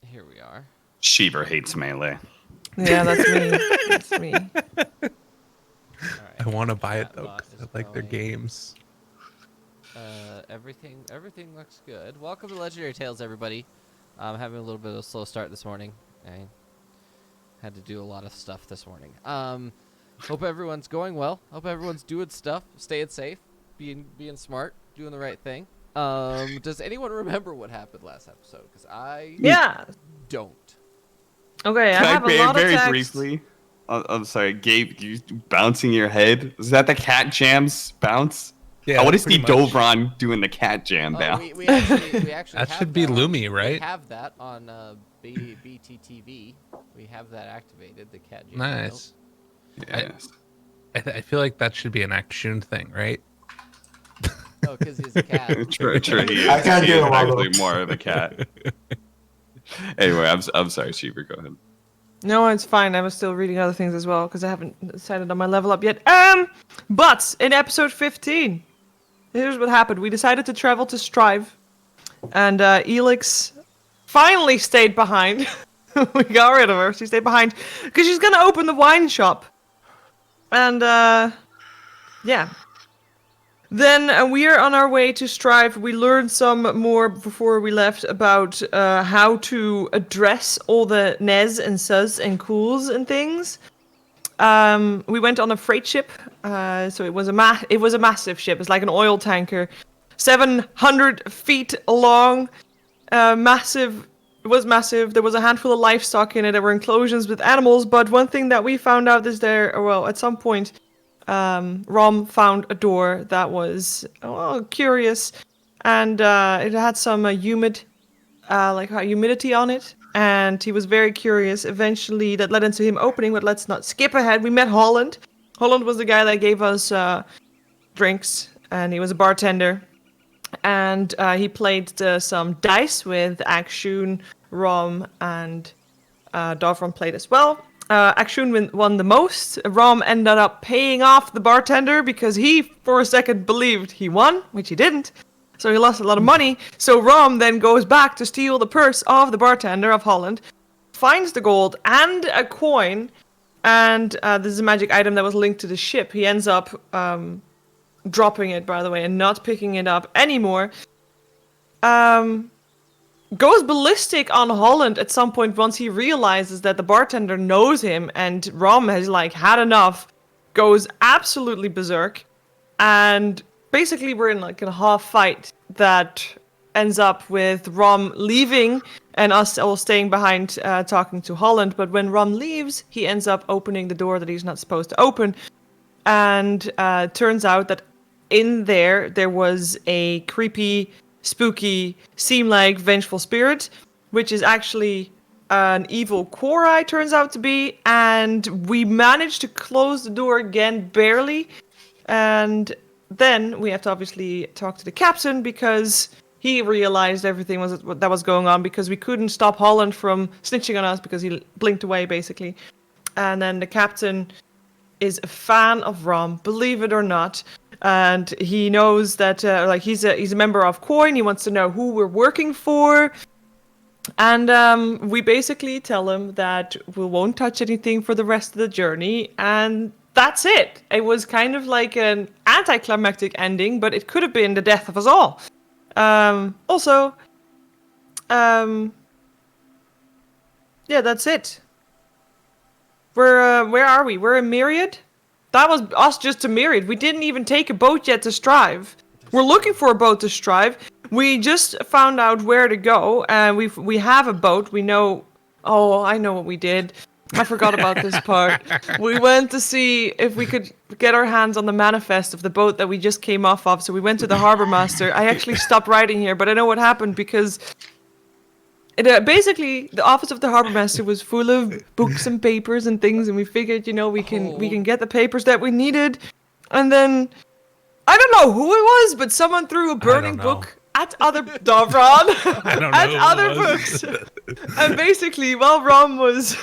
Here we are. Sheever hates melee. Yeah, that's me. That's me. All right. I want to buy it though Chatbot because I is like their going. games. Everything looks good. Welcome to Legendary Tales, everybody. I'm having a little bit of a slow start this morning. I had to do a lot of stuff this morning. Hope everyone's going well. Hope everyone's doing stuff, staying safe, being smart, doing the right thing. Does anyone remember what happened last episode? Because I don't. Okay, I have a lot very of text. briefly. I'm sorry, Gabe. You bouncing your head? Is that the cat jams bounce? Yeah, I want to see pretty much. Dovron doing the cat jam bounce. We actually That have should be on- Lumi, right? We have that on BTTV. We have that activated. The cat jam. Nice. Yes. I feel like that should be an action thing, right? Oh, because he's a cat. True, he is. I can't He do is it, Waldo. actually more of a cat. Anyway, I'm sorry, Sheever. Go ahead. No, it's fine. I was still reading other things as well because I haven't decided on my level up yet. But in episode 15, here's what happened. We decided to travel to Strive, and Elix finally stayed behind. We got rid of her. She stayed behind because she's gonna open the wine shop. And yeah. Then we are on our way to Strive. We learned some more before we left about how to address all the Nez and Suz and Cools and things. We went on a freight ship, so it was a massive ship. It's like an oil tanker, 700 feet long, massive. It was massive. There was a handful of livestock in it. There were enclosures with animals. But one thing that we found out is at some point, Rom found a door that was curious, and it had some humidity on it, and he was very curious. Eventually, that led into him opening. But let's not skip ahead. We met Holland. Holland was the guy that gave us drinks, and he was a bartender, and he played some dice with Akshun, Rom, and Dovron played as well. Akshun won the most. Rom ended up paying off the bartender because he, for a second, believed he won, which he didn't. So he lost a lot of money. So Rom then goes back to steal the purse of the bartender of Holland, finds the gold and a coin, and this is a magic item that was linked to the ship. He ends up dropping it, by the way, and not picking it up anymore. Goes ballistic on Holland at some point once he realizes that the bartender knows him and Rom has had enough, goes absolutely berserk, and basically we're in a half fight that ends up with Rom leaving and us all staying behind talking to Holland. But when Rom leaves, he ends up opening the door that he's not supposed to open, and turns out that in there was a creepy, spooky, seem-like vengeful spirit, which is actually an evil Korai, turns out to be, and we managed to close the door again, barely, and then we have to obviously talk to the captain because he realized everything that was going on, because we couldn't stop Holland from snitching on us because he blinked away, basically. And then the captain is a fan of Rom, believe it or not. And he knows that he's a member of Coin. He wants to know who we're working for. And we basically tell him that we won't touch anything for the rest of the journey. And that's it. It was kind of like an anticlimactic ending, but it could have been the death of us all. Yeah, that's it. Where are we? We're in Myriad? That was us just to Myriad. We didn't even take a boat yet to Strive. We're looking for a boat to Strive. We just found out where to go, and we have a boat. We know... Oh, I know what we did. I forgot about this part. We went to see if we could get our hands on the manifest of the boat that we just came off of, so we went to the harbor master. I actually stopped writing here, but I know what happened because... basically, the office of the harbor master was full of books and papers and things, and we figured, we can get the papers that we needed. And then, I don't know who it was, but someone threw a burning book at other Dovron, at other books. And basically, while Rom was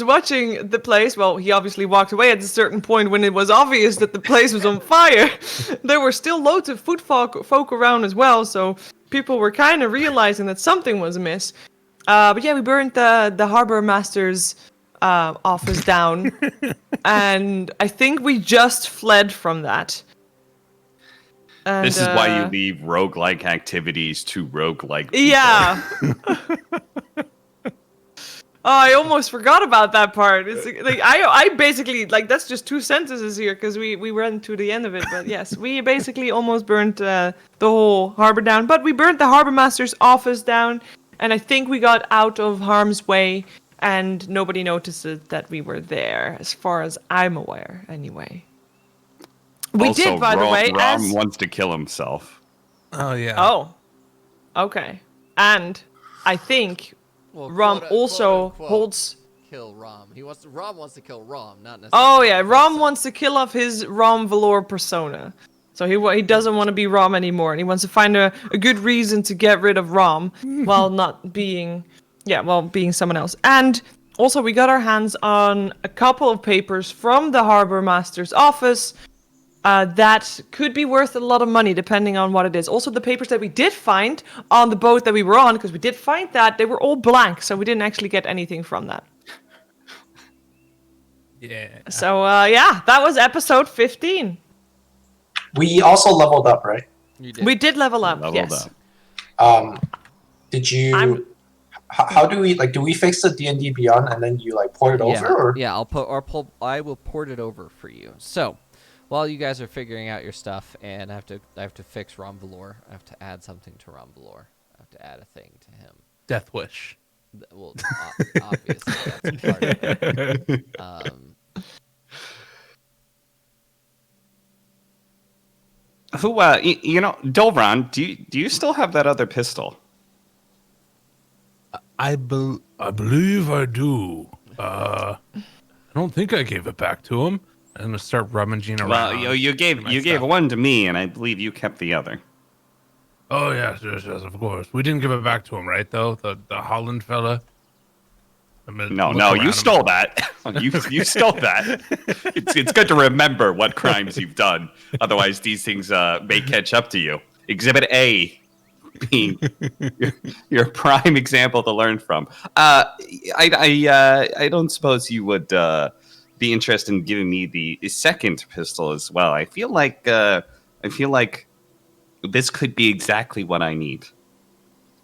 watching the place, well, he obviously walked away at a certain point when it was obvious that the place was on fire. There were still loads of foot folk around as well, so people were kind of realizing that something was amiss. But yeah, we burnt the harbor master's office down, and I think we just fled from that. And, This is why you leave roguelike activities to roguelike people. Yeah. Oh, I almost forgot about that part. It's like I basically like that's just 2 sentences here because we ran to the end of it. But yes, we basically almost burnt the whole harbor down. But we burnt the harbor master's office down, and I think we got out of harm's way, and nobody noticed that we were there, as far as I'm aware. Anyway, we Also, did, by the way. Rom wants to kill himself. Oh yeah. Oh, okay, and I think. Well, Rom quote, also unquote, holds. kill Rom. Rom wants to kill Rom, not necessarily. Oh yeah, Rom wants to kill off his Rom Valor persona. So he doesn't want to be Rom anymore, and he wants to find a good reason to get rid of Rom while not being, being someone else. And also we got our hands on a couple of papers from the harbor master's office. That could be worth a lot of money depending on what it is. Also, the papers that we did find on the boat that we were on, because we did find that, they were all blank, so we didn't actually get anything from that. Yeah. So, that was episode 15. We also leveled up, right? You did. We did level up, Leveled yes. up. Did you? I'm- How do we do we fix the D&D Beyond and then you like port it over? Or? Yeah, I will port it over for you. So, while you guys are figuring out your stuff, and I have to fix Rom Valor. I have to add something to Rom Valor. I have to add a thing to him. Death wish. Well, obviously that's part of it. Dolran, do you still have that other pistol? I believe I do. I don't think I gave it back to him. I'm gonna start rummaging around. Well, you gave stuff. one to me, and I believe you kept the other. Oh yes, of course. We didn't give it back to him, right? Though the Holland fella. No, you stole that. you stole that. It's good to remember what crimes you've done. Otherwise, these things may catch up to you. Exhibit A being your prime example to learn from. I don't suppose you would be interested in giving me the second pistol as well. I feel like this could be exactly what I need.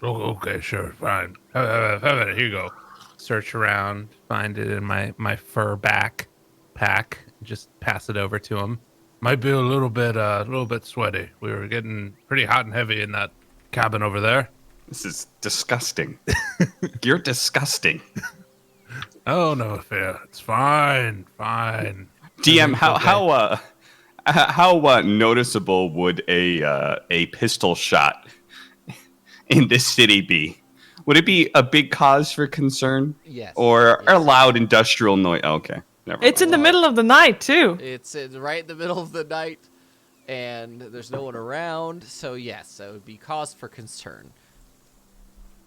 Oh, okay, sure, fine. Here you go. Search around, find it in my fur pack, just pass it over to him. Might be a little bit sweaty. We were getting pretty hot and heavy in that cabin over there. This is disgusting. You're disgusting. Oh no, fair. It's fine. DM, how noticeable would a pistol shot in this city be? Would it be a big cause for concern? Yes. Or yes. a loud industrial noise? Okay. Never It's mind. in the middle of the night, too. It's right in the middle of the night, and there's no one around. So yes, that would be cause for concern.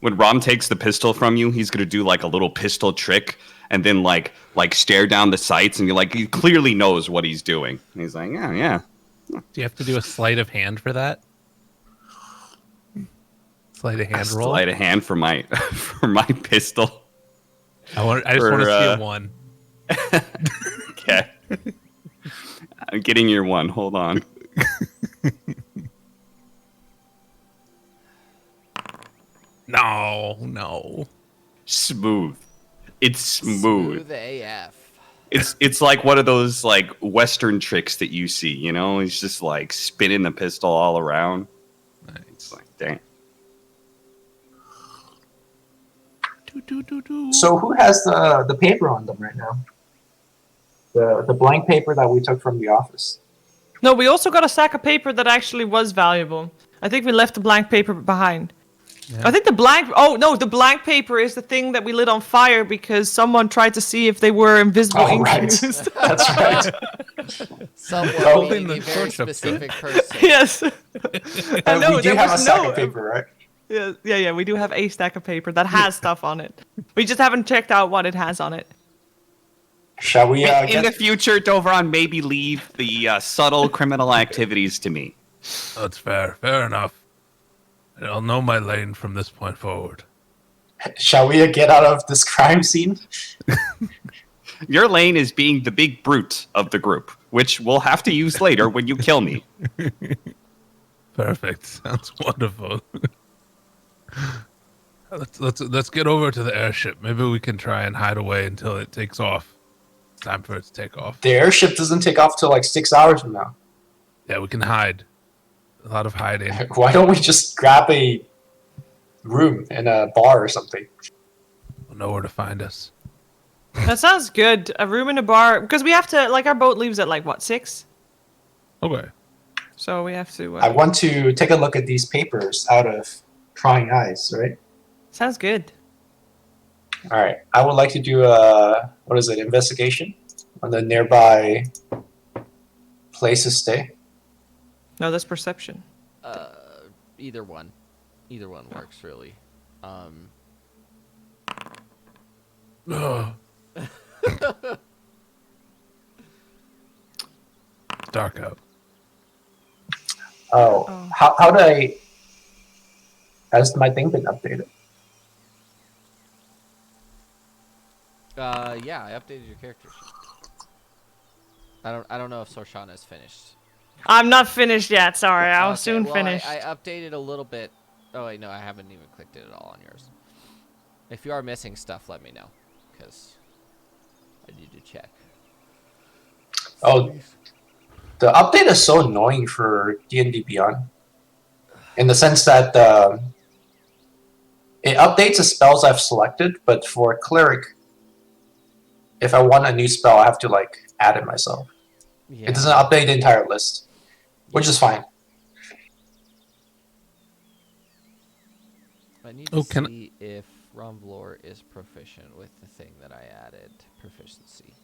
When Rom takes the pistol from you, he's gonna do like a little pistol trick and then like stare down the sights, and he clearly knows what he's doing. And he's like, yeah. Do you have to do a sleight of hand for that? Sleight of hand roll. Sleight of hand for my pistol. I just want to see a one. Okay. I'm getting your one. Hold on. No. Smooth. It's smooth. Smooth AF. It's like one of those like Western tricks that you see, you know? He's just like spinning the pistol all around. It's like, dang. So who has the paper on them right now? The blank paper that we took from the office. No, we also got a stack of paper that actually was valuable. I think we left the blank paper behind. Yeah. I think the blank paper is the thing that we lit on fire because someone tried to see if they were invisible Oh, ink right. used. That's right. Someone Holding being a the very torch up to specific person. Yes. I know, we do there have a was stack of paper, right? Yeah, we do have a stack of paper that has stuff on it. We just haven't checked out what it has on it. Shall we In the future, Dovron, maybe leave the subtle criminal activities to me. That's fair. Fair enough. I'll know my lane from this point forward. Shall we get out of this crime scene? Your lane is being the big brute of the group, which we'll have to use later when you kill me. Perfect. Sounds wonderful. Let's get over to the airship. Maybe we can try and hide away until it takes off. It's time for it to take off. The airship doesn't take off till like 6 hours from now. Yeah, we can hide. A lot of hiding. Why don't we just grab a room in a bar or something? We'll know where to find us. That sounds good. A room in a bar, because we have to, like, our boat leaves at like what, 6? Okay. So we have to. I want to take a look at these papers out of prying eyes, right? Sounds good. All right. I would like to do a, investigation on the nearby place to stay. No, that's perception. Either one works really. Ugh. It's dark out. Oh. How do I... Has my thing been updated? Yeah, I updated your character sheet. I don't know if Sorshana is finished. I'm not finished yet. Sorry, I'll Okay, soon well, finish. I updated a little bit. Oh wait, no, I haven't even clicked it at all on yours. If you are missing stuff, let me know, because I need to check. Oh, the update is so annoying for D&D Beyond. In the sense that it updates the spells I've selected, but for Cleric, if I want a new spell, I have to like add it myself. Yeah. It doesn't update the entire list, which is fine. I need to see if Romvlor is proficient with the thing that I added. Proficiency.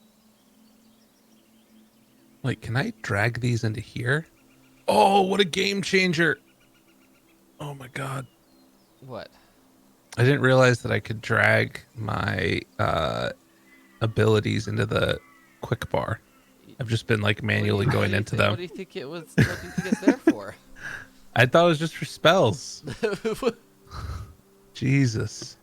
Wait, can I drag these into here? Oh, what a game changer. Oh my god. What? I didn't realize that I could drag my abilities into the quick bar. I've just been like manually going into them. What do you think it was? What do you think it's there for? I thought it was just for spells. Jesus.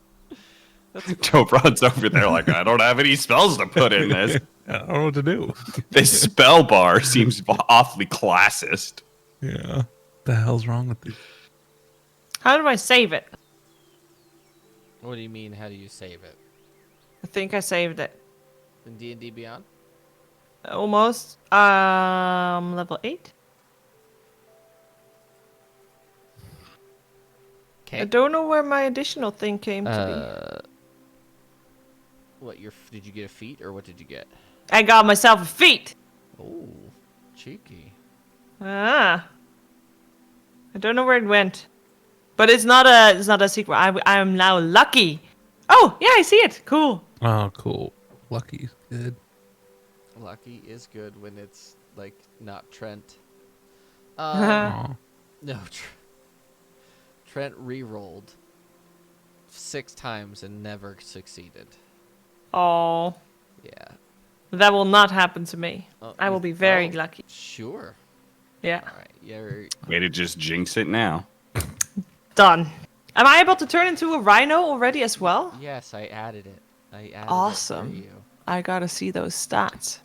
Dobron's over there like, I don't have any spells to put in this. I don't know what to do. This spell bar seems awfully classist. Yeah. What the hell's wrong with you? How do I save it? What do you mean? How do you save it? I think I saved it. In D&D Beyond? Almost. Level 8? Okay. I don't know where my additional thing came to What? Did you get a feat or what did you get? be. I got myself a feat. Oh, cheeky. I don't know where it went, but it's not a secret. I am now lucky. Oh yeah, I see it. Cool. Oh, cool. Lucky's good. Lucky is good when it's like not Trent. Aw. No, Trent re-rolled 6 times and never succeeded. Oh, Yeah. that will not happen to me. Oh, I will be very oh, lucky. Sure. Yeah, All right. Yeah. Way to just jinx it now. done. Am I able to turn into a rhino already as well? Yes, I added it. I added Awesome. it for you. I gotta see those stats.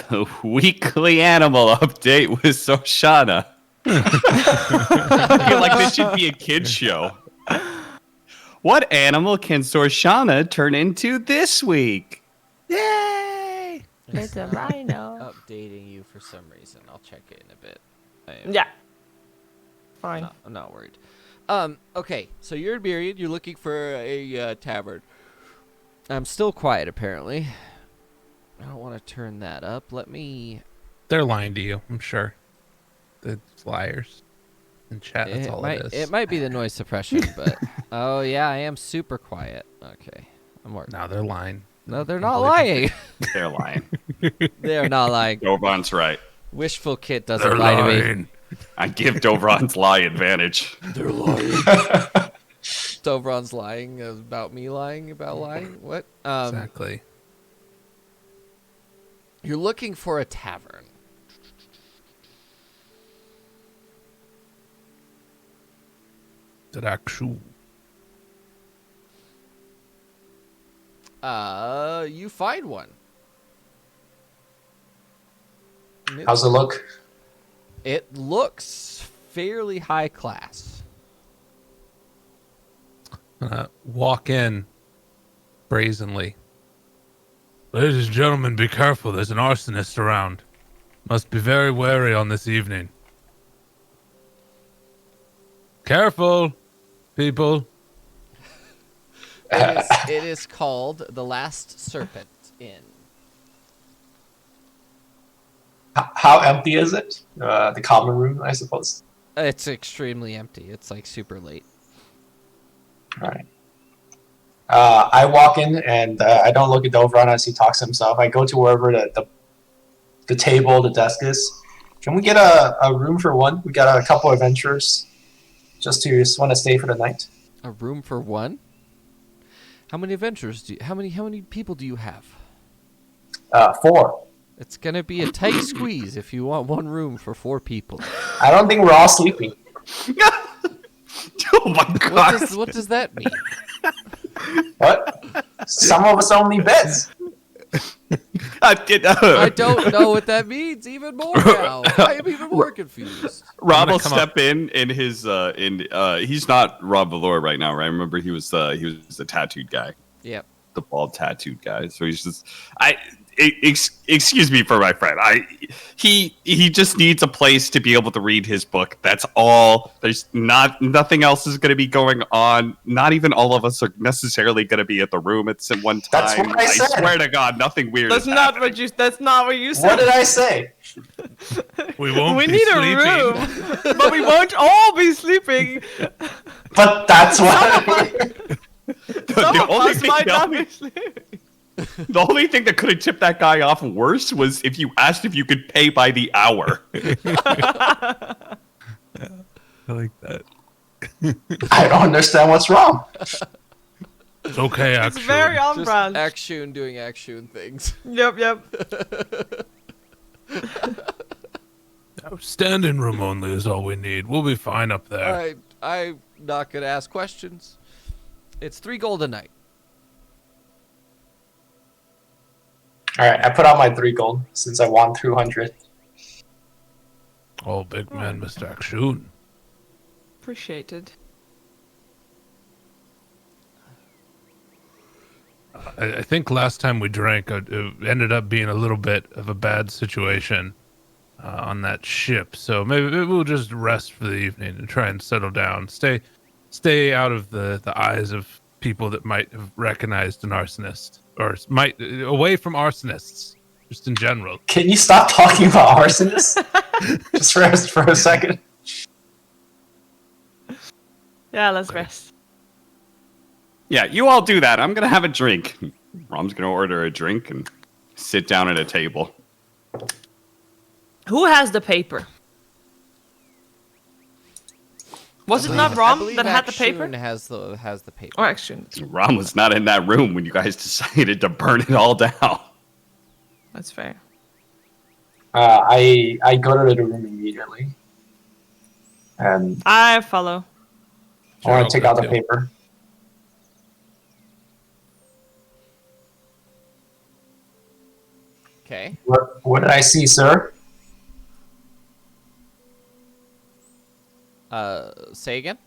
The weekly animal update with Soshana. I feel like this should be a kid's show. What animal can Sorshana turn into this week? Yay! It's a rhino. Updating you for some reason. I'll check it in a bit. Yeah. Fine. I'm not worried. Okay, so you're in Myriad. You're looking for a tavern. I'm still quiet, apparently. I don't want to turn that up. Let me... They're lying to you, I'm sure. The liars in chat, that's all it is. It might be the noise suppression, but... Oh, yeah, I am super quiet. Okay. I'm working. No, they're lying. No, they're not lying. They're lying. They're not lying. Dobron's right. Wishful Kit doesn't They're lie to me. lying. I give Dobron's lie advantage. They're lying. Dobron's lying about me lying about lying? What? Exactly. You're looking for a tavern. Interaction. You find one. How's it look? It looks fairly high class. Walk in brazenly. Ladies and gentlemen, be careful. There's an arsonist around. Must be very wary on this evening. Careful, people. It is called The Last Serpent Inn. How empty is it? The common room, I suppose. It's extremely empty. It's like super late. All right. I walk in and I don't look at Dovron as he talks to himself. I go to wherever the table, the desk is. Can we get a room for one? We got a couple adventurers just want to stay for the night. A room for one? How many adventurers how many people do you have? 4. It's gonna be a tight squeeze if you want one room for 4 people. I don't think we're all sleeping. Oh my god! What does that mean? What? Some of us only beds. I don't know what that means even more now. I am even more confused. Rob will step in his he's not Rob Valor right now, right? I remember he was the tattooed guy. Yep. The bald tattooed guy. So he's just excuse me for my friend. He just needs a place to be able to read his book. That's all. There's nothing else is going to be going on. Not even all of us are necessarily going to be at the room at one time. That's what I said. Swear to God, nothing weird. That's not what you. That's not what you said. What did I say? We won't We be need sleeping. a room, but we won't all be sleeping. But that's what. Some of us might not the be sleeping. only thing that could have tipped that guy off worse was if you asked if you could pay by the hour. I like that. I don't understand what's wrong. It's okay, It's actually. very on Just brand. Action doing action things. Yep. Standing room only is all we need. We'll be fine up there. I'm not gonna ask questions. It's 3 gold a night. All right, I put out my 3 gold since I won 200. Oh, big man, Mr. Action. Appreciated. I think last time we drank, it ended up being a little bit of a bad situation on that ship. So maybe we'll just rest for the evening and try and settle down. Stay out of the eyes of people that might have recognized an arsonist, or might away from arsonists, just in general. Can you stop talking about arsonists? Just for a second. Yeah, let's rest. Yeah, you all do that. I'm gonna have a drink. Rom's gonna order a drink and sit down at a table. Who has the paper? Was it not I Rom believe that had the paper? Action has the paper. Or Action. Rom was not in that room when you guys decided to burn it all down. That's fair. I go to the room immediately, and I follow. I want I'll to take go out the too. paper. Okay. What did I see, sir? Say again.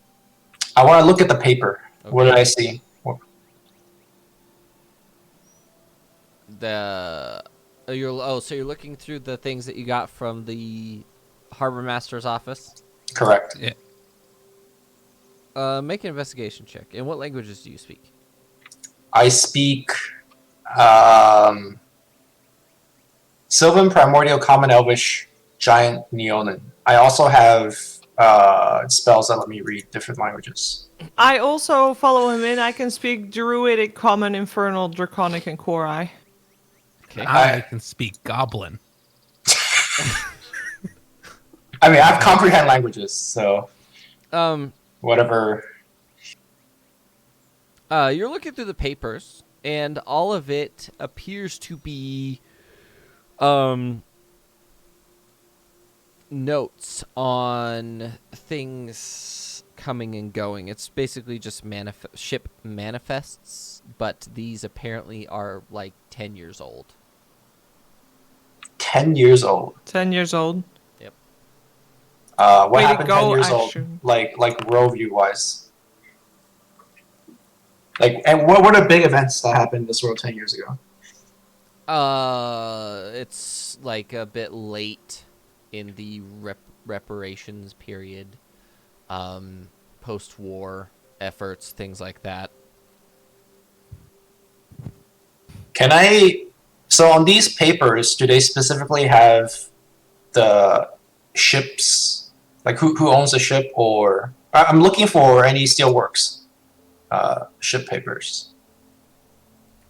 I want to look at the paper. What did I see? So you're looking through the things that you got from the harbor master's office. Correct. Yeah. Make an investigation check. In what languages do you speak? I speak Sylvan, Primordial, Common, Elvish, Giant, Neonan. I also have spells that let me read different languages. I also follow him in. I can speak Druidic, Common, Infernal, Draconic, and Korai. Okay. I can speak Goblin. I mean, I have comprehend languages, so whatever. You're looking through the papers, and all of it appears to be notes on things coming and going. It's basically just ship manifests, but these apparently are like 10 years old. 10 years old. 10 years old. Yep. What Way to happened 10 go, years old? Action. Like world view wise. Like, and what were the big events that happened in this world 10 years ago? It's like a bit late in the reparations period, post-war efforts, things like that. So on these papers, do they specifically have the ships, like who owns the ship, or I'm looking for any steelworks ship papers.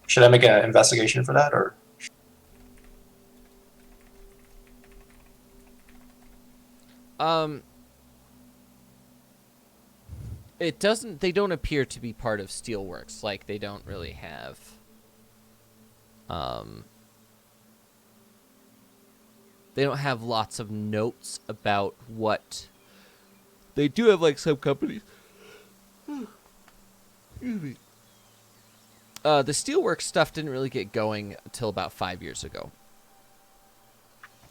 Should I make an investigation for that, or? It doesn't. They don't appear to be part of Steelworks. Like they don't really have. They don't have lots of notes about what. They do have like some companies. Excuse me. The Steelworks stuff didn't really get going until about 5 years ago.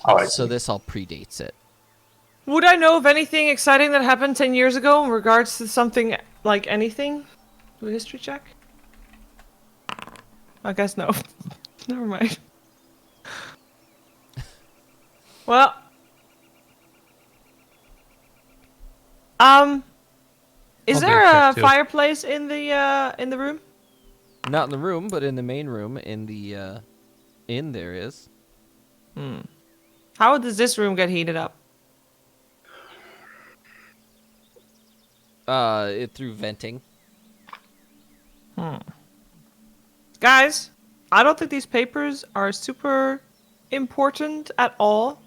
Oh, I So see. this all predates it. Would I know of anything exciting that happened 10 years ago in regards to something like anything? Do a history check? I guess no. Never mind. Well. Is I'll do there a a check, too. fireplace in the room? Not in the room, but in the main room. In the inn, there is. How does this room get heated up? It through venting. Guys, I don't think these papers are super important at all.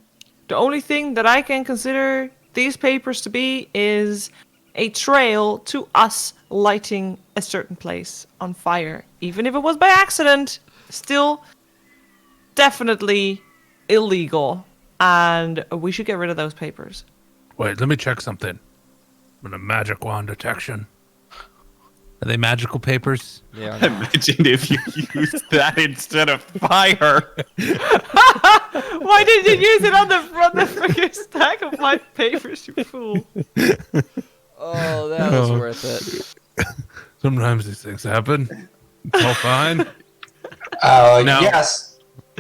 The only thing that I can consider these papers to be is a trail to us lighting a certain place on fire. Even if it was by accident, still definitely illegal. And we should get rid of those papers. Wait, let me check something. I'm in a magic wand detection. Are they magical papers? Yeah. Imagine if you used that instead of fire. Why did you use it on the freaking stack of my papers, you fool? Oh, that was worth it. Sometimes these things happen. It's all fine. Now- Yes.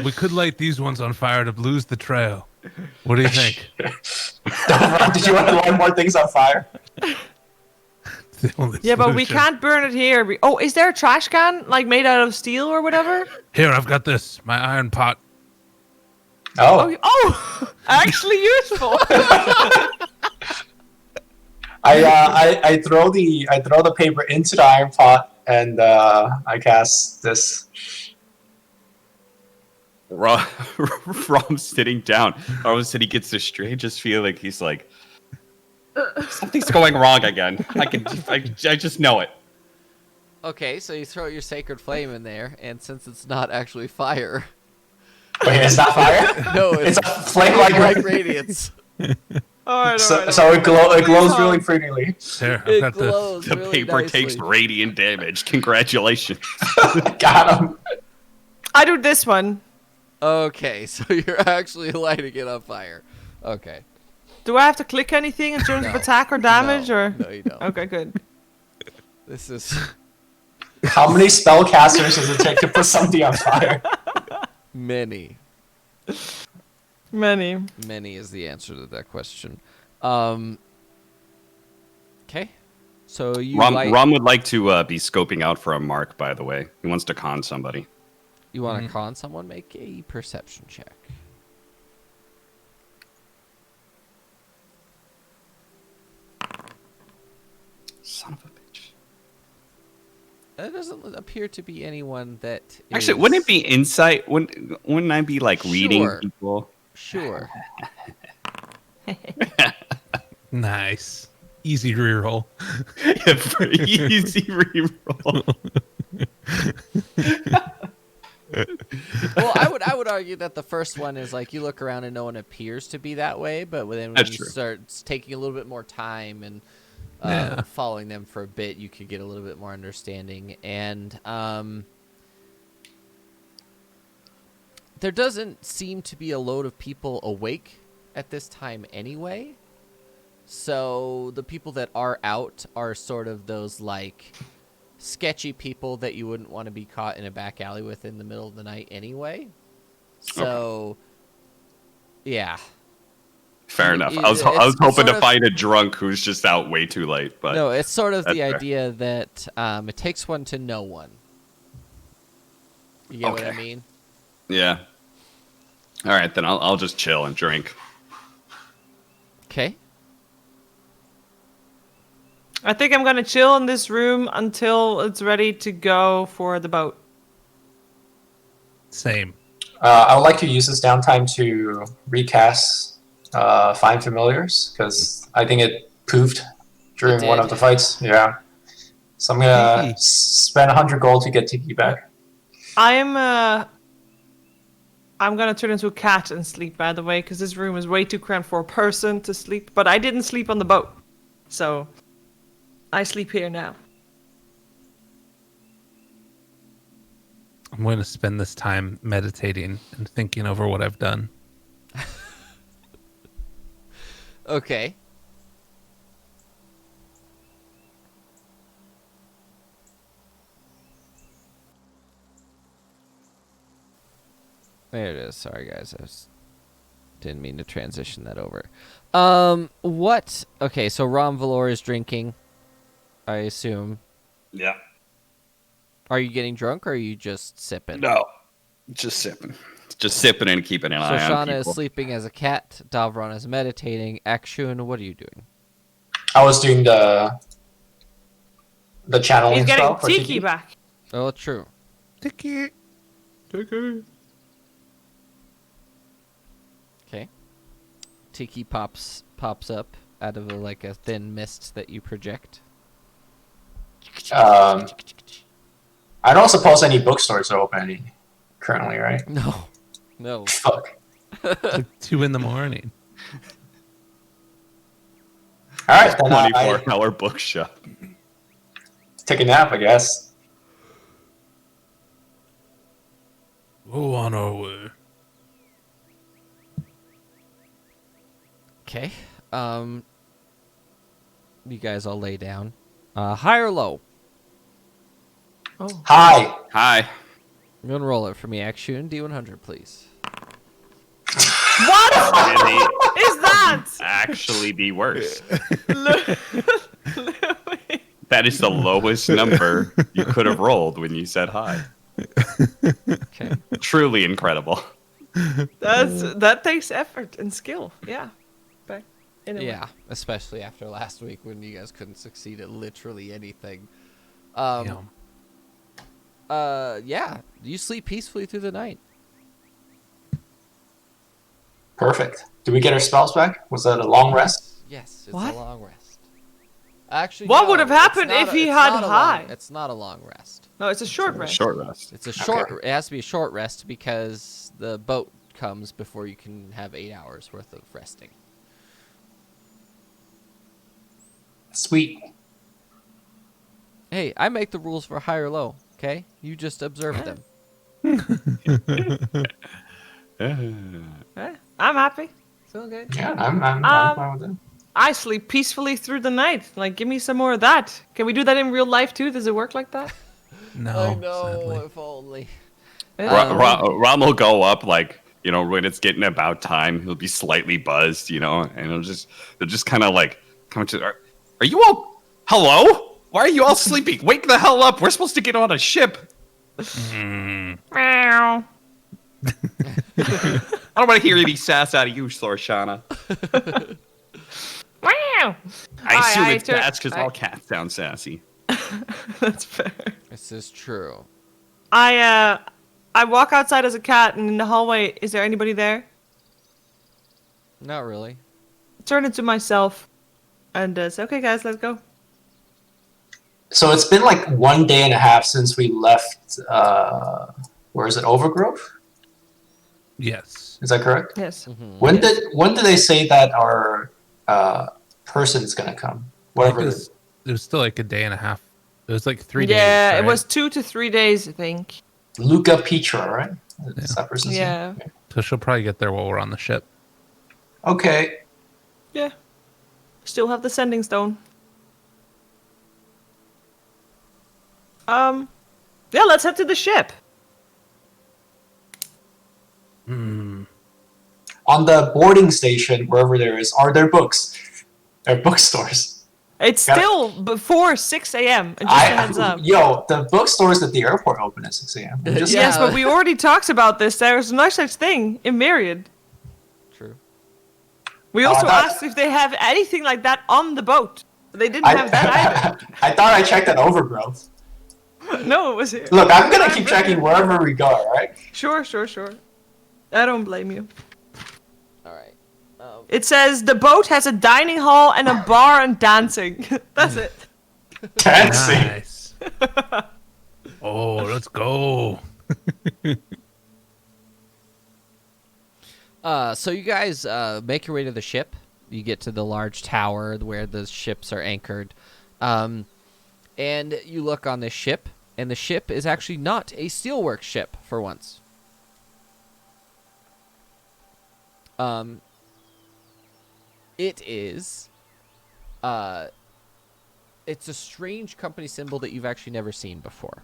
We could light these ones on fire to lose the trail. What do you think? Did you want to light more things on fire? It's the only Yeah, but we solution. can't burn it here. Oh, is there a trash can, like, made out of steel or whatever? Here, I've got this. My iron pot. Oh, Oh, actually useful. I throw the paper into the iron pot and I cast this. Rom's sitting down. All of a sudden, he gets the strangest feeling. He's like, something's going wrong again. I just know it. Okay, so you throw your sacred flame in there, and since it's not actually fire, Wait, it's not fire? no, It's it's a flame like radiance. Alright, So it glows really prettyly. Here, I've It got this. glows The really paper nicely. takes radiant damage. Congratulations. Got him. I do this one. Okay, so you're actually lighting it on fire. Okay. Do I have to click anything in terms of attack or damage, or? No, you don't. Okay, good. This is How many spellcasters does it take to put something on fire? many. Many. Many is the answer to that question. Okay. So you Rom would like to be scoping out for a mark, by the way. He wants to con somebody. You want to con someone? Make a perception check. Son of a bitch. There doesn't appear to be anyone that Actually, is- wouldn't it be insight? Wouldn't I be like reading Sure. people? Sure. Nice. Easy reroll. Yeah, for easy reroll. Well, I would argue that the first one is like you look around and no one appears to be that way, but then when That's you true. start taking a little bit more time and following them for a bit, you could get a little bit more understanding. And there doesn't seem to be a load of people awake at this time anyway. So the people that are out are sort of those like sketchy people that you wouldn't want to be caught in a back alley with in the middle of the night anyway. So, yeah. Fair enough. I was hoping to find a drunk who's just out way too late, but no, it's sort of the fair. idea that it takes one to know one. You get what I mean? Yeah. All right, then I'll just chill and drink. Okay. I think I'm gonna chill in this room until it's ready to go for the boat. Same. I would like to use this downtime to recast Find Familiars, because I think it proved during one of the fights. Yeah. So I'm gonna Tiki. spend 100 gold to get Tiki back. I'm gonna turn into a cat and sleep, by the way, because this room is way too cramped for a person to sleep. But I didn't sleep on the boat, so I sleep here now. I'm going to spend this time meditating and thinking over what I've done. Okay. There it is. Sorry, guys. Didn't mean to transition that over. What? Okay, so Ram Valor is drinking, I assume. Yeah. Are you getting drunk, or are you just sipping? No. Just sipping. Just sipping and keeping an So eye on Shauna people. is sleeping as a cat. Davron is meditating. Akshun, what are you doing? I was doing the channeling He's spell getting for Tiki back. Oh, true. Tiki. Okay. Tiki pops up out of a thin mist that you project. I don't suppose any bookstores are open currently, right? No. Fuck. It's like 2 a.m. All right, then 24-hour bookshop. take a nap, I guess. Go on our way. Okay. You guys all lay down. High or low? Oh. Hi. Hi. I'm gonna roll it for me, Akshun. D100, please. What Really is that? actually be worse. Louis. That is the lowest number you could have rolled when you said hi. Okay. Truly incredible. That takes effort and skill. Yeah. Back in a way. Yeah, especially after last week when you guys couldn't succeed at literally anything. Yeah, you sleep peacefully through the night. Perfect. Did we get our spells back? Was that a long rest? Yes, it's What? a long rest. Actually, What no, would have it's happened not if a- he it's had not a long- high? It's not a long rest. No, it's a short rest. Short rest. It's a short. It has to be a short rest because the boat comes before you can have 8 hours worth of resting. Sweet. Hey, I make the rules for high or low. Okay, you just observe them. I'm happy. It's all good. Yeah, I'm fine with it. I sleep peacefully through the night. Like, give me some more of that. Can we do that in real life too? Does it work like that? No, I know, sadly. if only. Ram will go up when it's getting about time. He'll be slightly buzzed, and they'll just kind of come to. Are you all? Hello? Why are you all sleeping? Wake the hell up! We're supposed to get on a ship. Meow. I don't want to hear any sass out of you, Sorshana. Meow. I assume it's turn- sass because all cats sound sassy. That's fair. This is true. I walk outside as a cat, and in the hallway, is there anybody there? Not really. Turn into myself, and say, "Okay, guys, let's go." So it's been like 1 day and a half since we left. Where is it? Overgrove? Yes. Is that correct? Yes. When did they say that our person is gonna come? Whatever. It was still like a day and a half. It was like 3 days. Yeah, right? it was 2 to 3 days, I think. Luca Petra, right? Is that person's Yeah. name? So she'll probably get there while we're on the ship. Okay. Yeah. Still have the sending stone. Yeah, let's head to the ship. Hmm. On the boarding station, wherever there is, are there books? There are bookstores. It's Gotta- still before 6 a.m. Just a heads up. Yo, the bookstores at the airport open at 6 a.m. I'm just- Yeah. Yes, but we already talked about this. There's no such thing in Myriad. True. We also that- asked if they have anything like that on the boat. They didn't have that either. I thought I checked at Overgrowth. No, it was here. Look, I'm gonna keep checking wherever we go, alright? Sure. I don't blame you. All right. It says the boat has a dining hall and a bar and dancing. That's it. Dancing. Nice. Oh, let's go. So you guys make your way to the ship. You get to the large tower where the ships are anchored. And you look on this ship, and the ship is actually not a steelwork ship for once. It is. It's a strange company symbol that you've actually never seen before.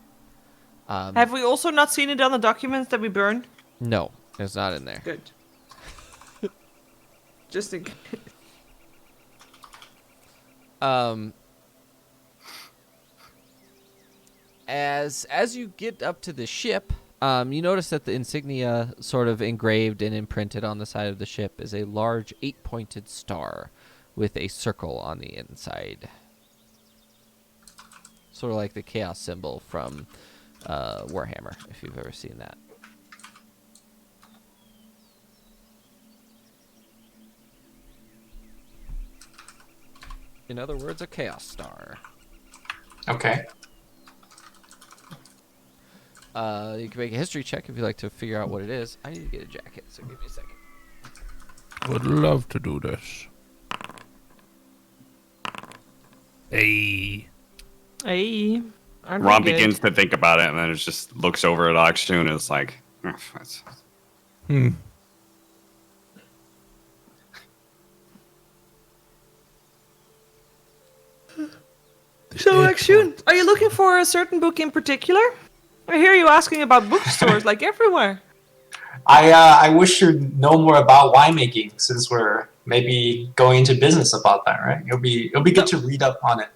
Have we also not seen it on the documents that we burned? No, it's not in there. Good. Just in case. As you get up to the ship, you notice that the insignia sort of engraved and imprinted on the side of the ship is a large 8-pointed star with a circle on the inside. Sort of like the chaos symbol from Warhammer, if you've ever seen that. In other words, a chaos star. Okay. You can make a history check if you'd like to figure out what it is. I need to get a jacket, so give me a second. Would love to do this. Hey. Hey. aren't we Ron good? begins to think about it, and then it just looks over at Akshu and is like, that's Hmm. So, Akshun, are you looking for a certain book in particular? I hear you asking about bookstores like everywhere. I wish to know more about winemaking since we're maybe going into business about that, right? It'll be good to read up on it.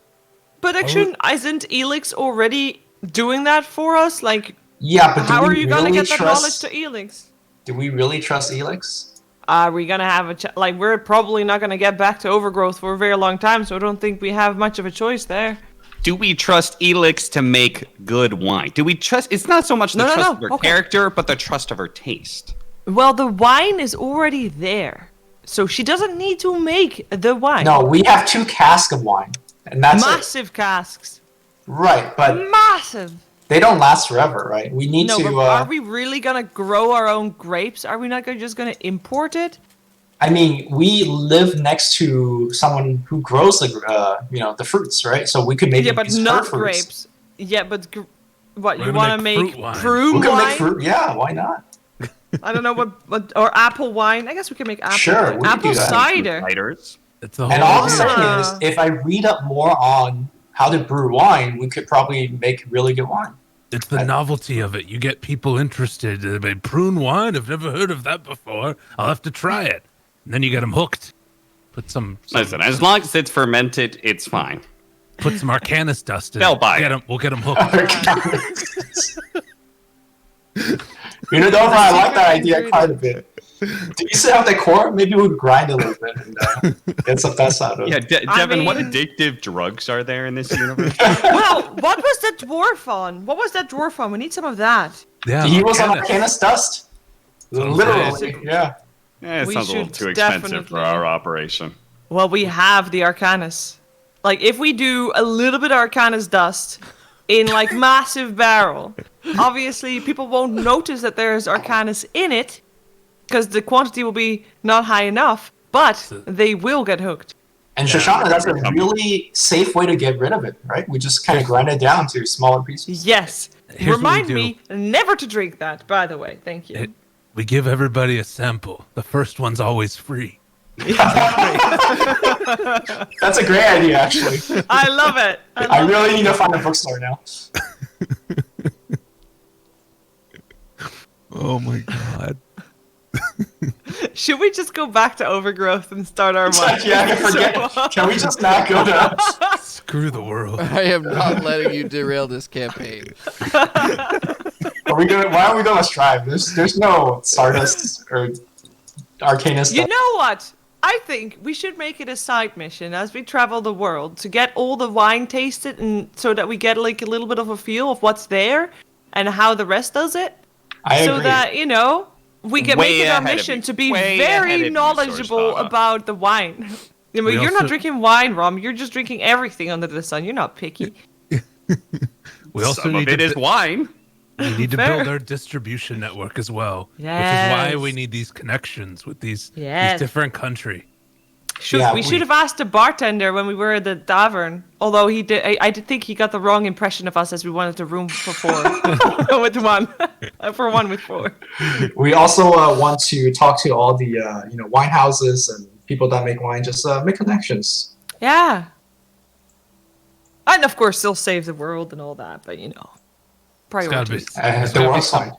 But Akshun, isn't Elix already doing that for us? Like, Yeah, but do how we are you gonna really get that knowledge trust? to Elix? Do we really trust Elix? Are we gonna have like, we're probably not gonna get back to Overgrowth for a very long time, so I don't think we have much of a choice there. Do we trust Elix to make good wine? Do we trust? It's not so much the No, trust of her okay. character, but the trust of her taste. Well, the wine is already there, so she doesn't need to make the wine. No, we have 2 casks of wine, and that's it. Massive casks. Right, but Massive. they don't last forever, right? We need No, to. but are we really gonna grow our own grapes? Are we not just gonna import it? I mean, we live next to someone who grows the fruits, right? So we could maybe Yeah, but use her not fruits. grapes. Yeah, but what We're you gonna want to make make fruit wine. prune We could wine? make fruit. Yeah, why not? I don't know what or apple wine. I guess we can make apple. Sure, wine. we could Apple do that. cider. Ciders. It's the whole And all I'm idea. saying is, if I read up more on how to brew wine, we could probably make really good wine. It's the novelty of it. You get people interested. Prune wine? I've never heard of that before. I'll have to try it. And then you get them hooked. Put some Listen, as long as it's fermented, it's fine. put some Arcanus dust in. They'll it. buy it. We'll get them hooked. You know, I like that idea quite a bit. Do you still have the core? Maybe we would grind a little bit and get some dust out of it. Yeah, Devin, what mean- addictive drugs are there in this universe? Well, what was that dwarf on? What was that dwarf on? We need some of that. Yeah, He was on Arcanus. Arcanus dust. Sounds Literally, good. yeah. It We sounds a little should too expensive for definitely- our operation. Well, we have the Arcanus. Like, if we do a little bit of Arcanus dust in, like, massive barrel, obviously people won't notice that there's Arcanus in it, because the quantity will be not high enough, but they will get hooked. And Yeah, Shoshana, that's a come. really safe way to get rid of it, right? We just kind of grind it down to smaller pieces. Yes. Here's what we Remind do. me never to drink that, by the way. Thank you. We give everybody a sample. The first one's always free. That's a great idea, actually. I love it. I really need to find a bookstore now. Oh my god. Should we just go back to overgrowth and start our wine? Yeah, I forget. Can we just not go to? Screw the world. I am not letting you derail this campaign. Are we going? Why are we going to Strive? There's no Sardis or Arcanist. You know what? I think we should make it a side mission as we travel the world to get all the wine tasted, and so that we get like a little bit of a feel of what's there and how the rest does it. I So agree. that we can Way make it our ahead of mission you. to be Way ahead of very you, knowledgeable Sorstana. about the wine. I mean, We you're also- not drinking wine, Rom. You're just drinking everything under the sun. You're not picky. We also Some need of it to is wine. we need to Fair. build our distribution network as well. Which is Yes. why we need these connections with these Yes. different country. Shoot, we should have asked the bartender when we were at the tavern. Although he did, I did think he got the wrong impression of us, as we wanted a room for 4 with 1, for 1 with 4. We also want to talk to all the wine houses and people that make wine. Just make connections. Yeah, and of course still save the world and all that. But It's gotta be, priorities. it's The gotta be world's fine.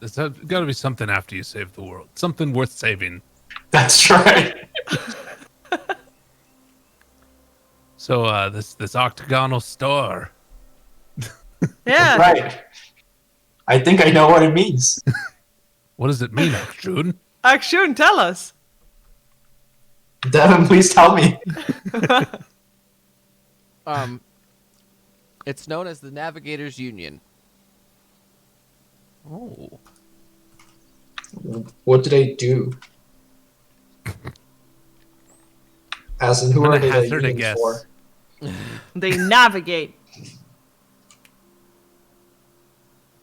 there's gotta be something after you save the world. Something worth saving. That's right. So this octagonal store. Yeah, Right. I think I know what it means. What does it mean, Akshun? Akshun, tell us. Devin, please tell me. It's known as the Navigators Union. Oh. What do they do? As in, who I'm are gonna they hazard a union guess. for? They navigate.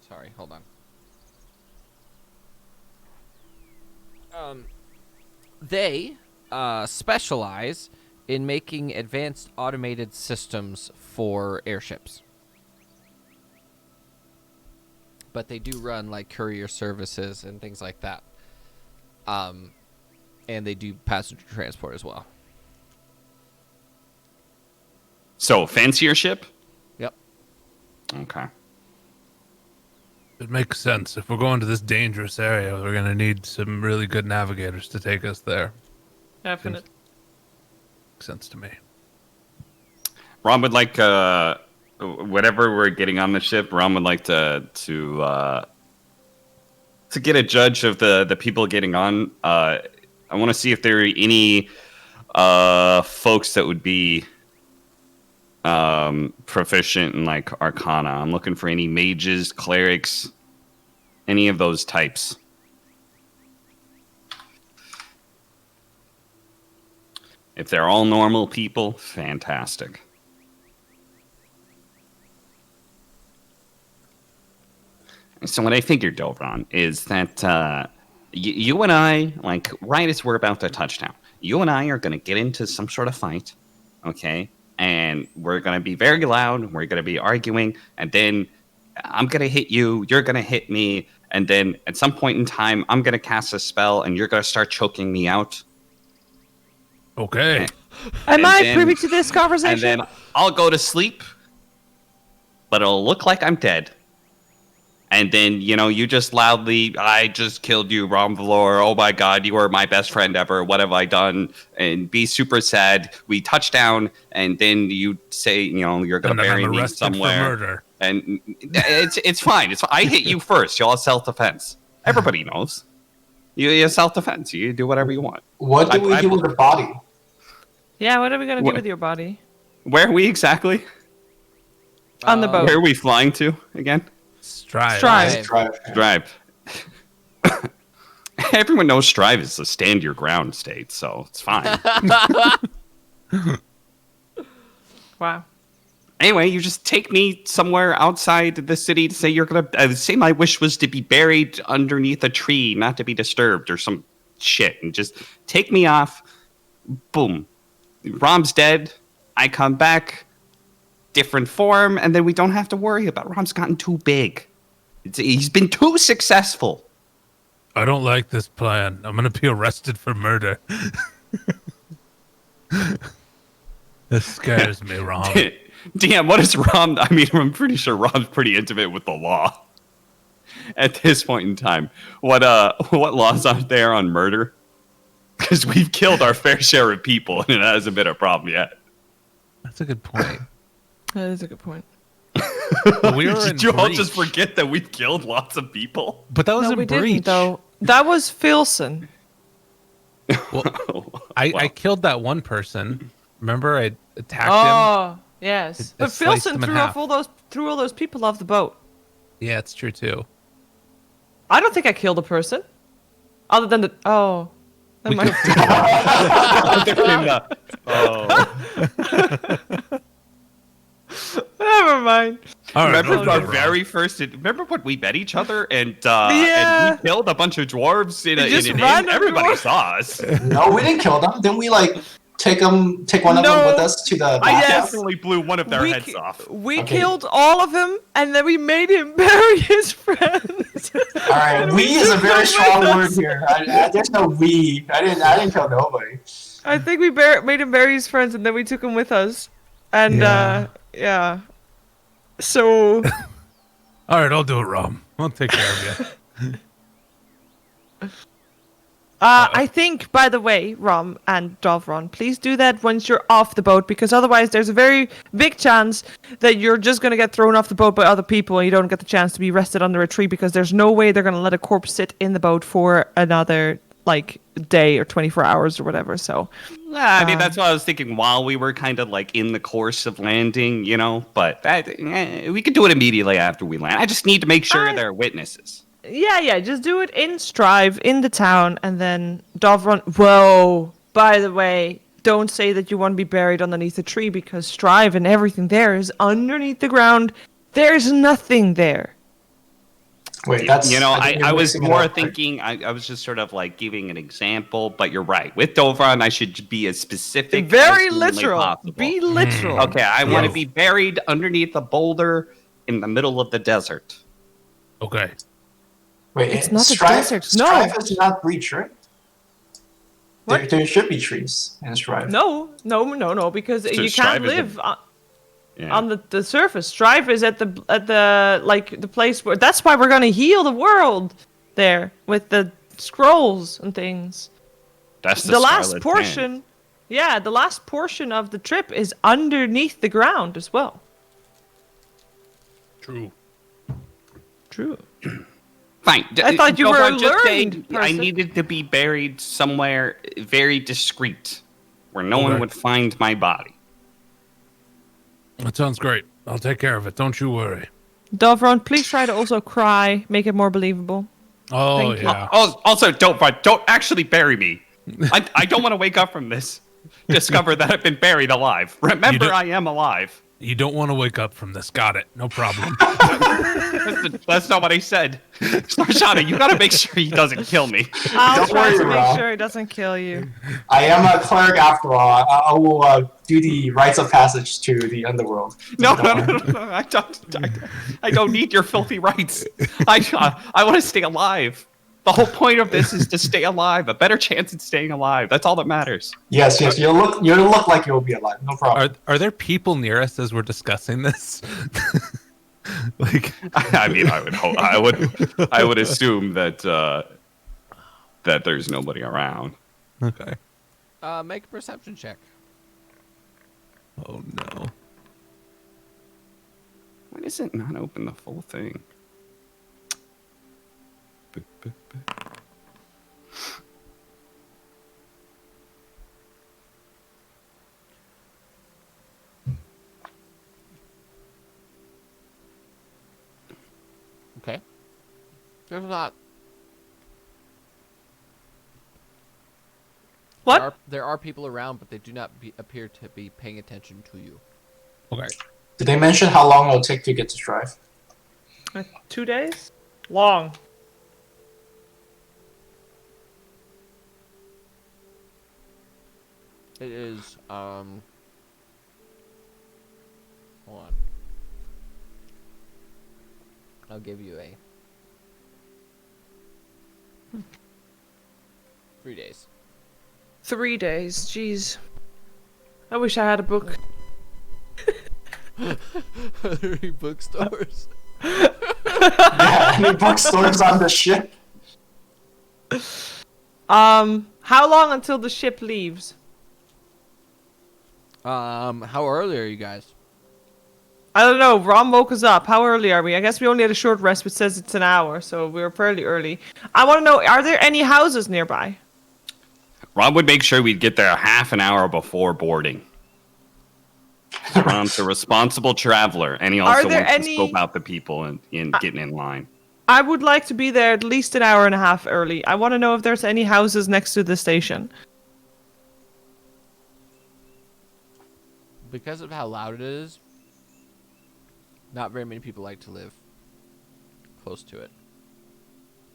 Sorry, hold on. They specialize in making advanced automated systems for airships. But they do run like courier services and things like that. And they do passenger transport as well. So fancier ship. Yep. Okay. It makes sense. If we're going to this dangerous area, we're gonna need some really good navigators to take us there. Definite. Makes sense to me. Ron would like whatever we're getting on the ship. Ron would like to get a judge of the people getting on. I want to see if there are any folks that would be proficient in like Arcana. I'm looking for any mages, clerics, any of those types. If they're all normal people, fantastic. So what I figured, Dovron, is that you and I, like, right as we're about to touch down, you and I are going to get into some sort of fight, okay? And we're going to be very loud, we're going to be arguing, and then I'm going to hit you, you're going to hit me, and then at some point in time, I'm going to cast a spell, and you're going to start choking me out. Okay. Am And I then- privy to this conversation? And then I'll go to sleep, but it'll look like I'm dead. And then, you just loudly, I just killed you, Romvalor. Oh my god, you were my best friend ever. What have I done? And be super sad. We touch down, and then you say, you're going And to then bury I'm me arrested for somewhere. murder. And it's fine. I hit you first. You'll have self-defense. Everybody knows. You have self-defense. You do whatever you want. What do we do with the body? Yeah, what are we gonna do What? with your body? Where are we exactly? On the boat. Where are we flying to again? Strive. Strive. Drive. Strive. Everyone knows Strive is the stand your ground state, so it's fine. Wow. Anyway, you just take me somewhere outside the city to say you're gonna say my wish was to be buried underneath a tree, not to be disturbed or some shit, and just take me off. Boom. Rom's dead. I come back, different form, and then we don't have to worry about Rom's gotten too big. He's been too successful. I don't like this plan. I'm gonna be arrested for murder. This scares me, Rom. DM, what is Rom? I mean, I'm pretty sure Rom's pretty intimate with the law at this point in time. What laws are there on murder? Because we've killed our fair share of people, and it hasn't been a problem yet. That's a good point. That is a good point. But we were in Did you all breach. just forget that we've killed lots of people? But that was No, in we breach. didn't, though. That was Filson. Well, I killed that one person. Remember, I attacked him. Oh, yes. I But sliced Filson him in threw half. all those people off the boat. Yeah, it's true too. I don't think I killed a person. Other than the... Oh. We Never mind. Never mind. All right, Remember okay, our Rom. very first? Remember when we met each other and Yeah. and we killed a bunch of dwarves in Just an inn? random Everybody dwarves. saw us. No, we didn't kill them. Didn't we like take one of them with us to the I bathhouse? definitely blew one of their We heads ki- off. We Okay. killed all of them, and then we made him bury his friends. All right, And we is a took very them strong with word us. here. There's no we. I didn't kill nobody. I think we made him bury his friends, and then we took him with us. And, yeah. So... All right, I'll do it, Rom. I'll take care of you. I think, by the way, Rom and Dovron, please do that once you're off the boat, because otherwise there's a very big chance that you're just going to get thrown off the boat by other people and you don't get the chance to be rested under a tree, because there's no way they're going to let a corpse sit in the boat for another, like, day or 24 hours or whatever, so... I mean, that's what I was thinking while we were kind of like in the course of landing, you know. But we could do it immediately after we land. I just need to make sure there are witnesses. Yeah, just do it in Strive, in the town, and then Dovron... Whoa! By the way, don't say that you want to be buried underneath a tree, because Strive and everything there is underneath the ground. There's nothing there. Wait, that's You know, think you're I was mixing it more up. thinking, I was just sort of like giving an example, but you're right. With Dovron, I should be as specific Very as humanly literal. possible. Be literal. Okay, I want to Yes. be buried underneath a boulder in the middle of the desert. Okay. Wait, It's not a Strife, desert, no. Strife is not breach, right? What? There should be trees in Strife. No, because So you Strive can't is a- live Yeah. on the surface. Strive is at the like the place where. That's why we're gonna heal the world there with the scrolls and things. That's The last Scarlet portion, Hand. yeah, the last portion of the trip is underneath the ground as well. True. True. Fine. I thought you were a just saying learned I person. needed to be buried somewhere very discreet, where no one Okay. would find my body. That sounds great. I'll take care of it. Don't you worry. Dovron, please try to also cry, make it more believable. Oh, Thank you. yeah. Also, don't actually bury me. I don't want to wake up from this, discover that I've been buried alive. Remember, don't- I am alive. You don't want to wake up from this. Got it. No problem. That's not what I said. Starshana, you gotta make sure he doesn't kill me. I'll Don't try worry, to make Rob. sure it doesn't kill you. I am a cleric after all. I will do the rites of passage to the underworld. No, Don't no, worry. no, no. I don't need your filthy rights. I want to stay alive. The whole point of this is to stay alive. A better chance at staying alive. That's all that matters. Yes, you'll look like you'll be alive. No problem. Are there people near us as we're discussing this? Like, I mean, I would hope. I would assume that that there's nobody around. okay. Make a perception check. Oh no. Why does it not open the full thing? Okay. There's not. What? There are people around, but they do not appear to be paying attention to you. Okay. Did they mention how long it'll take to get to Strive? 2 days? Long. It is, hold on. I'll give you a 3 days. 3 days. Jeez. I wish I had a book. Are there any bookstores? Yeah, any bookstores on the ship? How long until the ship leaves? How early are you guys? I don't know. Rom woke us up. How early are we? I guess we only had a short rest, which says it's an hour, so we're fairly early. I want to know, are there any houses nearby? Rob would make sure we'd get there a half an hour before boarding. Rob's a responsible traveler, and he also wants to scope out the people and getting in line. I would like to be there at least an hour and a half early. I want to know if there's any houses next to the station. Because of how loud it is, not very many people like to live close to it.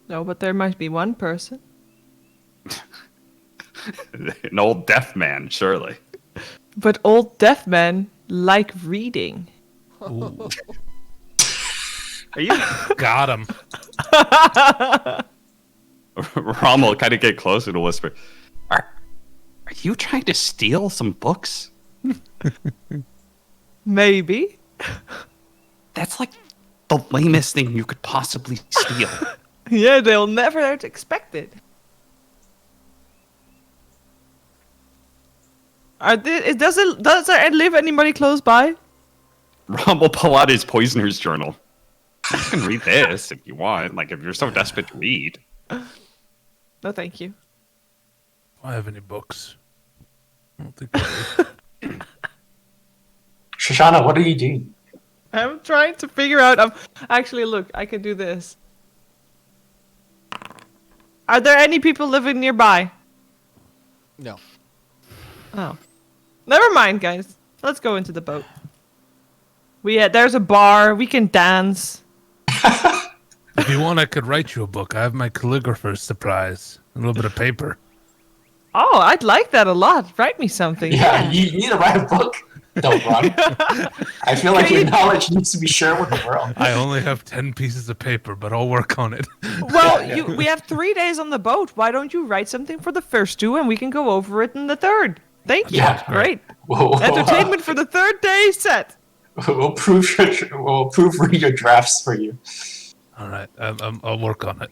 No, but there might be one person. An old deaf man, surely. But old deaf men like reading. Ooh, Are you? got him. Rom will kind of get closer to whisper. Are you trying to steal some books? Maybe. That's like the lamest thing you could possibly steal. Yeah, they'll never expect it. Does there live anybody close by? Rom will pull out his poisoner's journal. You can read this if you want. Like, if you're so desperate to read. No, thank you. Do I have any books? I don't think I do. Shoshana, what are you doing? I'm trying to figure out. Actually, look, I can do this. Are there any people living nearby? No. Oh. Never mind, guys. Let's go into the boat. There's a bar. We can dance. If you want, I could write you a book. I have my calligrapher's surprise. A little bit of paper. Oh, I'd like that a lot. Write me something. Yeah, you need to write a book. Don't run. I feel like your knowledge needs to be shared with the world. I only have 10 pieces of paper, but I'll work on it. Well, we have 3 days on the boat. Why don't you write something for the first 2 and we can go over it in the third? Thank you. Yeah. Great. Whoa. Entertainment for the 3rd day set. We'll proofread your drafts for you. All right, I'll work on it.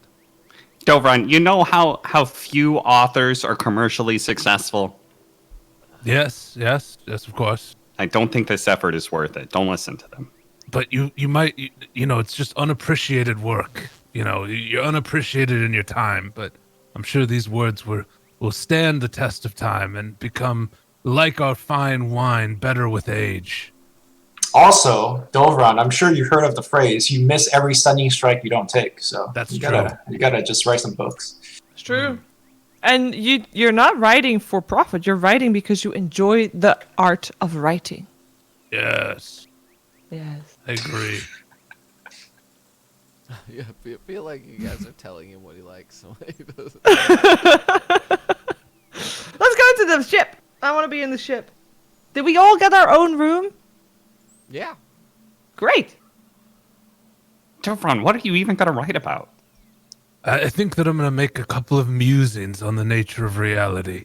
Dovron, you know how few authors are commercially successful? Yes, of course. I don't think this effort is worth it. Don't listen to them. But you might, it's just unappreciated work. You're unappreciated in your time, but I'm sure these words will stand the test of time and become like our fine wine, better with age. Also, Dovron, I'm sure you've heard of the phrase, you miss every stunning strike you don't take. So That's you true. gotta just write some books. It's true. And you're not writing for profit. You're writing because you enjoy the art of writing. Yes, Yes. I agree. Yeah, I feel like you guys are telling him what he likes. Let's go into the ship. I want to be in the ship. Did we all get our own room? Yeah. Great. Dovron, what are you even going to write about? I think that I'm going to make a couple of musings on the nature of reality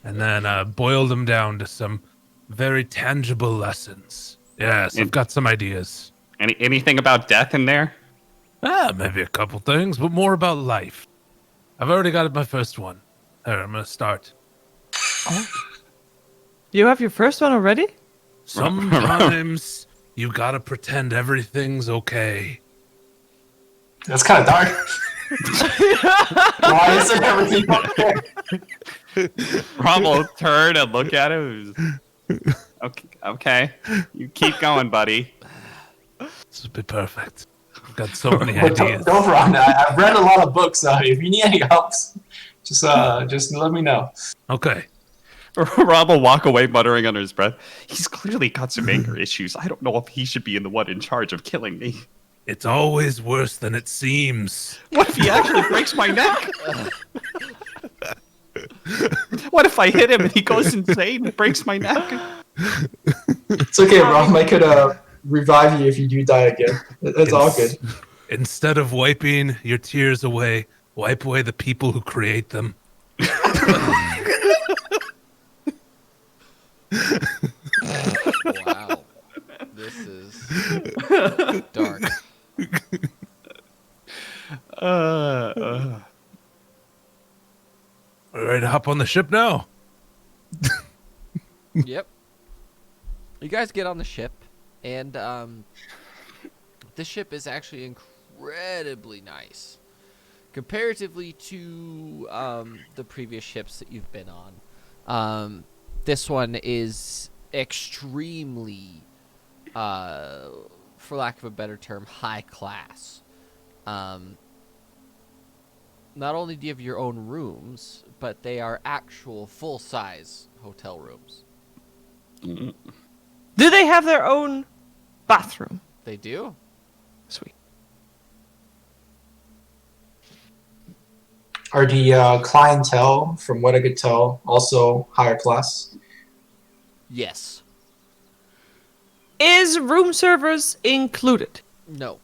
and then boil them down to some very tangible lessons. Yes, I've got some ideas. Anything about death in there? Maybe a couple things, but more about life. I've already got my first one. There, I'm going to start. You have your first one already? Sometimes you got to pretend everything's okay. That's kind of dark. Why isn't everything okay? Rom will turn and look at him. Okay. You keep going, buddy. This would be perfect. I've got so many ideas. Dovron, I've read a lot of books. If you need any help, just let me know. Okay. Rob will walk away muttering under his breath. He's clearly got some anger issues. I don't know if he should be the one in charge of killing me. It's always worse than it seems. What if he actually breaks my neck? What if I hit him and he goes insane and breaks my neck? It's okay, Rom. I could revive you if you do die again. It's all good. Instead of wiping your tears away, wipe away the people who create them. Wow. This is dark. All right, to hop on the ship now. Yep. You guys get on the ship, and the ship is actually incredibly nice. Comparatively to the previous ships that you've been on, this one is extremely, for lack of a better term, high class. Not only do you have your own rooms, but they are actual full-size hotel rooms. Do they have their own bathroom? They do. Sweet. Are the clientele, from what I could tell, also higher class? Yes. Is room service included? No.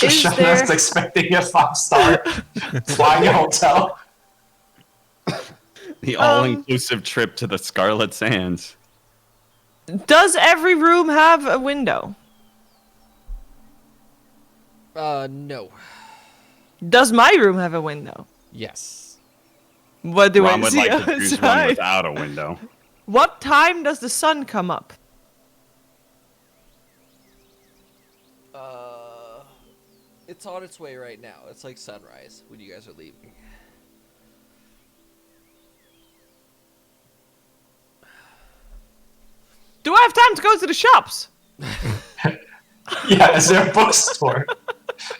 Is Shauna's there- expecting a 5-star flying hotel. The all-inclusive trip to the Scarlet Sands. Does every room have a window? No. Does my room have a window? Yes. What do Ron I would see like to choose one outside? without a window. What time does the sun come up? It's on its way right now. It's like sunrise when you guys are leaving. Do I have time to go to the shops? Yeah, is there a bookstore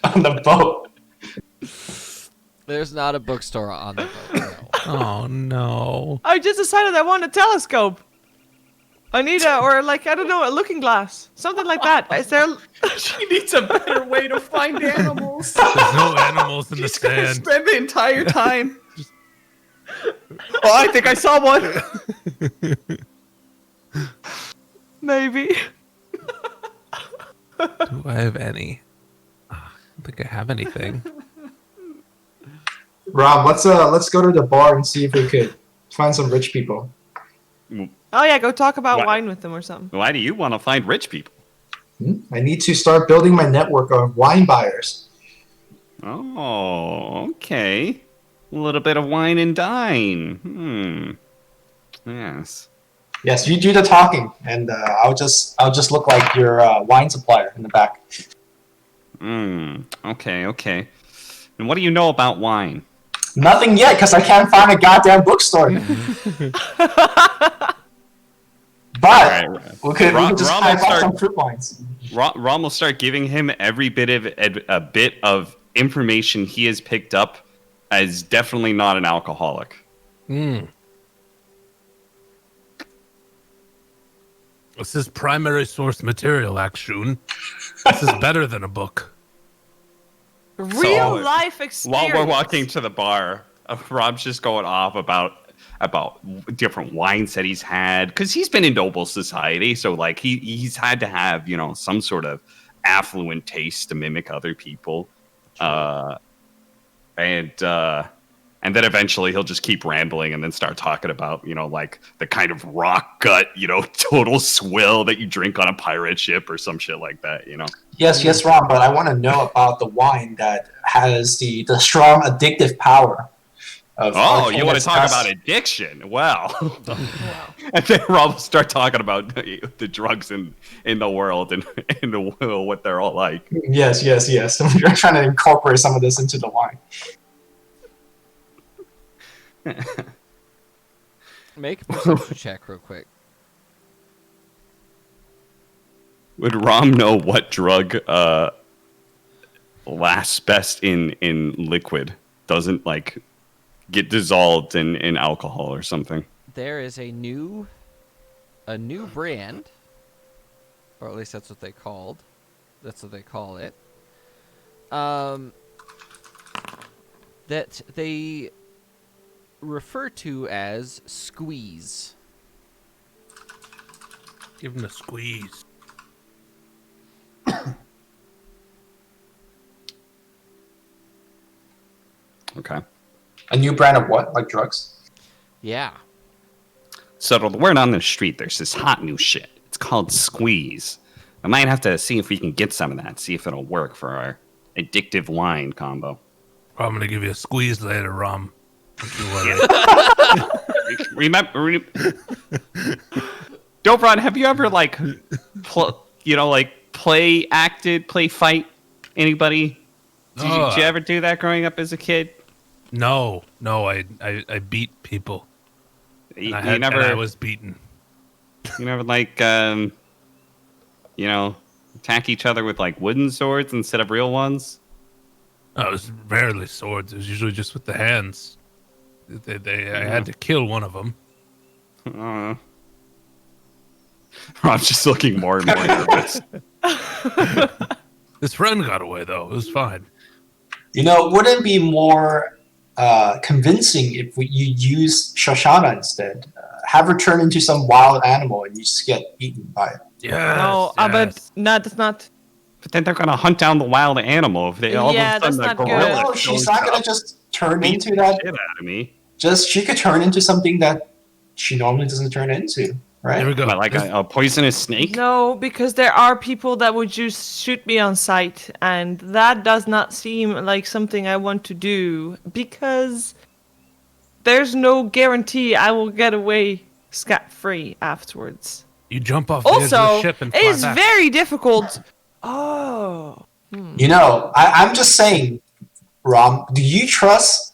on the boat? There's not a bookstore on the boat. No. Oh no. I just decided I want a telescope. I need I don't know, a looking glass. Something like that. Is there... She needs a better way to find animals. There's no animals in the She's gonna sand. spend the entire time. Oh, I think I saw one. Maybe. Do I have any? I don't think I have anything. Rob, let's go to the bar and see if we could find some rich people. Oh yeah, go talk about What? wine with them or something. Why do you want to find rich people? I need to start building my network of wine buyers. Oh, okay. A little bit of wine and dine. Yes. Yes, you do the talking, and I'll just look like your wine supplier in the back. Okay. And what do you know about wine? Nothing yet, because I can't find a goddamn bookstore. But we could just Ron type will out some start. fruit wines. Ron will start giving him every bit of information he has picked up as definitely not an alcoholic. This is primary source material, Akshun. This is better than a book. Real life experience. While we're walking to the bar, Rob's just going off about different wines that he's had, because he's been in noble society, so like he's had to have some sort of affluent taste to mimic other people, and then eventually he'll just keep rambling and then start talking about like the kind of rock gut total swill that you drink on a pirate ship or some shit like that. Yes, Ron, but I want to know about the wine that has the strong addictive power. You want to talk about addiction? Well, and then Rob will start talking about the drugs in the world and what they're all like. Yes. You're trying to incorporate some of this into the wine. Make a perception check real quick. Would Rom know what drug lasts best in liquid? Doesn't like get dissolved in alcohol or something? There is a new brand, or at least that's what they called. That's what they call it. that they refer to as squeeze. Give him a squeeze. Okay. A new brand of what? Like drugs? Yeah. So the word on the street, there's this hot new shit. It's called Squeeze. I might have to see if we can get some of that, see if it'll work for our addictive wine combo. I'm gonna give you a squeeze later, Rom. Don't you worry. Remember, Dobron, have you ever play fight anybody? Did you ever do that growing up as a kid? No, I beat people. You And never. I was beaten. You never attack each other with like wooden swords instead of real ones. No, it was rarely swords. It was usually just with the hands. I had to kill one of them. Rob's just looking more and more nervous. His friend got away though. It was fine. Wouldn't it be more convincing if you use Shoshana instead? Have her turn into some wild animal and you just get eaten by it. Yeah. No, but that's not. But then they're gonna hunt down the wild animal if they all of a Yeah, sudden that's the not good. gorilla No, she's shows not gonna up, just turn beats into the that. shit out of me. She could turn into something that she normally doesn't turn into, right? Here we go. What, like a poisonous snake? No, because there are people that would just shoot me on sight, and that does not seem like something I want to do because there's no guarantee I will get away scot-free afterwards. You jump off the edge of the Also, ship and it fly is back. very difficult. Oh. I'm just saying, Rom, do you trust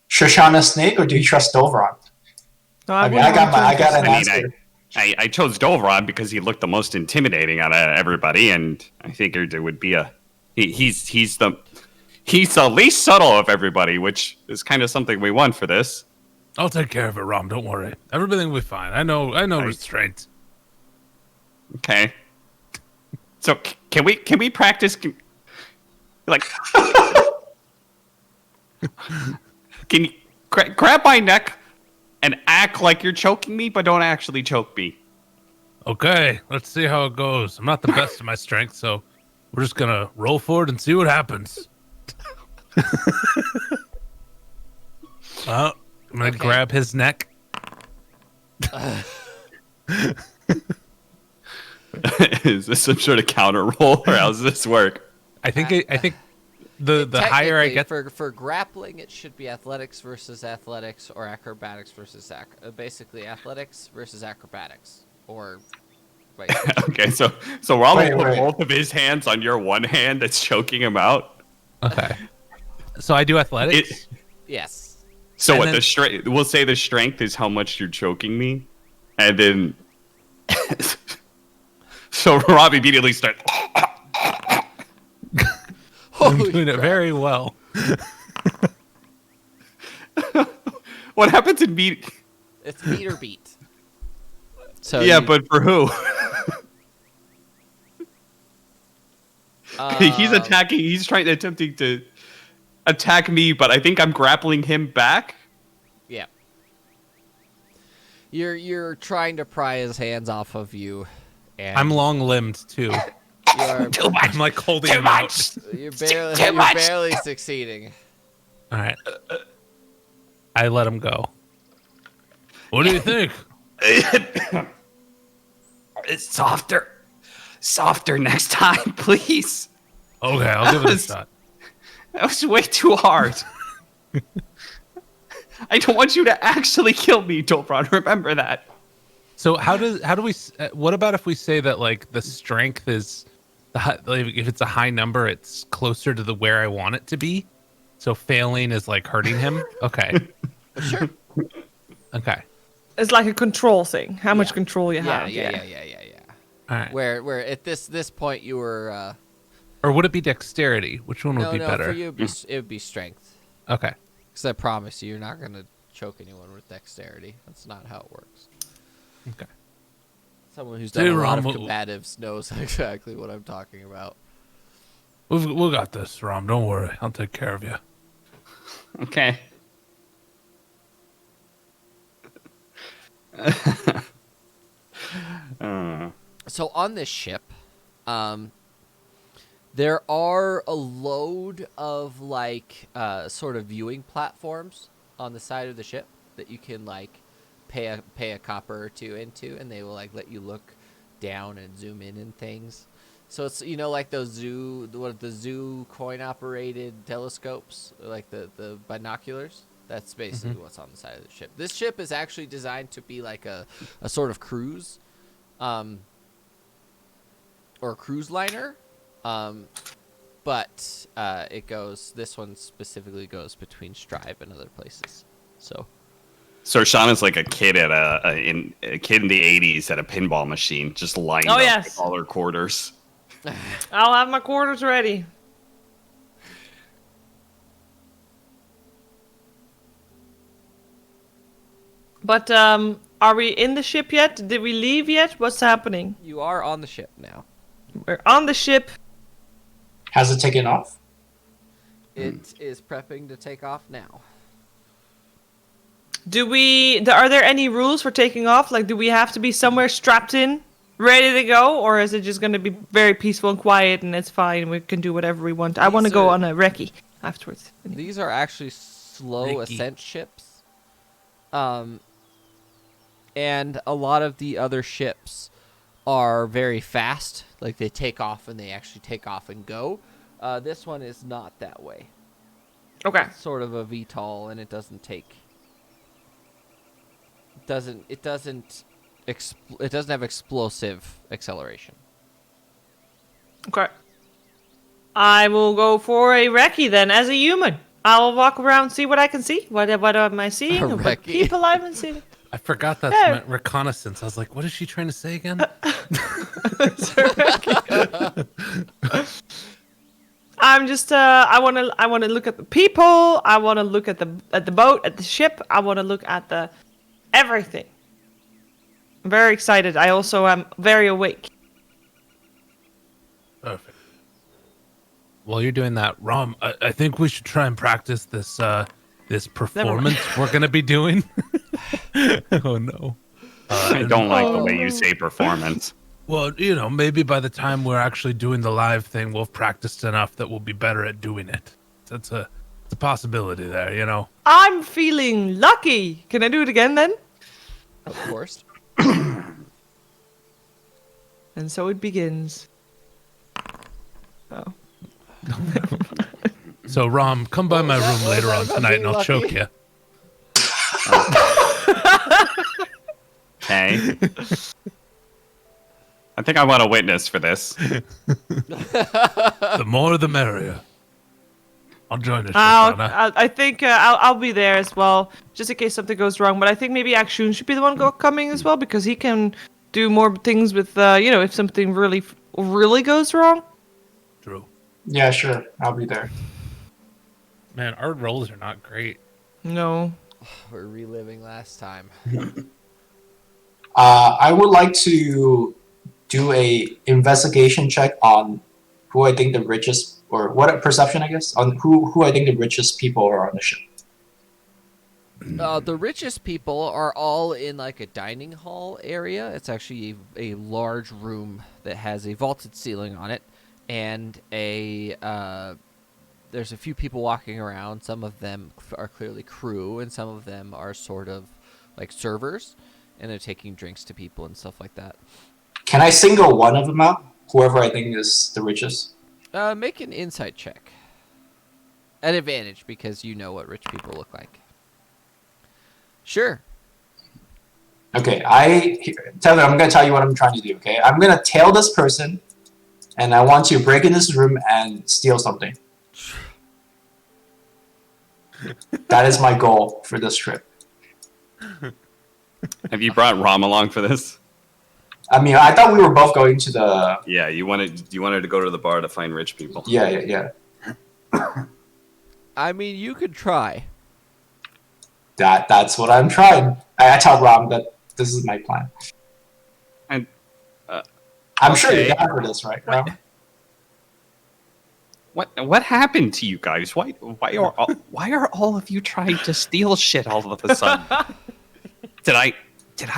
Shoshana Snake or do you trust Dovron? No, I wouldn't got want to an I mean, answer. I chose Dovron because he looked the most intimidating out of everybody, and I figured it would be he's the least subtle of everybody, which is kind of something we want for this. I'll take care of it, Rom. Don't worry. Everything will be fine. I know restraint. Okay. So can we practice? Like, can you grab my neck and act like you're choking me, but don't actually choke me? Okay, let's see how it goes. I'm not the best of my strength, so we're just gonna roll forward and see what happens. Well, I'm gonna grab his neck. Is this some sort of counter roll, or how does this work? I think the higher I Technically, get, for grappling, it should be athletics versus athletics or acrobatics versus basically athletics versus acrobatics. Or wait, Okay, so Rob will put Wait. both of his hands on your one hand that's choking him out. okay. So I do athletics. yes. So And what then- the strength? We'll say the strength is how much you're choking me, and then so Rob immediately starts. I'm Holy doing it crap. very well. What happens in meet? It's meter beat. So Yeah, you- but for who? He's um, attacking. He's attempting to attack me, but I think I'm grappling him back. Yeah. You're trying to pry his hands off of you, and I'm long limbed too. you're Too much. I'm like holding Too him much. you're Too barely much. succeeding. out. All right. I let him go. What do you think? It's softer next time, please. Okay, I'll give it a shot. That was way too hard. I don't want you to actually kill me, Dobron. Remember that. So how do we? What about if we say that like the strength is like, if it's a high number, it's closer to the where I want it to be. So failing is like hurting him. Okay. Sure. Okay. It's like a control thing. How much Yeah. control you Yeah, have. yeah. All right. Where at this point you were Or would it be dexterity? Which one would no be no better? for you it would be strength. Okay. Because I promise you, you're not gonna choke anyone with dexterity. That's not how it works. Okay. Someone who's Hey, done a lot of Rom, combatives knows exactly what I'm talking about. We got this, Rom. Don't worry. I'll take care of you. Okay. So on this ship, there are a load of like sort of viewing platforms on the side of the ship that you can like pay a copper or two into, and they will like let you look down and zoom in and things. So it's like those zoo coin operated telescopes, like the binoculars. That's basically what's on the side of the ship. This ship is actually designed to be like a sort of cruise, or a cruise liner. But this one specifically goes between Strive and other places. So Sean is like a kid at a kid in the '80s at a pinball machine, just lined up with all her quarters. I'll have my quarters ready. But are we in the ship yet? Did we leave yet? What's happening? you are on the ship now. We're on the ship. Has it taken off? It is prepping to take off now. Are there any rules for taking off? Like, do we have to be somewhere strapped in, ready to go? Or is it just going to be very peaceful and quiet and it's fine? We can do whatever we want. I want to go on a recce afterwards. Anyway. These are actually slow ascent ships. And a lot of the other ships are very fast. Like, they take off and they actually take off and go. This one is not that way. Okay. It's sort of a VTOL, and it doesn't take... It doesn't have explosive acceleration. Okay. I will go for a recce then, as a human. I will walk around, see what I can see. What am I seeing? A What recce. people I've been seeing. I forgot that meant reconnaissance. I was like, what is she trying to say again? I'm just I want to look at the people. I want to look at the boat, at the ship. I want to look at the everything. I'm very excited. I also am very awake. Perfect. While you're doing that, Rom, I think we should try and practice this this performance we're gonna be doing. Oh no. I don't like the way you say performance. Well, maybe by the time we're actually doing the live thing, we'll have practiced enough that we'll be better at doing it. It's a possibility there, I'm feeling lucky. Can I do it again then? Of course. And so it begins. Oh. So, Rom, come by my room later on tonight and I'll choke you. Okay. I think I want a witness for this. The more the merrier. I'll join us. I think I'll be there as well, just in case something goes wrong. But I think maybe Akshun should be the one coming as well, because he can do more things with, if something really, really goes wrong. True. Yeah, sure. I'll be there. Man, our rolls are not great. No. We're reliving last time. I would like to do a investigation check on who I think the richest, or what a perception, I guess, on who I think the richest people are on the ship. The richest people are all in like a dining hall area. It's actually a large room that has a vaulted ceiling on it, and there's a few people walking around. Some of them are clearly crew, and some of them are sort of like servers, and they're taking drinks to people and stuff like that. Can I single one of them out? Whoever I think is the richest? Make an insight check. At advantage, because you know what rich people look like. Sure. Okay, Taylor, I'm going to tell you what I'm trying to do, okay? I'm going to tail this person, and I want to break in this room and steal something. That is my goal for this trip. Have you brought Rom along for this? I mean, I thought we were both going to the... Yeah, you wanted to go to the bar to find rich people. Yeah. I mean, you could try. That's what I'm trying. I tell Rom that this is my plan. I'm sure you're down for this, right, Rom? What happened to you guys? Why are all of you trying to steal shit all of a sudden? Did I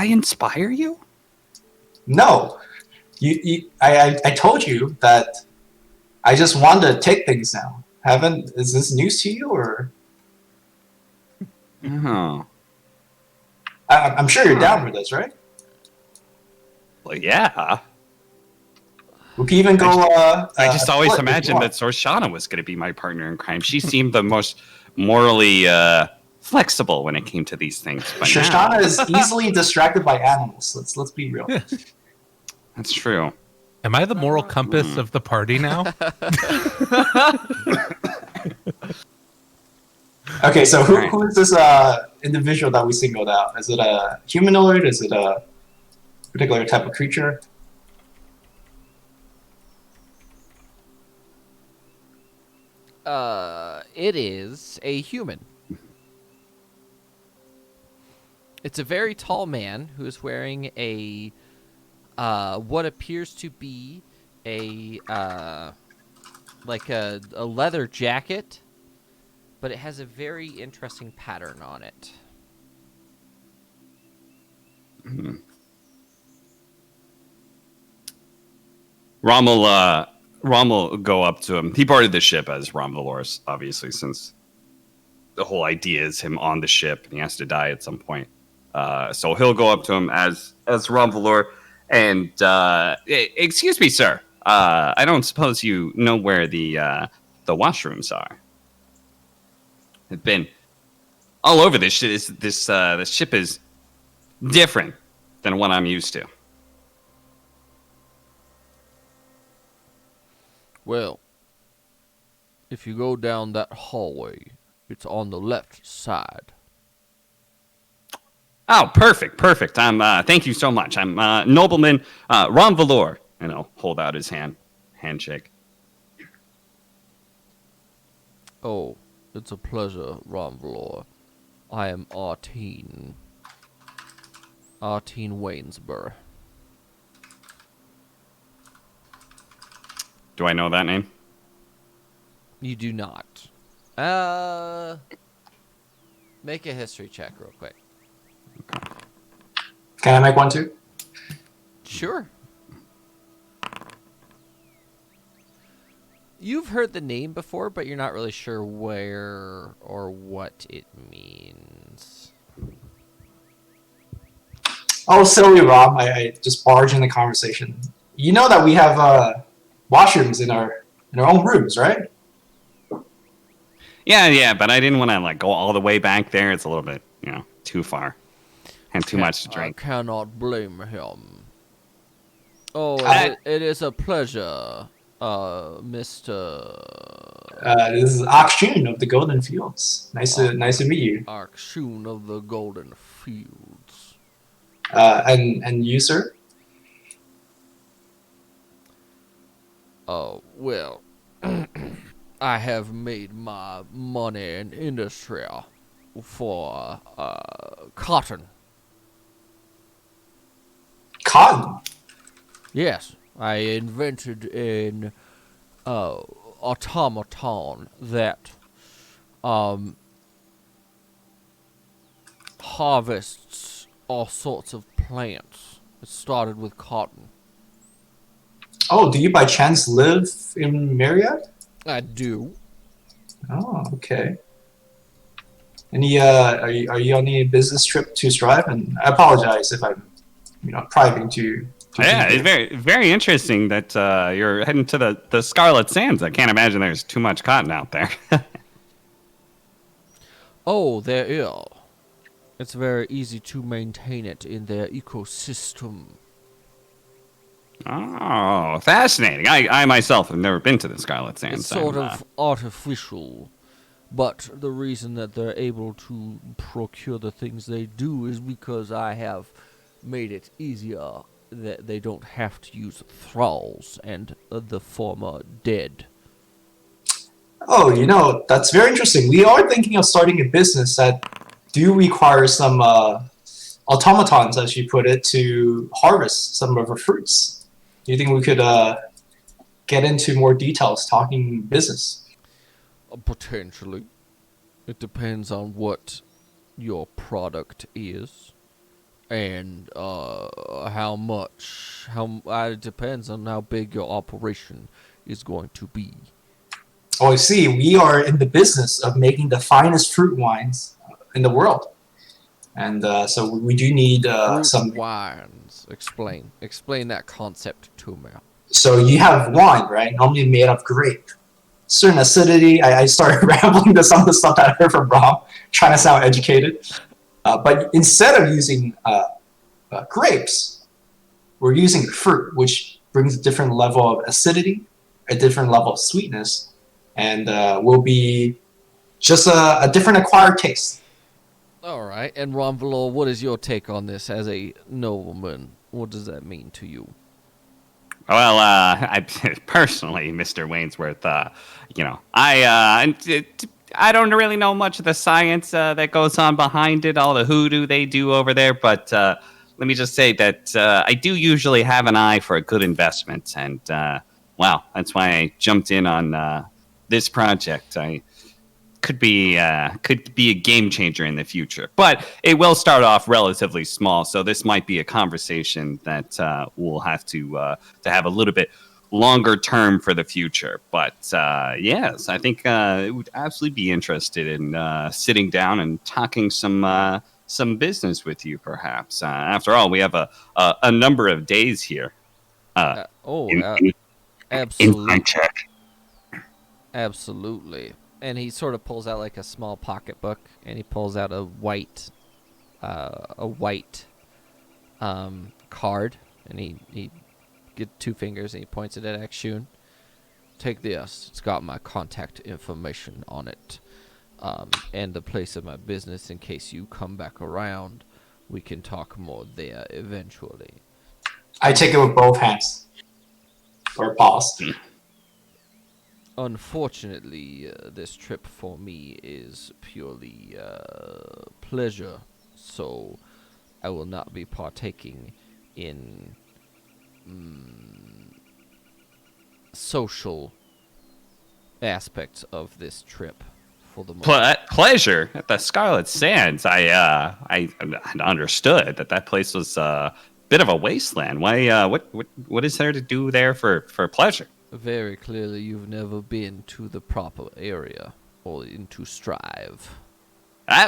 inspire you? No, I told you that I just want to take things now. Is this news to you, or? Oh, I'm sure you're down with this, right? well, yeah. We can even go. I just always split if you imagined want. that Sorshana was going to be my partner in crime. She seemed the most morally flexible when it came to these things. But Shoshana is easily distracted by animals. Let's be real. that's true. Am I the moral compass of the party now? Okay, so Alright. who is this individual that we singled out? Is it a humanoid? Is it a particular type of creature? It is a human. It's a very tall man who is wearing a what appears to be a like a leather jacket, but it has a very interesting pattern on it. Rom will go up to him. He boarded the ship as Rom Valor's, obviously, since the whole idea is him on the ship and he has to die at some point. So he'll go up to him as Rom Valor and excuse me, sir. I don't suppose you know where the washrooms are. It's been all over this shit. This ship is different than what I'm used to. Well, if you go down that hallway, it's on the left side. Oh, perfect. Thank you so much. I'm nobleman Ron Valor, and I'll hold out his handshake. Oh, it's a pleasure, Ronvalor. I am Artine Waynesborough. Do I know that name? You do not. Make a history check real quick. Can I make one too? Sure. You've heard the name before, but you're not really sure where or what it means. Oh, silly Rob! I just barged in the conversation. You know that we have washrooms in our own rooms, right? Yeah, but I didn't want to like go all the way back there. It's a little bit, too far and too much to drink. I cannot blame him. Oh, it is a pleasure, Mr. This is Akshin of the Golden Fields. Nice to meet you. Akshin of the Golden Fields. And you, sir? Oh, well, I have made my money in industry for cotton. Cotton. Yes, I invented an automaton that harvests all sorts of plants. It started with cotton. Oh, do you by chance live in Marriott? I do. Oh, okay. Any are you on any business trip to Strive? And I apologize if I'm, priving to Yeah, it's very, very interesting that you're heading to the Scarlet Sands. I can't imagine there's too much cotton out there. Oh, there is. It's very easy to maintain it in their ecosystem. Oh, fascinating. I myself have never been to the Scarlet Sands. It's sort of artificial, but the reason that they're able to procure the things they do is because I have made it easier that they don't have to use thralls and the former dead. Oh, that's very interesting. We are thinking of starting a business that do require some automatons, as you put it, to harvest some of our fruits. Do you think we could get into more details, talking business? Potentially. It depends on what your product is. And how much. It depends on how big your operation is going to be. Oh, I see. We are in the business of making the finest fruit wines in the world. And so we do need Fruit some. wines. Explain that concept to me. So you have wine, right? Normally made of grape. Certain acidity. I started rambling to some of the stuff that I heard from Rob, trying to sound educated. But instead of using grapes, we're using fruit, which brings a different level of acidity, a different level of sweetness, and will be just a different acquired taste. All right. And Ron Valor, what is your take on this as a nobleman? What does that mean to you? Well, I personally, Mr. Wainsworth, I don't really know much of the science that goes on behind it, all the hoodoo they do over there, but let me just say that I do usually have an eye for a good investment, and that's why I jumped in on this project. I could be a game changer in the future, but it will start off relatively small. So this might be a conversation that we'll have to have a little bit longer term for the future. But yes, I think it would absolutely be interested in sitting down and talking some business with you, perhaps. After all, we have a number of days here. Absolutely. In check. Absolutely. And he sort of pulls out like a small pocketbook, and he pulls out a white card, and he gets 2 fingers and he points it at Akshun. Take this. It's got my contact information on it, and the place of my business. In case you come back around, we can talk more there eventually. I take it with both hands. Or paws. Unfortunately, this trip for me is purely pleasure, so I will not be partaking in social aspects of this trip for the moment. Pleasure at the Scarlet Sands. I understood that place was a bit of a wasteland. Why? What is there to do there for pleasure? Very clearly, you've never been to the proper area or into Strive.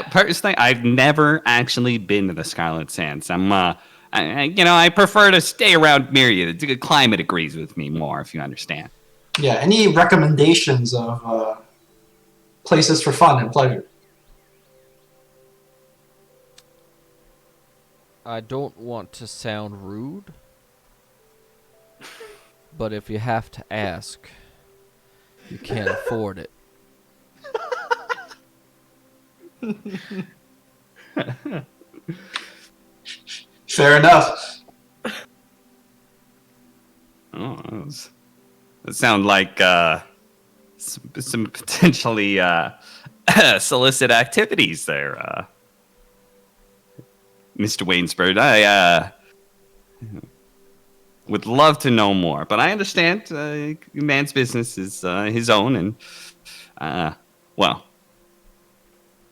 Personally, I've never actually been to the Scarlet Sands. I prefer to stay around Myriad. The climate agrees with me more, if you understand. Yeah, any recommendations of places for fun and pleasure? I don't want to sound rude, but if you have to ask, you can't afford it. Fair enough. Oh, that sounds like some potentially solicit activities there, Mr. Wainsford. I would love to know more, but I understand man's business is his own, and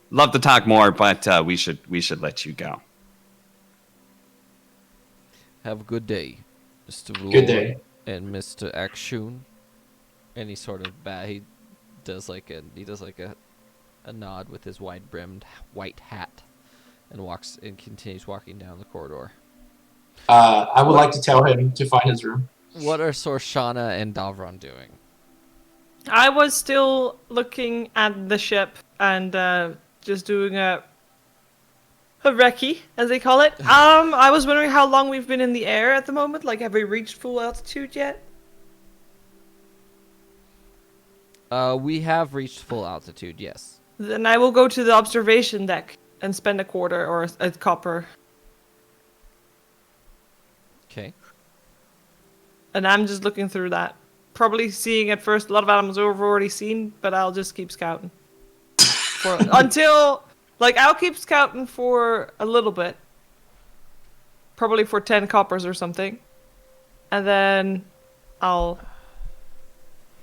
love to talk more, but we should let you go. Have a good day, Mr. Valor. Good day. And Mr. Akshun. And he sort of he does like a nod with his wide-brimmed white hat, and continues walking down the corridor. I would like to tell him to find his room. What are Sorshana and Davron doing? I was still looking at the ship and just doing a recce, as they call it. I was wondering how long we've been in the air at the moment. Like, have we reached full altitude yet? We have reached full altitude, yes. Then I will go to the observation deck and spend a quarter or a copper. Okay. And I'm just looking through that. Probably seeing at first a lot of animals we've already seen, but I'll just keep scouting. I'll keep scouting for a little bit. Probably for 10 coppers or something. And then I'll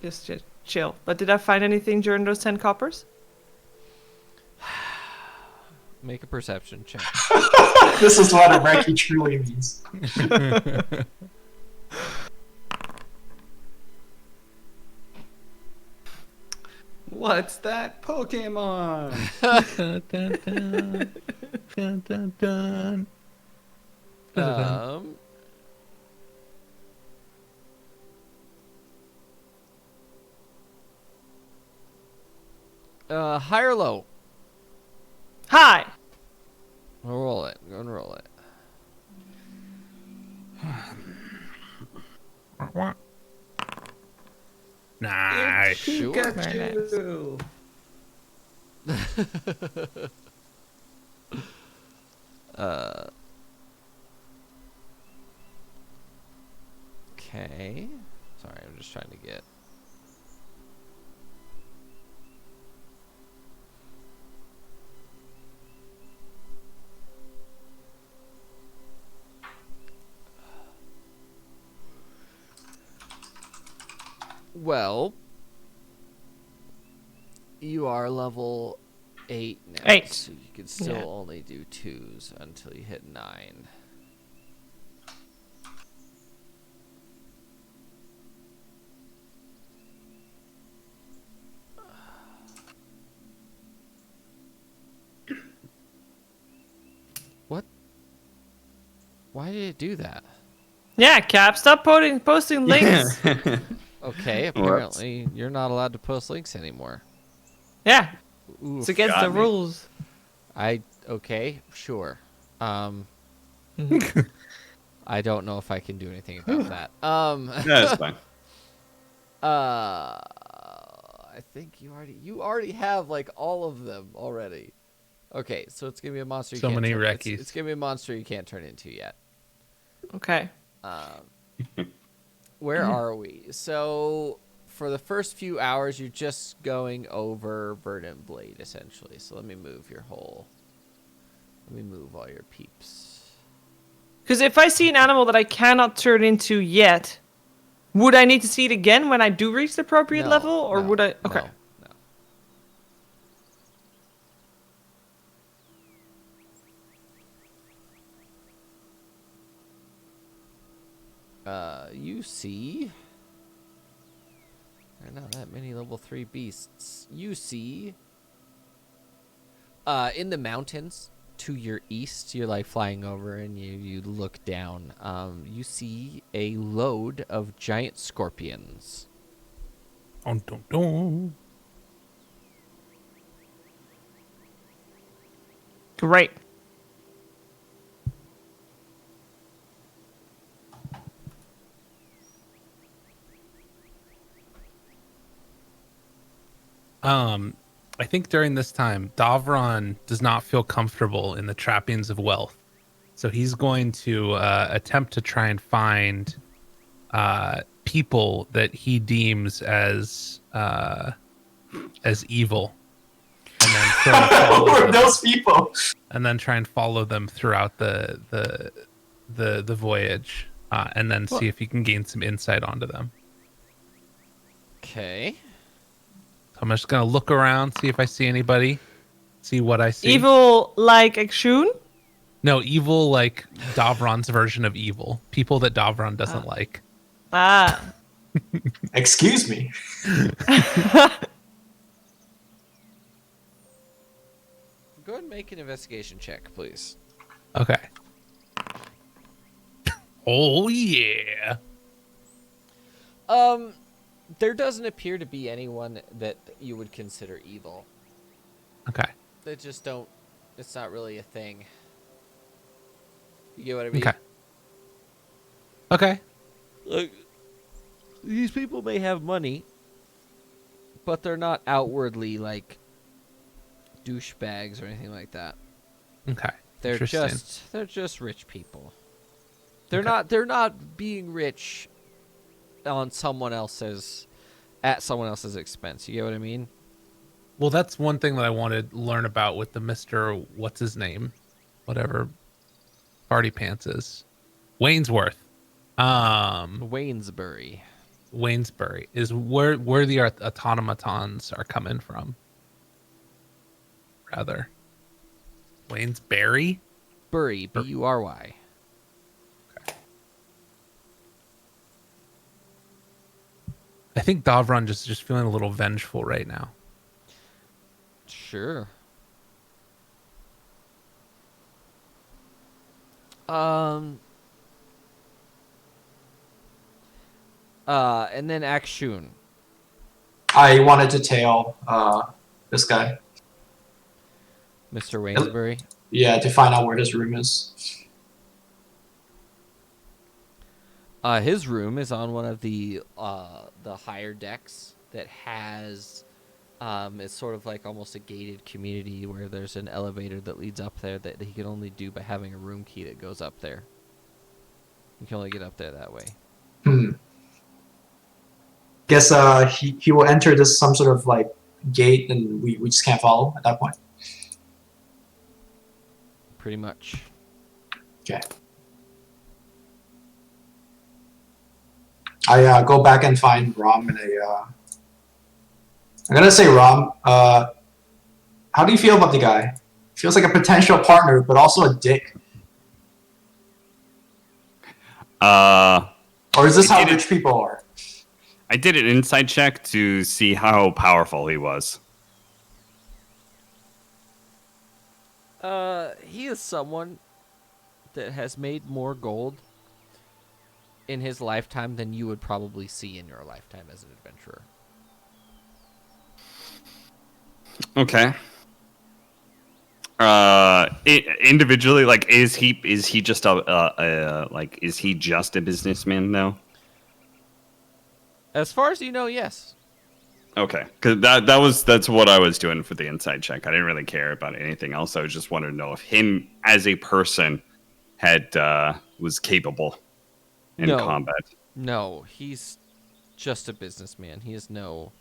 just chill. But did I find anything during those 10 coppers? Make a perception check. This is what a Reki truly means. What's that Pokemon? Dun, dun, dun. Dun, dun, dun. Um, high or low? Hi. Roll it. Go and roll it. Nice. Sure. Pikachu. Okay. Sorry, I'm just trying to get. Well, you are level 8 now. 8. So you can still Yeah. only do 2s until you hit 9. What? Why did it do that? Yeah, Cap, stop posting links. Okay, apparently you're not allowed to post links anymore. Yeah, Oof. it's against got the me. rules. Okay, sure. I don't know if I can do anything about that. That's fine. I think you already have like all of them already. Okay, so it's gonna be a monster. So many it's Rekis. gonna be a monster you can't turn into yet. Okay. Where are we? So for the first few hours, you're just going over Verdant Blade essentially. So let me move all your peeps. Because if I see an animal that I cannot turn into yet, would I need to see it again when I do reach the appropriate No, level, or no, would I? Okay. No. You see, there are not that many level 3 beasts. You see, in the mountains to your east, you're like flying over and you look down. You see a load of giant scorpions. Dun, dun, dun. Great. I think during this time, Davron does not feel comfortable in the trappings of wealth. So he's going to attempt to try and find people that he deems as evil, and then try and follow Who are them, those people? and then try and follow them throughout the voyage, and then see if he can gain some insight onto them. Okay. I'm just gonna look around, see if I see anybody, see what I see. Evil like Akshun? No, evil like Davron's version of evil. People that Davron doesn't like. Ah. Excuse me. Go ahead and make an investigation check, please. Okay. Oh yeah. There doesn't appear to be anyone that you would consider evil. Okay. They just don't. It's not really a thing. You get what I mean? Okay. Okay. Look, these people may have money, but they're not outwardly like douchebags or anything like that. Okay. They're Interesting. just rich people. They're Okay. they're not being rich on someone else's expense. You get what I mean? Well, that's one thing that I wanted to learn about with the Mr. What's his name? Whatever Party Pants is. Wainsworth. Waynesbury. Waynesbury is where the automatons are coming from. Rather, Waynesbury. Bury, Bury. I think Davron just feeling a little vengeful right now. Sure. And then Akshun. I wanted to tail this guy. Mr. Waynesbury. Yeah, to find out where his room is. His room is on one of the higher decks that has it's sort of like almost a gated community where there's an elevator that leads up there that he can only do by having a room key that goes up there. You can only get up there that way. Guess he will enter this some sort of like gate, and we just can't follow at that point. Pretty much. Okay. I go back and find Rom in a. I'm gonna say Rom. How do you feel about the guy? Feels like a potential partner, but also a dick. Or is this how rich people are? I did an inside check to see how powerful he was. He is someone that has made more gold in his lifetime than you would probably see in your lifetime as an adventurer. Okay. Individually, like, is he just is he just a businessman though? As far as you know, yes. Okay, because that's what I was doing for the inside check. I didn't really care about anything else. I just wanted to know if him as a person had was capable in combat. No, he's just a businessman. He is no.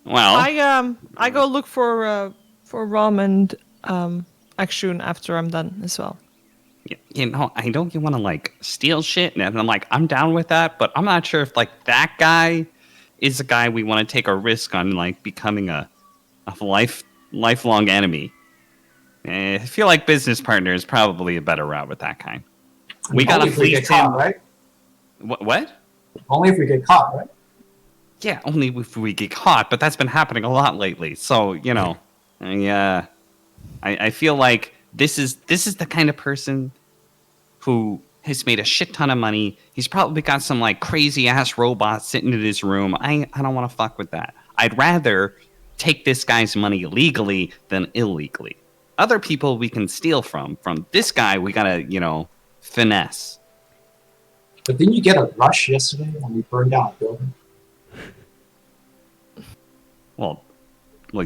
Well, I go look for Rom and Akshun after I'm done as well. you know, I know you want to like steal shit, and I'm like, I'm down with that, but I'm not sure if like that guy is a guy we want to take a risk on, like becoming a lifelong enemy. I feel like business partner is probably a better route with that kind. We gotta Only if we get fleece him. caught, right? What? Only if we get caught, right? Yeah, only if we get caught, but that's been happening a lot lately. So, you know, I feel like this is the kind of person who has made a shit ton of money. He's probably got some like crazy ass robot sitting in his room. I don't want to fuck with that. I'd rather take this guy's money legally than illegally. Other people we can steal from. From this guy, we gotta, finesse. But didn't you get a rush yesterday when we burned down a building? Well,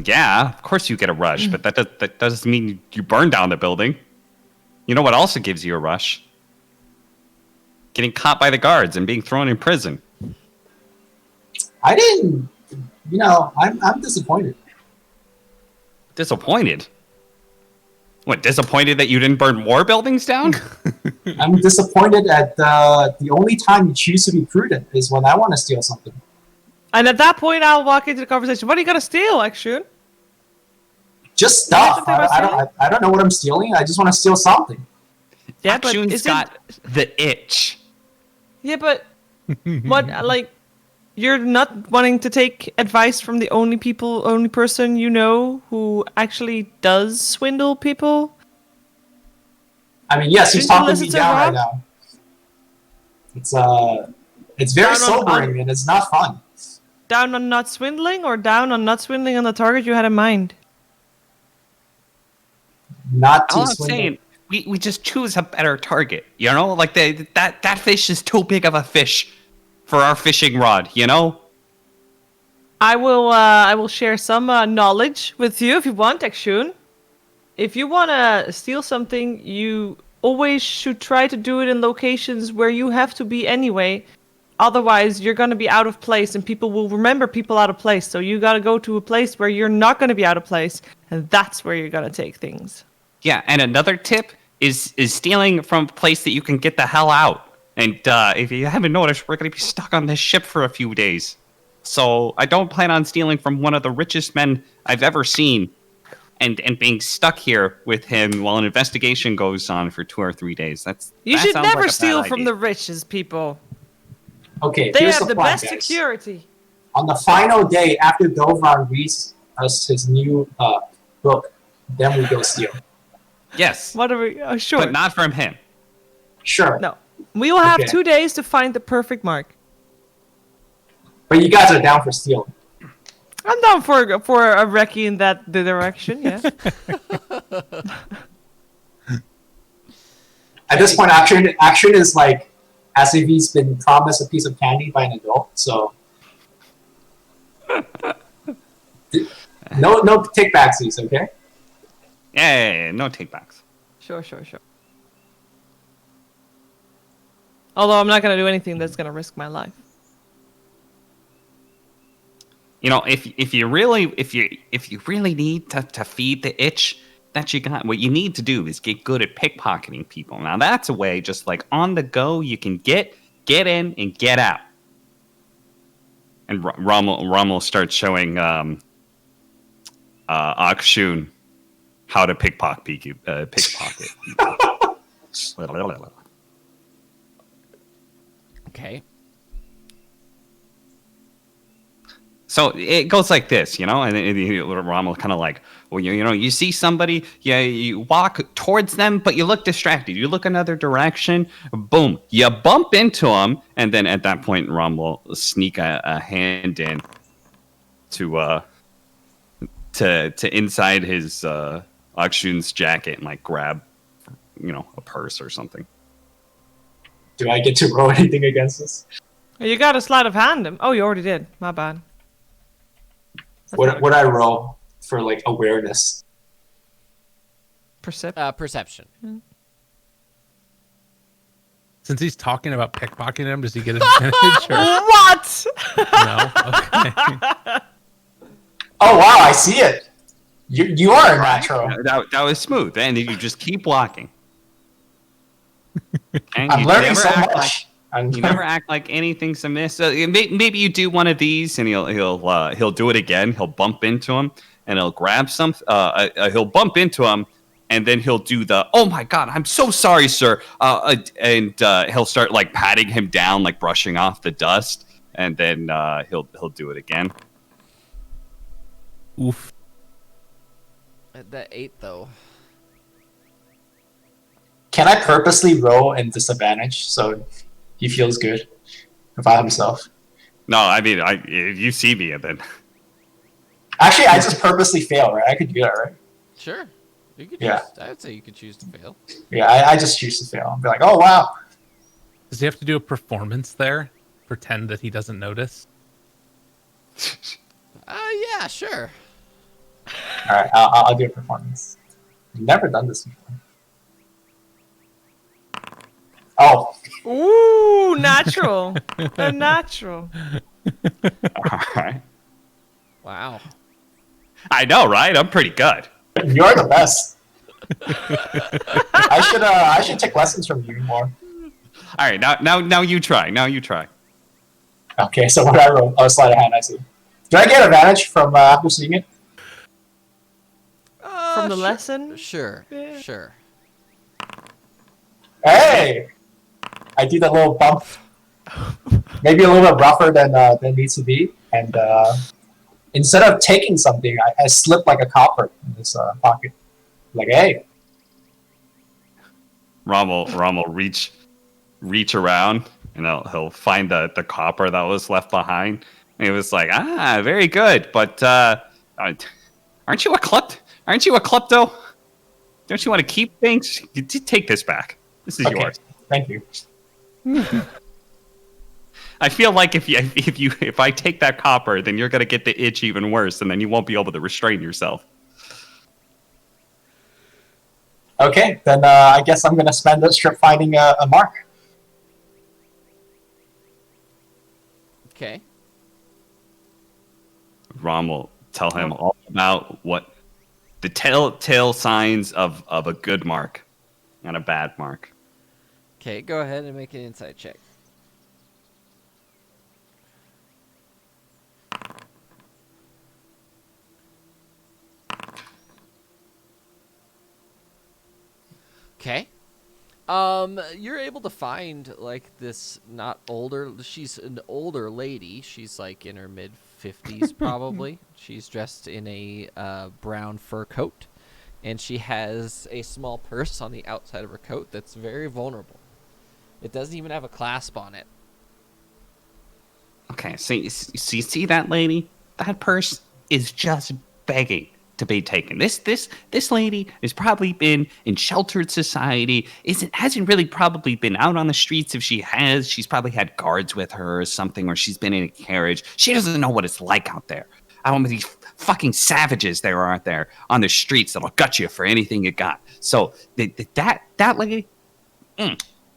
yeah, of course you get a rush, but that doesn't mean you burn down the building. You know what also gives you a rush? Getting caught by the guards and being thrown in prison. I didn't. I'm disappointed. Disappointed? What, disappointed that you didn't burn more buildings down? I'm disappointed at the only time you choose to be prudent is when I want to steal something. And at that point, I'll walk into the conversation. What are you gonna steal, Akshun? Just stuff. Something about I don't know what I'm stealing. I just want to steal something. Yeah, but Akshun's is got the itch. Yeah, but what? Like, you're not wanting to take advice from the only person you know who actually does swindle people. I mean, yes, he's Didn't you talking me listen to down right Rob? now. It's very sobering and it's not fun. Down on not swindling, or down on not swindling on the target you had in mind? Not to All I'm swindle. saying, we just choose a better target, Like that fish is too big of a fish for our fishing rod, I will share some knowledge with you if you want, Akshun. If you want to steal something, you always should try to do it in locations where you have to be anyway. Otherwise, you're going to be out of place, and people will remember people out of place. So you got to go to a place where you're not going to be out of place, and that's where you're going to take things. Yeah, and another tip is stealing from a place that you can get the hell out. And if you haven't noticed, we're going to be stuck on this ship for a few days. So I don't plan on stealing from one of the richest men I've ever seen and being stuck here with him while an investigation goes on for 2 or 3 days. You that should sounds never like a bad steal from idea. the richest people. Okay, They here's have the plan, best guys. security. On the final day, after Dovran reads us his new book, then we go steal. Yes, What are we? Oh, sure. but not from him. Sure. No. We will have Okay. 2 days to find the perfect mark. But you guys are down for stealing. I'm down for a recce in that direction, yeah. At this point, action is like as if he's been promised a piece of candy by an adult. So no take backsies, okay? Yeah, no takebacks. Sure. Although I'm not gonna do anything that's gonna risk my life. You know, if you really need to feed the itch that you got, what you need to do is get good at pickpocketing people. Now that's a way, just like on the go, you can get in and get out. And Rommel starts showing Akshun how to pickpocket people. Okay. So it goes like this, you know, and Rommel kind of like, well, you know, you see somebody, you walk towards them, but you look distracted. You look another direction, boom, you bump into them, and then at that point, Rommel will sneak a hand in to inside his Akshun's jacket and like grab, you know, a purse or something. Do I get to roll anything against this? You got a sleight of hand him. Oh, you already did. My bad. Would I roll for like awareness? Perception. Since he's talking about pickpocketing him, does he get advantage? Or... What? No. Okay. Oh wow, I see it. You are a natural. That was smooth, and you just keep walking. And I'm you learning never so act much. You never act like anything's amiss. So maybe you do one of these, and he'll do it again. He'll bump into him, and he'll grab some. He'll bump into him, and then he'll do the "Oh my God, I'm so sorry, sir," and he'll start like patting him down, like brushing off the dust, and then he'll do it again. Oof. That 8 though. Can I purposely roll in disadvantage so he feels good about himself? No, I mean, if you see me, and then Actually, I just purposely fail, right? I could do that, right? Sure. You could Yeah. I would say you could choose to fail. Yeah, I just choose to fail. I'll be like, oh wow. Does he have to do a performance there? Pretend that he doesn't notice? Yeah, sure. All right, I'll do a performance. I've never done this before. Oh, Ooh, natural. A natural. all right. Wow. I know, right? I'm pretty good. you're the best. I should take lessons from you more. All right, now you try. Now you try. Okay, so what I roll? Oh, sleight of hand. I see. Do I get advantage from after seeing it? From the lesson? Sure. Yeah. Sure. Hey, I do that little bump. Maybe a little bit rougher than needs to be, and instead of taking something, I slip like a copper in this pocket. Like, hey, Rommel reach around, and he'll find the copper that was left behind. And he was like, very good, but aren't you a klepto? Don't you want to keep things? Take this back. This is okay, yours. thank you. I feel like if I take that copper, then you're gonna get the itch even worse, and then you won't be able to restrain yourself. Okay, then I guess I'm gonna spend this trip finding a mark. Okay. Rommel tell him all about what the telltale signs of a good mark and a bad mark. Okay, go ahead and make an insight check. Okay. You're able to find like this she's an older lady. She's like in her mid 50s probably. She's dressed in a brown fur coat, and she has a small purse on the outside of her coat that's very vulnerable. It doesn't even have a clasp on it. Okay, so you see that lady? That purse is just begging to be taken. This lady has probably been in sheltered society. Hasn't really probably been out on the streets. If she has, she's probably had guards with her or something, or she's been in a carriage. She doesn't know what it's like out there. I don't know these fucking savages there are out there on the streets that'll gut you for anything you got. So that lady,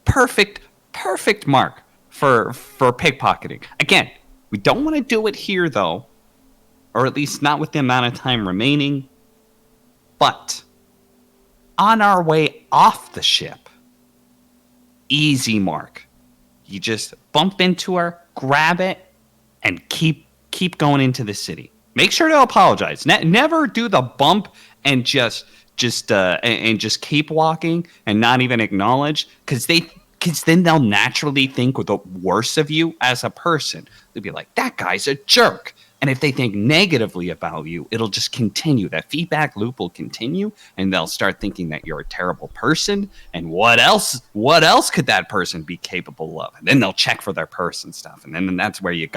perfect mark for pickpocketing. Again, we don't want to do it here though, or at least not with the amount of time remaining. But on our way off the ship, easy mark. You just bump into her, grab it, and keep going into the city. Make sure to apologize. Never do the bump and just keep walking and not even acknowledge, because then they'll naturally think the worst of you as a person. They'll be like, that guy's a jerk. And if they think negatively about you, it'll just continue. That feedback loop will continue, and they'll start thinking that you're a terrible person. And what else could that person be capable of? And then they'll check for their purse and stuff. And then that's where you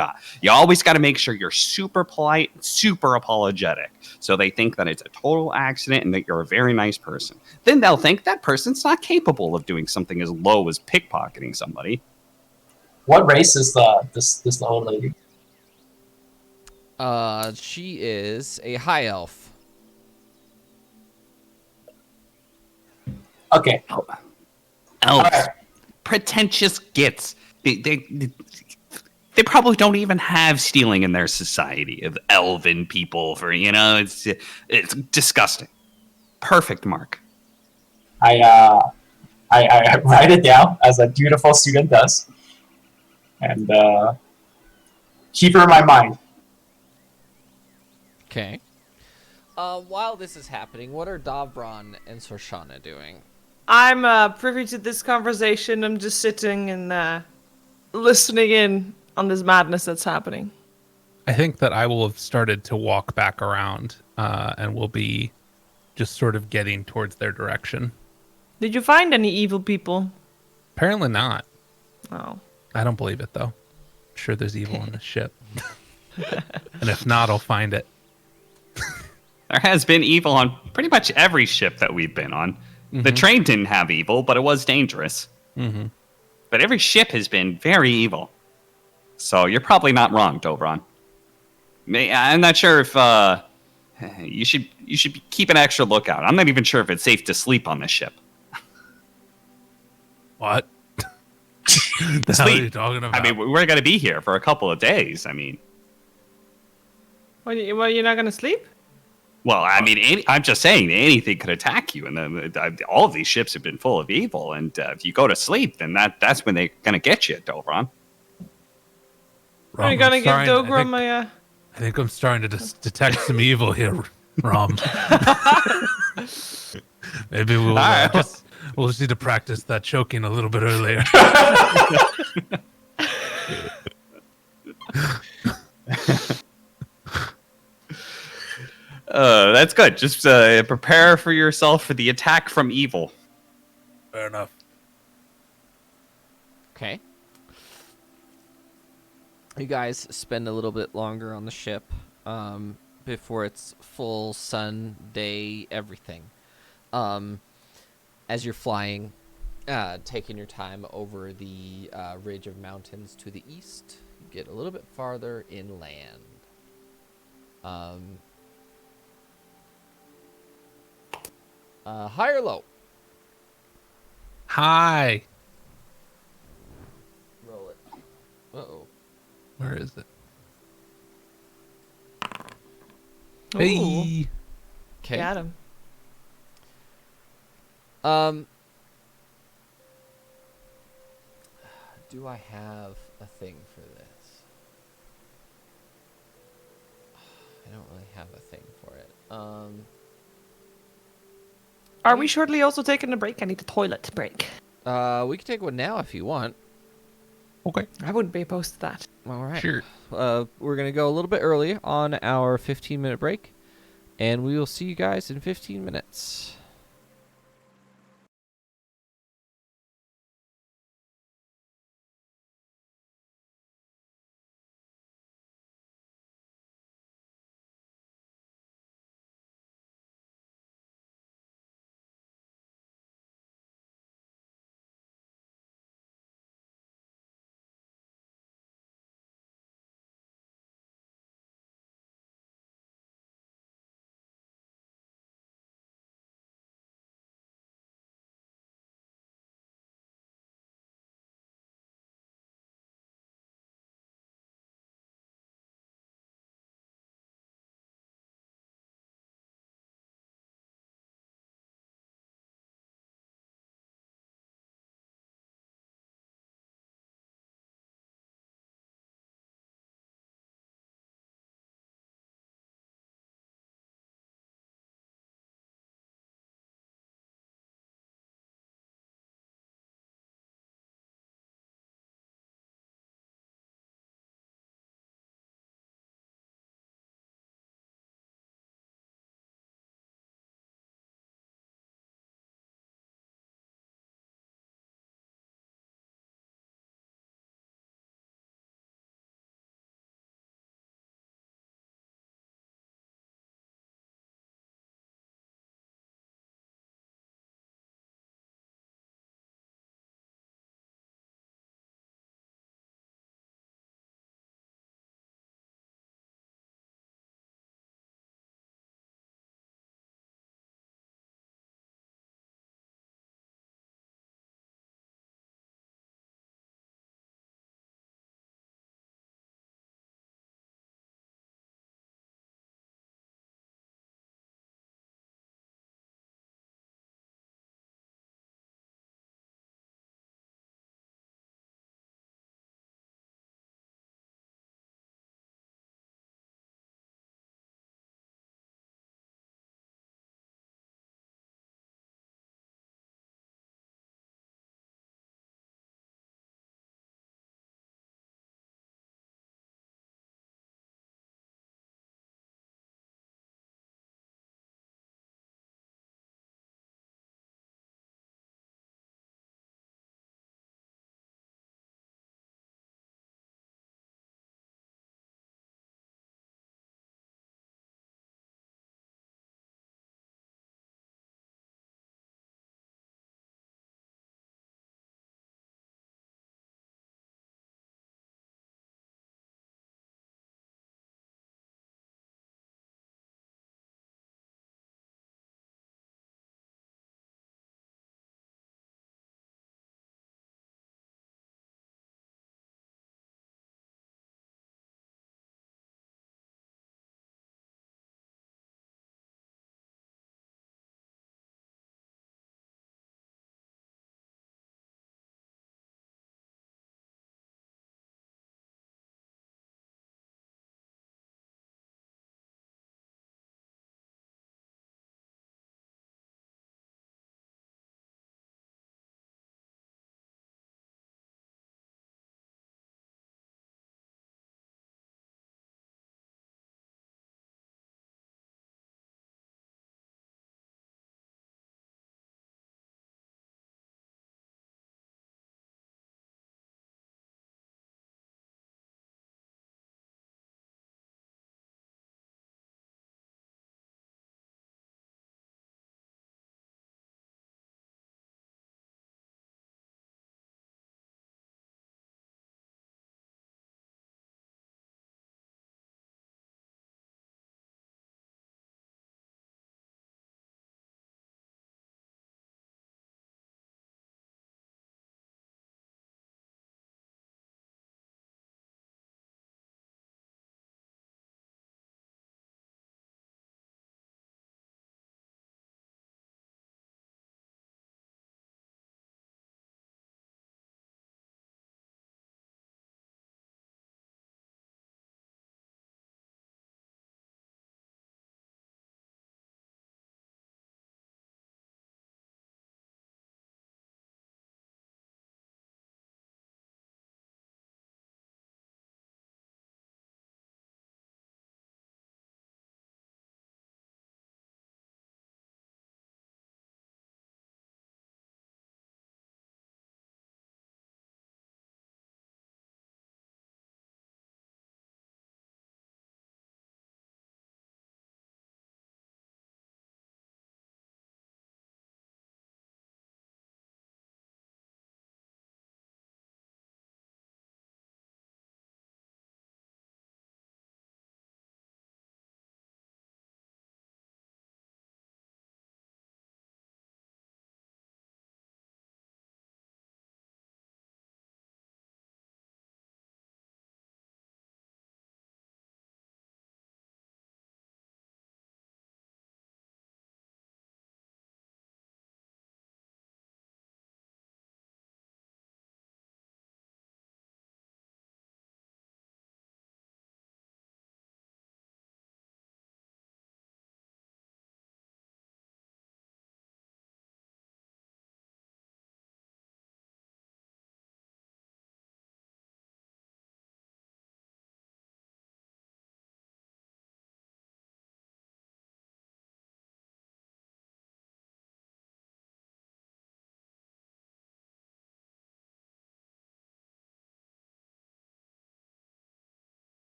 always got to make sure you're super polite, super apologetic. So they think that it's a total accident and that you're a very nice person. Then they'll think that person's not capable of doing something as low as pickpocketing somebody. What race is this old lady? She is a high elf. Okay. Elves. Right. Pretentious gits. They probably don't even have stealing in their society of elven people it's disgusting. Perfect mark. I write it down as a dutiful student does, and keep her in my mind. Okay. While this is happening, what are Davron and Sorshana doing? I'm privy to this conversation. I'm just sitting and listening in on this madness that's happening. I think that I will have started to walk back around and will be just sort of getting towards their direction. Did you find any evil people? Apparently not. Oh. I don't believe it, though. I'm sure there's evil on this ship. And if not, I'll find it. There has been evil on pretty much every ship that we've been on. Mm-hmm. The train didn't have evil, but it was dangerous. Mm-hmm. But every ship has been very evil. So you're probably not wrong, Dobron. I'm not sure if you should keep an extra lookout. I'm not even sure if it's safe to sleep on this ship. What? The hell are you talking about? I mean, we're going to be here for a couple of days. I mean, Well, you're not gonna sleep? Well, I mean, I'm just saying anything could attack you, and then all of these ships have been full of evil. And if you go to sleep, then that's when they're gonna get you, Dobron. Are you gonna give Dobron my? I think I'm starting to detect some evil here, Rom. Maybe we'll just need to practice that choking a little bit earlier. That's good. Just prepare for yourself for the attack from evil. Fair enough. Okay. You guys spend a little bit longer on the ship before it's full sun, day, everything. As you're flying, taking your time over the ridge of mountains to the east, you get a little bit farther inland. High or low? Hi. Roll it. Uh-oh. Where is it? Ooh. Hey. Okay. Got him. Do I have a thing for this? I don't really have a thing for it. Are we shortly also taking a break? I need a toilet break. We can take one now if you want. Okay. I wouldn't be opposed to that. All right. Sure. We're gonna go a little bit early on our 15-minute break, and we will see you guys in 15 minutes.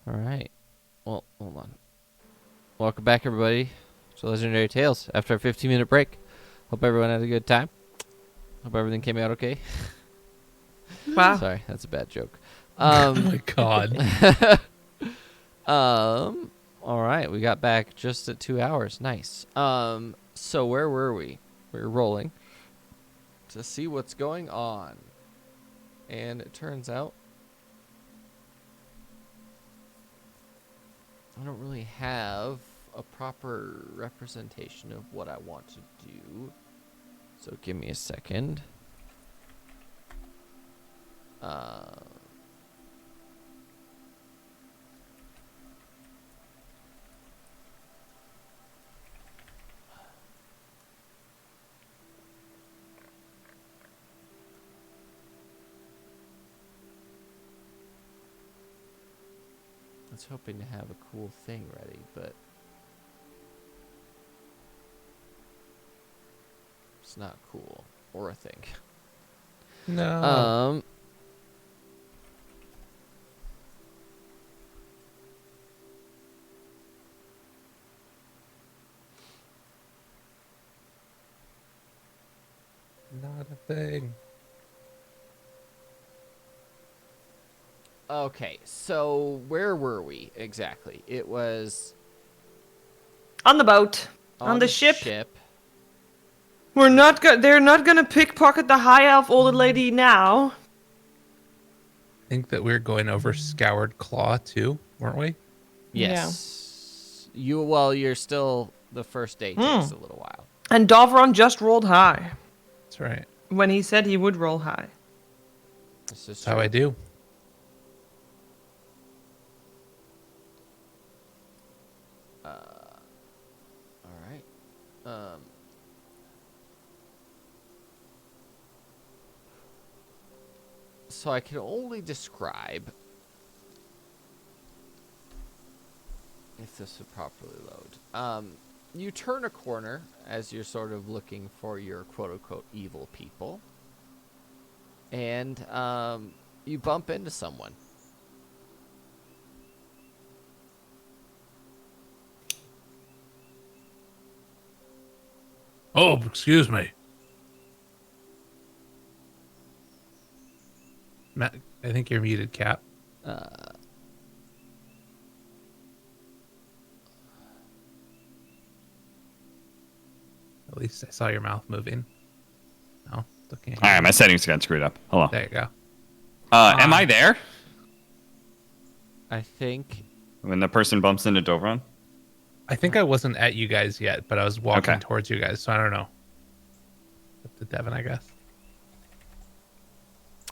All right. Well, hold on. Welcome back, everybody, to Legendary Tales after a 15-minute break. Hope everyone had a good time. Hope everything came out okay. Wow. Sorry, that's a bad joke. Oh my god. All right, we got back just at 2 hours. Nice. So where were we? We were rolling to see what's going on, and it turns out I don't really have a proper representation of what I want to do. So give me a second. I was hoping to have a cool thing ready, but it's not cool or a thing. No. Not a thing. Okay, so where were we exactly? It was On the boat. On the ship. ship. They're not gonna pickpocket the high elf old lady now. I think that we're going over Scoured Claw too, weren't we? Yes. You're still, the first day takes a little while. And Dovron just rolled high That's right. when he said he would roll high. This is That's how I do. All right. So I can only describe, if this would properly load. You turn a corner as you're sort of looking for your quote-unquote evil people. And you bump into someone. Oh, excuse me. Matt, I think you're muted, Cap. At least I saw your mouth moving. No, still can't hear All right, you. my settings got screwed up. Hold on. There you go. Am I there I think. when the person bumps into Dovron? I think I wasn't at you guys yet, but I was walking Okay. towards you guys, so I don't know. Up to Devin, I guess.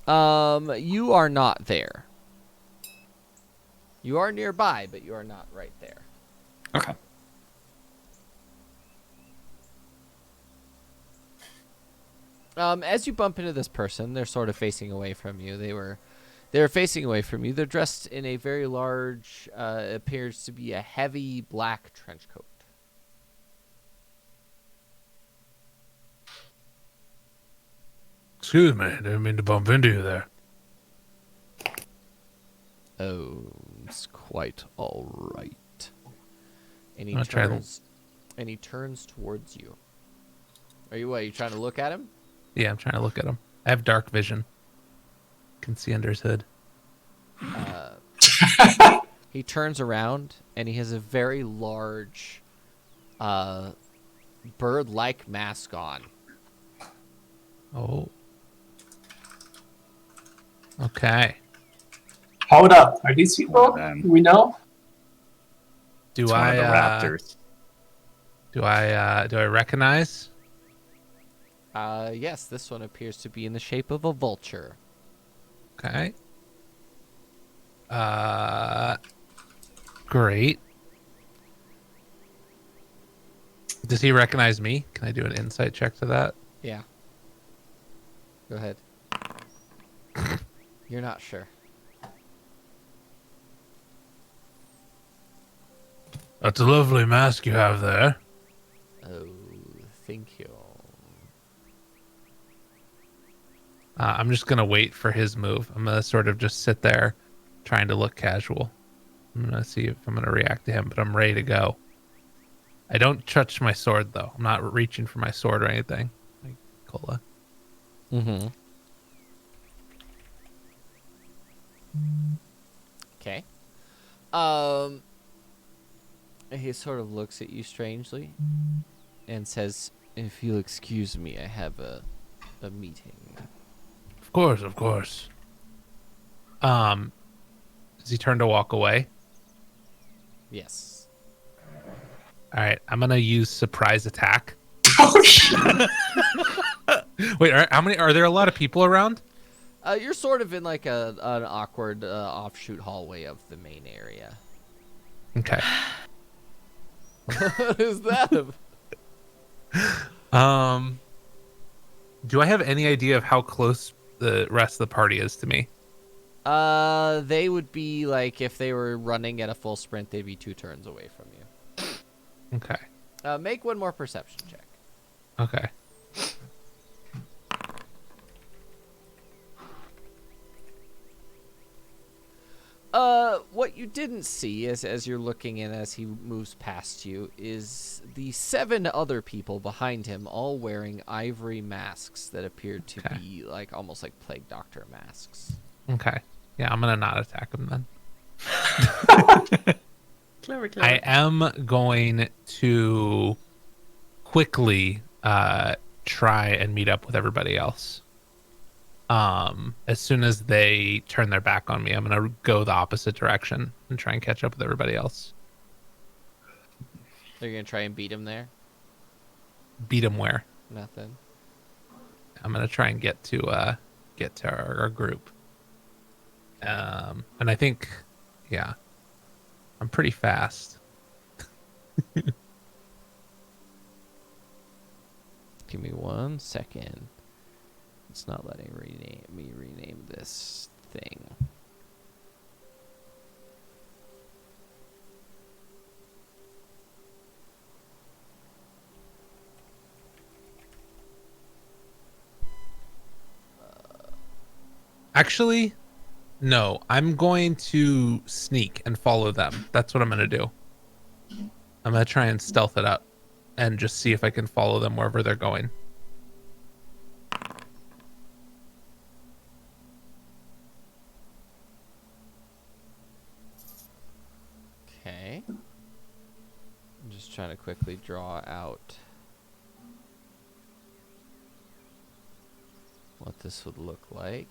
You are not there. You are nearby, but you are not right there. Okay. As you bump into this person, they're sort of facing away from you. They were facing away from you. They're dressed in a very large, appears to be a heavy black trench coat. Excuse me, didn't mean to bump into you there. Oh, it's quite all right. And he I'll try them. turns towards you. Are you trying to look at him? Yeah, I'm trying to look at him. I have dark vision. Can see under his hood. He turns around and he has a very large bird-like mask on. Oh. Okay. Hold up. Are these people? Then. Do we know? Do It's one I of the raptors. do I recognize? Yes, this one appears to be in the shape of a vulture. Okay. Great. Does he recognize me? Can I do an insight check to that? Yeah. Go ahead. You're not sure. That's a lovely mask you have there. Oh, thank you. I'm just gonna wait for his move. I'm gonna sort of just sit there, trying to look casual. I'm gonna see if I'm gonna react to him, but I'm ready to go. I don't touch my sword though. I'm not reaching for my sword or anything. Like Cola. Mm-hmm. Okay. He sort of looks at you strangely and says, "If you'll excuse me, I have a meeting." Of course, of course. Does he turn to walk away? Yes. All right, I'm gonna use surprise attack. Oh shit! Wait, how many? Are there a lot of people around? You're sort of in like an awkward offshoot hallway of the main area. Okay. What is that? Do I have any idea of how close the rest of the party is to me? They would be like if they were running at a full sprint, they'd be 2 turns away from you. Okay. Make one more perception check. Okay. What you didn't see as you're looking in as he moves past you is the 7 other people behind him, all wearing ivory masks that appeared to Okay. be like almost like plague doctor masks. Okay. Yeah, I'm gonna not attack him then. Clever, clever. I am going to quickly try and meet up with everybody else. As soon as they turn their back on me, I'm gonna go the opposite direction and try and catch up with everybody else. They're gonna try and beat him there. Beat them where? Nothing. I'm gonna try and get to our group. And I think, yeah, I'm pretty fast. Give me 1 second. It's not letting me rename this thing. Actually, no, I'm going to sneak and follow them. That's what I'm going to do. I'm going to try and stealth it up and just see if I can follow them wherever they're going. Okay. I'm just trying to quickly draw out what this would look like.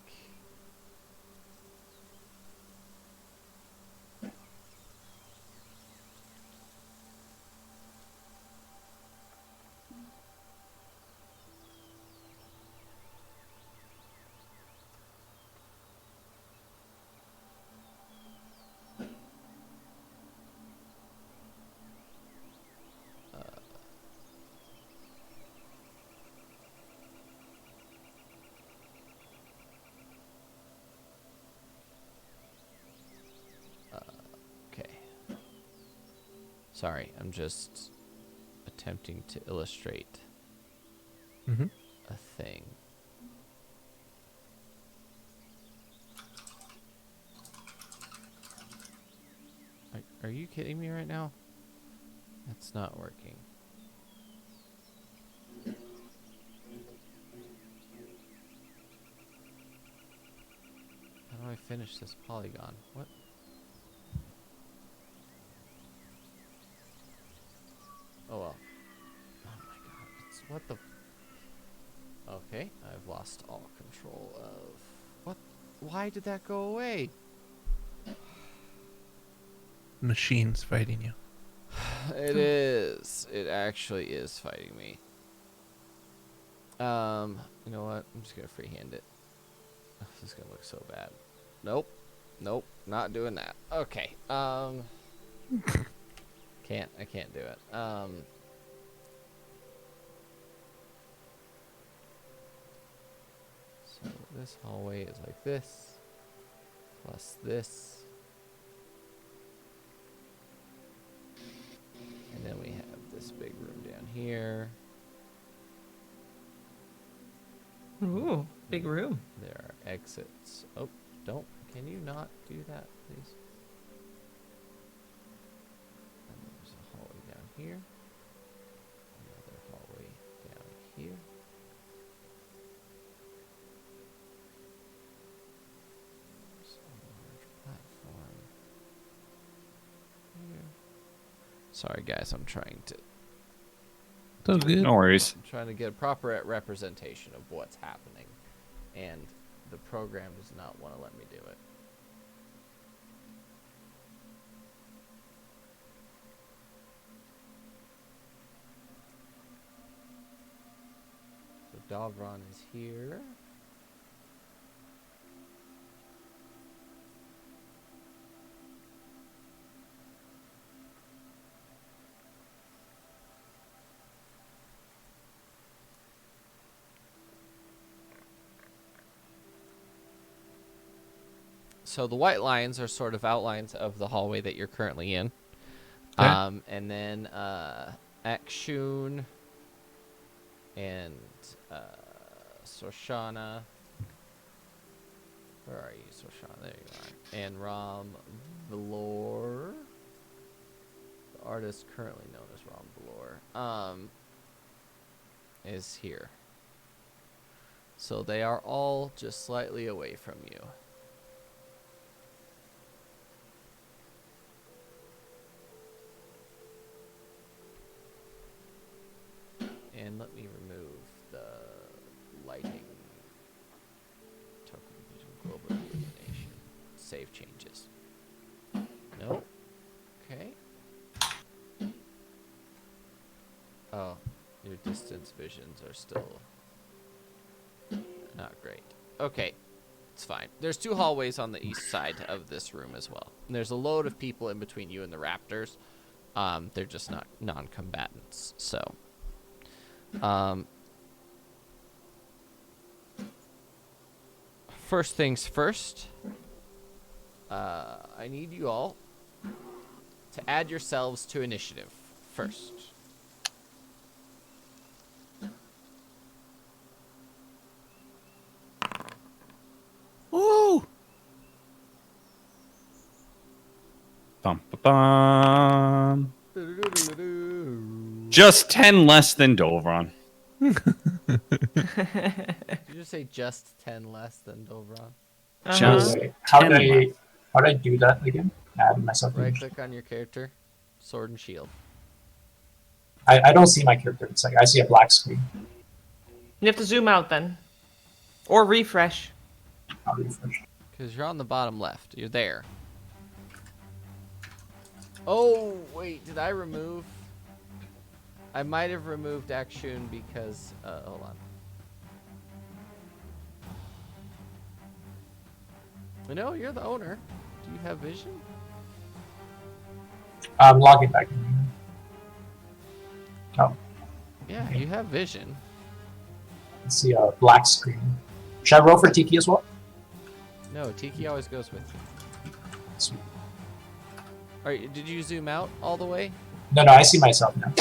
Okay. Sorry, I'm just attempting to illustrate Mm-hmm. a thing. Are you kidding me right now? That's not working. How do I finish this polygon? What? Oh well. Oh my god. It's what the... Okay, I've lost all control of... What? Why did that go away? Machines fighting you. It is. It actually is fighting me. You know what? I'm just gonna freehand it. Oh, this is gonna look so bad. Nope. Nope. Not doing that. Okay. I can't do it. So this hallway is like this. Plus this. And then we have this big room down here. Ooh, big room. There are exits. Oh, don't. Can you not do that, please? here. Another hallway down here. There's a large platform here. Sorry, guys, I'm trying to So good. No worries. get a proper representation of what's happening, and the program does not want to let me do it. So Davron is here. So the white lines are sort of outlines of the hallway that you're currently in. Okay. And then Akshun and Soshana. Where are you, Soshana? There you are. And Ram Valor. The artist currently known as Ram Valor. Is here. So they are all just slightly away from you. And let me remove the lighting, token vision, global illumination, save changes. No. Okay. Oh, your distance visions are still not great. Okay, it's fine. There's 2 hallways on the east side of this room as well. And there's a load of people in between you and the raptors. They're just not non-combatants, so... First things first, I need you all to add yourselves to initiative first. Woo! Bum, ba, bum. Just 10 less than Dovron. Did you just say just 10 less than Dovron? Just Wait, how 10 do I do that again? Add myself. Right click on your character, sword and shield. I don't see my character. It's like I see a black screen. You have to zoom out then. Or refresh. I'll refresh. Because you're on the bottom left. You're there. Oh, wait, did I remove? I might have removed Akshun because, hold on. No, you're the owner. Do you have vision? I'm logging back in. Oh, Yeah, you have vision. I see a black screen. Should I roll for Tiki as well? No, Tiki always goes with you. Sweet. Alright, did you zoom out all the way? No, I see myself now.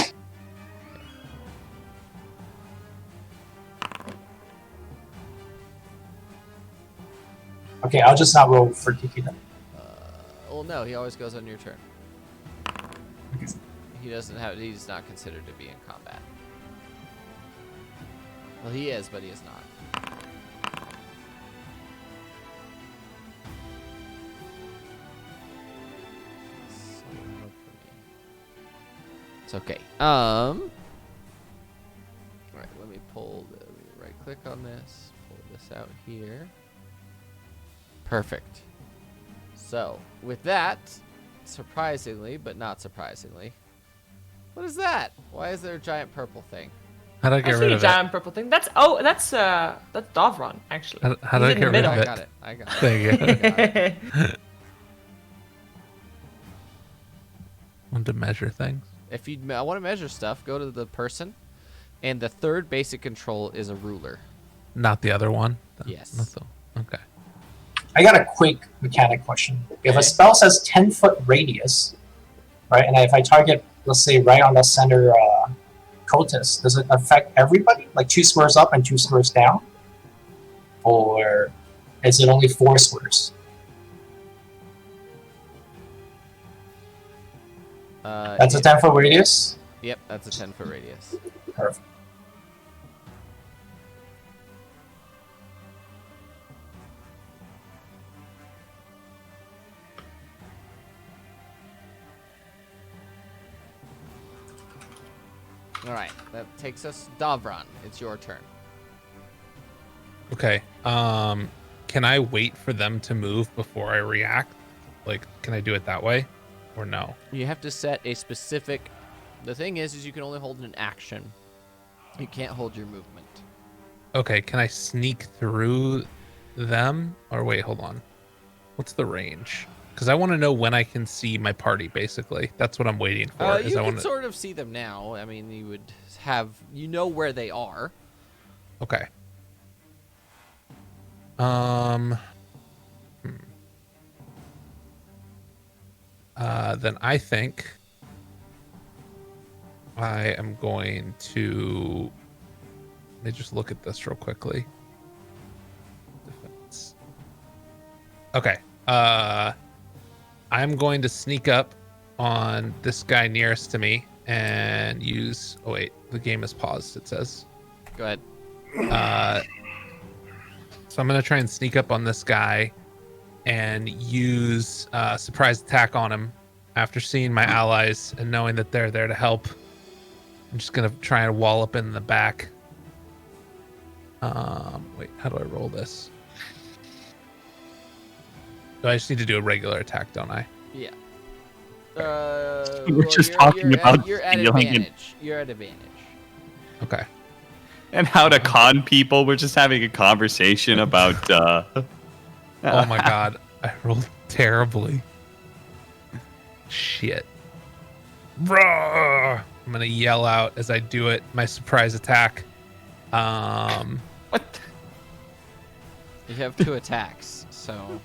Okay, I'll just not roll for Tiki then. Well, no, he always goes on your turn. He's not considered to be in combat. Well, he is, but he is not. It's okay. Alright, let me right click on this, pull this out here. Perfect. So, with that, surprisingly, but not surprisingly, what is that? Why is there a giant purple thing? How do I I get see rid a of it? giant purple thing. That's Davron, actually. How do He's I in get the rid middle. of I it? got it. I got it. Thank you. I got it. Want to measure things? If you want to measure stuff, go to the person, and the third basic control is a ruler. Not the other one? Yes. Not the, okay. I got a quick mechanic question. If Okay. a spell says 10-foot radius, right, and if I target, let's say, right on the center Cotis, does it affect everybody? Like 2 squares up and 2 squares down? Or is it only 4 squares? Uh, That's a it- 10-foot radius? Yep, that's a 10-foot radius. Perfect. All right, that takes us Davron. It's your turn. Okay. Can I wait for them to move before I react? Like, can I do it that way, or no? You have to set a specific. The thing is you can only hold an action. You can't hold your movement. Okay. Can I sneak through them? Or wait, hold on. What's the range? Because I want to know when I can see my party. Basically, that's what I'm waiting for. You I can want sort of see them now. I mean, you would have. You know where they are. Okay. Hmm. Then I think I am going to. Let me just look at this real quickly. Defense. Okay. I'm going to sneak up on this guy nearest to me and use. Oh wait, the game is paused. It says. Go ahead. So I'm gonna try and sneak up on this guy and use surprise attack on him. After seeing my allies and knowing that they're there to help, I'm just gonna try and wallop in the back. Wait, how do I roll this? Do I just need to do a regular attack, don't I? Yeah. We're just talking about you're at stealing and- advantage. You're at advantage. Okay. And how to con people. We're just having a conversation about. Oh my god, I rolled terribly. Shit. Bruh! I'm gonna yell out as I do it. My surprise attack. What? You have 2 attacks, so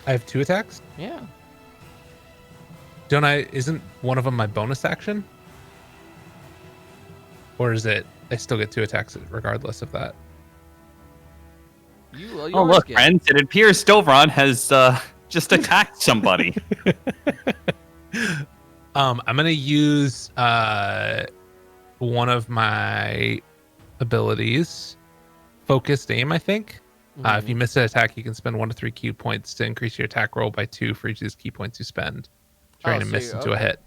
I have 2 attacks. yeah. Don't I? Isn't one of them my bonus action? Or is it? I still get 2 attacks regardless of that. You Oh, look, friends. It appears Dovron has just attacked somebody. I'm gonna use one of my abilities, focused aim. I think. If you miss an attack, you can spend 1 to 3 key points to increase your attack roll by 2 for each of these key points you spend. Trying to miss into a hit.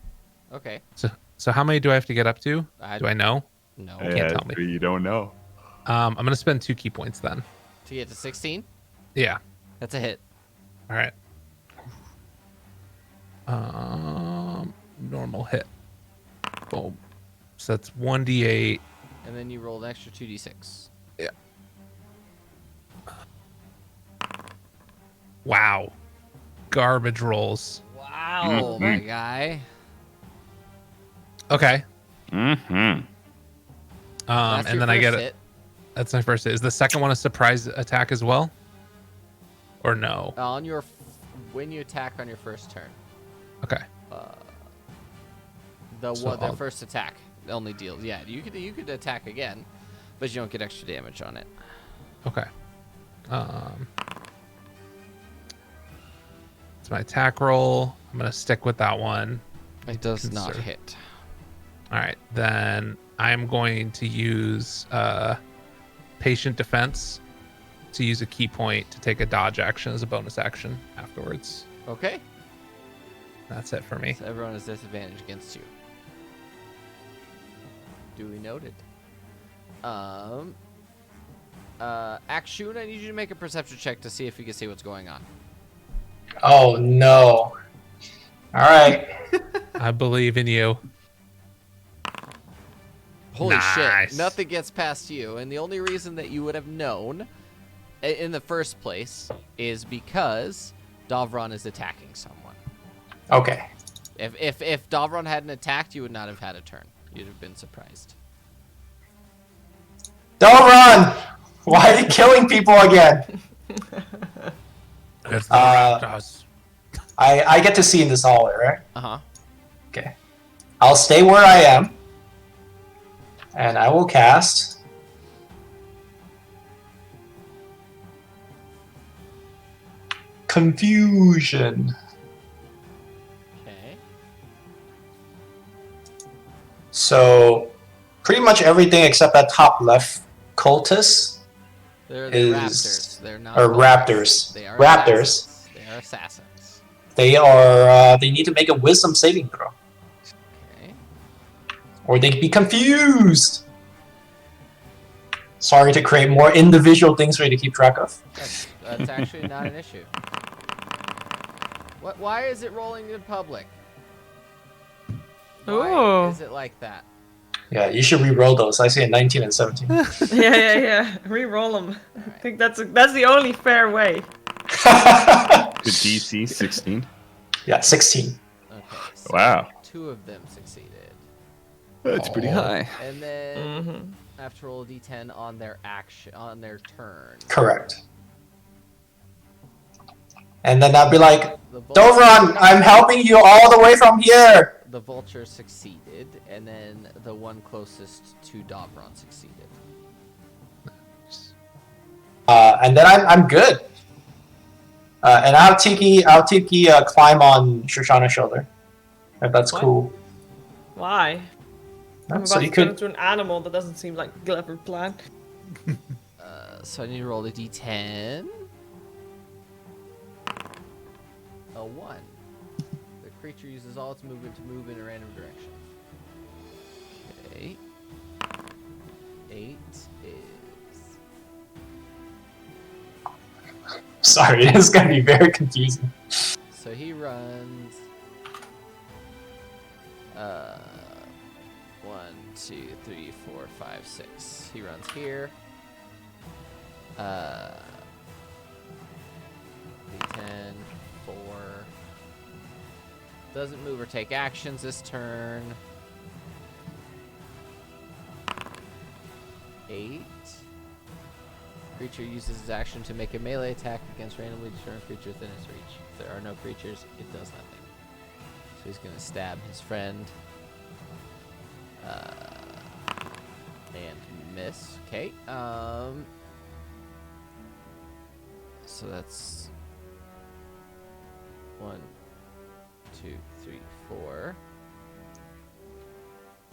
Okay. So how many do I have to get up to? Do I know? No. You can't tell me. You don't know. I'm gonna spend 2 key points then. To get to 16? Yeah. That's a hit. All right. Normal hit. Boom. So that's 1d8. And then you roll an extra 2d6. Yeah. Wow. Garbage rolls. Wow, my guy. Okay. Mm-hmm. That's And your then I get first it. hit. That's my first hit. Is the second one a surprise attack as well? Or no? On your when you attack on your first turn. Okay. The first attack only deals. Yeah, you could attack again, but you don't get extra damage on it. Okay. It's my attack roll. I'm gonna stick with that one. It does not hit. All right, then I'm going to use patient defense to use a key point to take a dodge action as a bonus action afterwards. Okay. That's it for me. So everyone has disadvantage against you. Duly noted. Akshun, I need you to make a perception check to see if you can see what's going on. Oh no. Alright. I believe in you. Holy Nice. shit. Nothing gets past you. And the only reason that you would have known in the first place is because Davron is attacking someone. Okay. If Davron hadn't attacked, you would not have had a turn. You'd have been surprised. Don't run! Why are you killing people again? That's I get to see in this hallway, right? Uh-huh. Okay. I'll stay where I am. And I will cast Confusion. Okay. So pretty much everything except that top left cultist They're the is raptors. They're not. or cultists. raptors. They are Raptors. assassins. They are assassins. They are. They need to make a wisdom saving throw, Okay. or they could be confused. Sorry to create more individual things for you to keep track of. That's actually not an issue. What? Why is it rolling in public? Why Ooh. is it like that? Yeah, you should re-roll those. I see a 19 and 17. Yeah. Re-roll them. I think that's the only fair way. The DC 16. Yeah, 16. Okay. So Wow. 2 of them succeeded, That's pretty high. and then Mm-hmm. I have to roll a d10 on their action on their turn. Correct. And then I'd be like, The vulture, don't run! I'm helping you all the way from here! The vulture succeeded, and then the one closest to Dobron succeeded. And then I'm good. And I'll Tiki climb on Shoshana's shoulder. If that's What? cool. Why? I'm So about you to turn could. into an animal. That doesn't seem like a clever plan. So I need to roll a d10. A 1. The creature uses all its movement to move in a random direction. Okay. 8 is... Sorry, this is gonna be very confusing. So he runs... 1, 2, 3, 4, 5, 6. He runs here. D10, 4. Doesn't move or take actions this turn. 8. Creature uses his action to make a melee attack against randomly determined creatures within its reach. If there are no creatures, it does nothing. So he's gonna stab his friend. And miss. Okay. So that's 1, 2, 3, 4.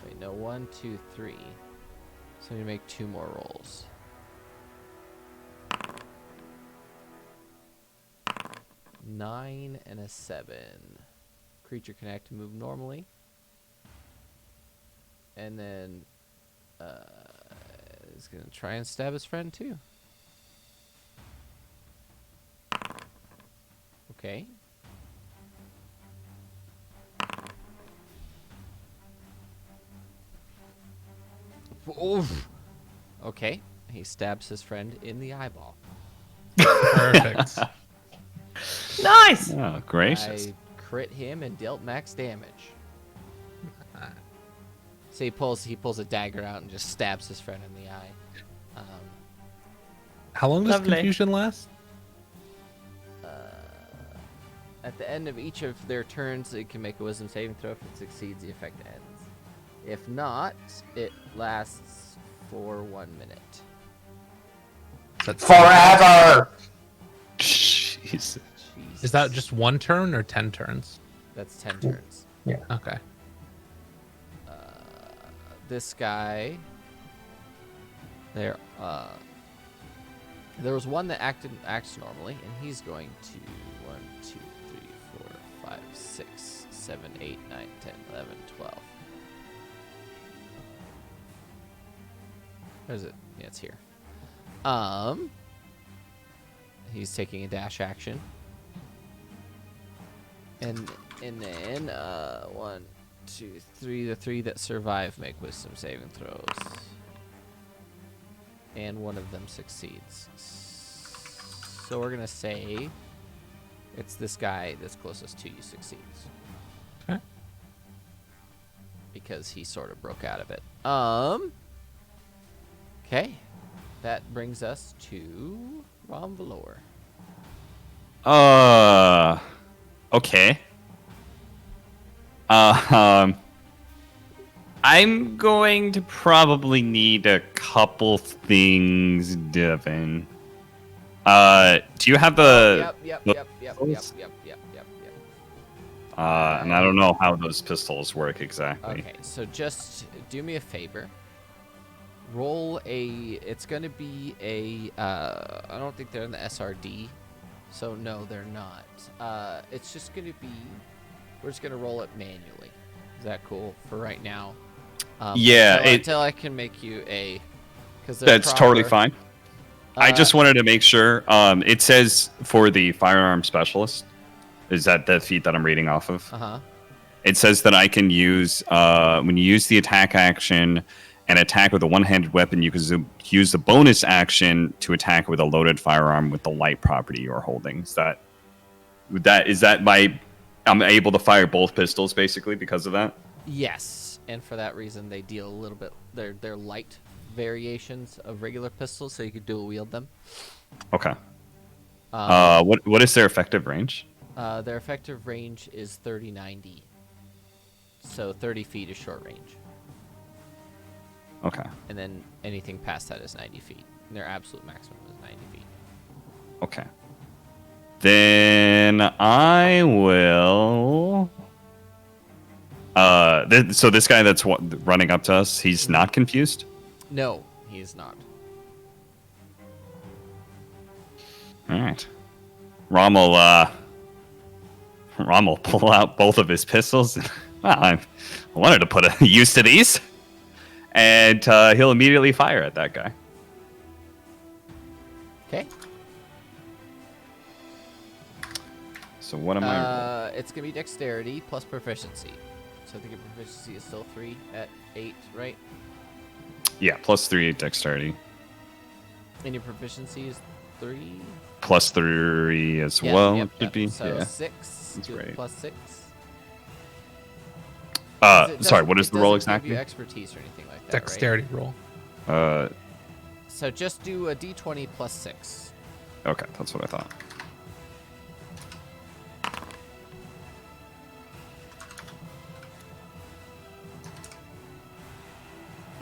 Wait, no, 1, 2, 3. So I'm gonna make 2 more rolls. Nine and a 7. Creature can act and move normally. And then he's gonna try and stab his friend too. Okay. Oof. Okay. He stabs his friend in the eyeball. Perfect. Nice. Oh, gracious. I crit him and dealt max damage. So he pulls a dagger out and just stabs his friend in the eye. How long does Lovely. confusion last? At the end of each of their turns, it can make a wisdom saving throw. If it succeeds, the effect ends. If not, it lasts for 1 minute. That's Forever! Jeez. Jesus. Is that just 1 turn or 10 turns? That's 10 turns. Okay. This guy. There was one that acts normally, and he's going to 1, 2, 3, 4, 5, 6, 7, 8, 9, 10, 11, 12. Where is it? Yeah, it's here. He's taking a dash action. And then 1, 2, 3. The 3 that survive make wisdom saving throws. And one of them succeeds. So we're gonna say it's this guy that's closest to you succeeds. Okay. Because he sort of broke out of it. Okay. That brings us to Ron Valor. Okay. I'm going to probably need a couple things, Devin. Do you have the? Yep. And I don't know how those pistols work exactly. Okay, so just do me a favor. Roll a. It's gonna be a. I don't think they're in the SRD, so no, they're not. It's just gonna be. We're just gonna roll it manually. Is that cool for right now? Yeah, until I can make you a. That's totally fine. I just wanted to make sure. It says for the firearm specialist. Is that the feat that I'm reading off of? Uh-huh. It says that I can use when you use the attack action and attack with a one-handed weapon, you can use the bonus action to attack with a loaded firearm with the light property you're holding. Is that my? I'm able to fire both pistols basically because of that. Yes, and for that reason, they deal a little bit. They're light variations of regular pistols, so you could dual wield them. Okay. What is their effective range? Their effective range is 30-90. So 30 feet is short range. Okay. And then anything past that is 90 feet. And their absolute maximum is 90 feet. Okay. Then I will. So this guy that's running up to us, he's not confused? No, he is not. All right. Rom will pull out both of his pistols. Well, I wanted to put a use to these. And he'll immediately fire at that guy. Okay. So what am I? It's going to be dexterity plus proficiency. So I think your proficiency is still 3 at 8, right? Yeah, +3 dexterity. And your proficiency is 3? +3 as well. Yep, Should be. So yeah. 6. That's do right. +6. Sorry, what is the roll exactly? Give you expertise or anything like that, Dexterity roll. right? So just do a d20 +6. Okay, that's what I thought.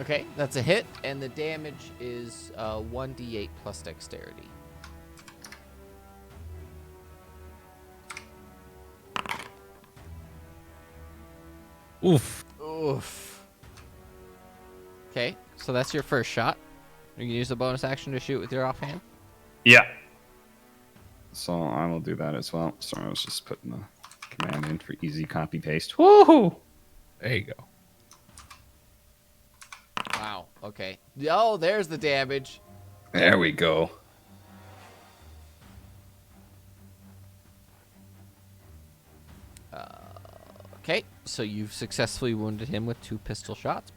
Okay, that's a hit, and the damage is 1d8 plus dexterity. Oof. Oof. Okay, so that's your first shot. You can use the bonus action to shoot with your offhand. Yeah. So I will do that as well. Sorry, I was just putting the command in for easy copy paste. Woohoo! There you go. Wow. Okay. Oh, there's the damage. There we go. Okay, so you've successfully wounded him with 2 pistol shots.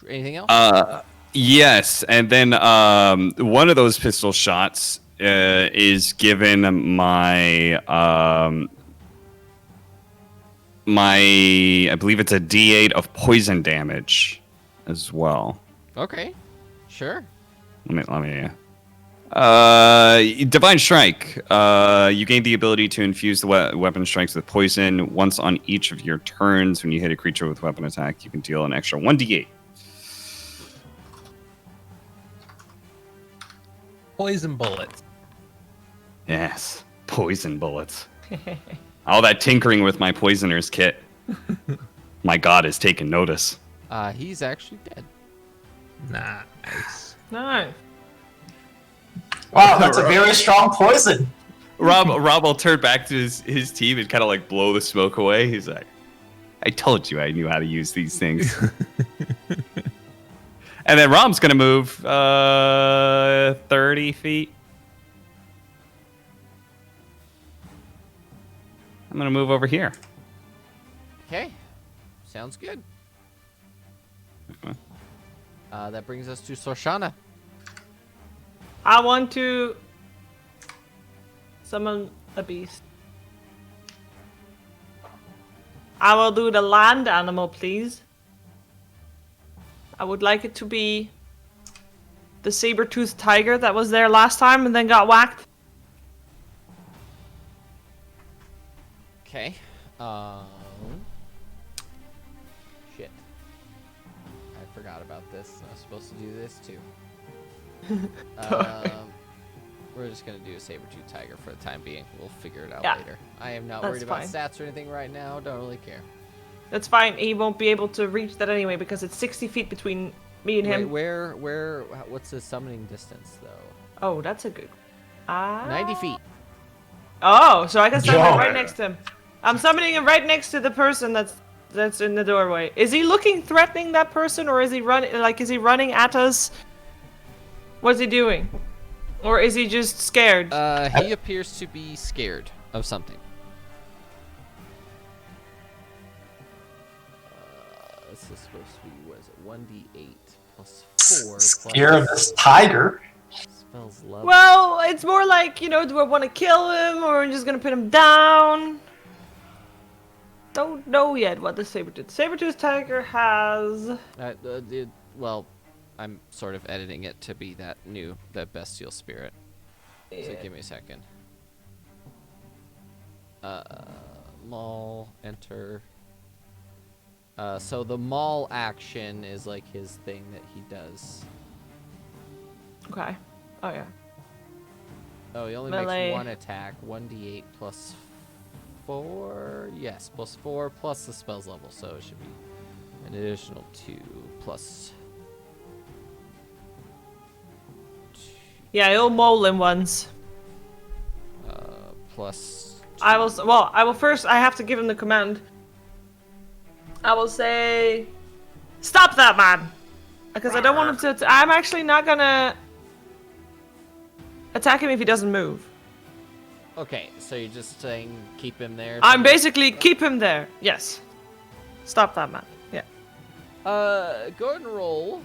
Anything else? Yes, and then one of those pistol shots is given my I believe it's a D8 of poison damage as well. Okay. Sure. Let me. Divine Strike. You gain the ability to infuse the weapon strikes with poison once on each of your turns. When you hit a creature with weapon attack, you can deal an extra 1d8. Poison bullets. Yes, poison bullets. All that tinkering with my poisoner's kit. My god has taken notice. He's actually dead. Nice. No. Wow, that's a very strong poison. Rob will turn back to his team and kind of like blow the smoke away. He's like, I told you I knew how to use these things. And then Rom's going to move 30 feet. I'm going to move over here. Okay. Sounds good. That brings us to Sorshana. I want to summon a beast. I will do the land animal, please. I would like it to be the saber-toothed tiger that was there last time and then got whacked. Okay. Shit. I forgot about this. I was supposed to do this too. We're just gonna do a saber-tooth tiger for the time being. We'll figure it out Yeah, later. I am not that's worried about fine. stats or anything right now. Don't really care. That's fine. He won't be able to reach that anyway because it's 60 feet between me and Wait, him. where? What's the summoning distance though? Oh, that's a good. 90 feet. Oh, so I can summon him Yo. right next to him. I'm summoning him right next to the person that's in the doorway. Is he looking threatening, that person, or is he running? Like, is he running at us? What's he doing? Or is he just scared? He appears to be scared of something. This is supposed to be, what is it, 1d8 plus 4 plus Scare of this tiger. spells level. Well, it's more like, do I want to kill him or I'm just gonna put him down? Don't know yet what the saber-tooth tiger has. Well, I'm sort of editing it to be that bestial spirit. So give me a second. Maul, enter. So the maul action is like his thing that he does. Okay. Oh yeah. Oh, he only Melee. makes one attack. 1d8 plus 4. Yes, plus 4 plus the spell's level. So it should be an additional 2 plus. Yeah, he'll maul him once. Plus. I will first. I have to give him the command. I will say, stop that man, because I don't want him to. I'm actually not gonna attack him if he doesn't move. Okay, so you're just saying keep him there. I'm basically keep him there. Yes. Stop that man. Yeah. Go ahead and roll.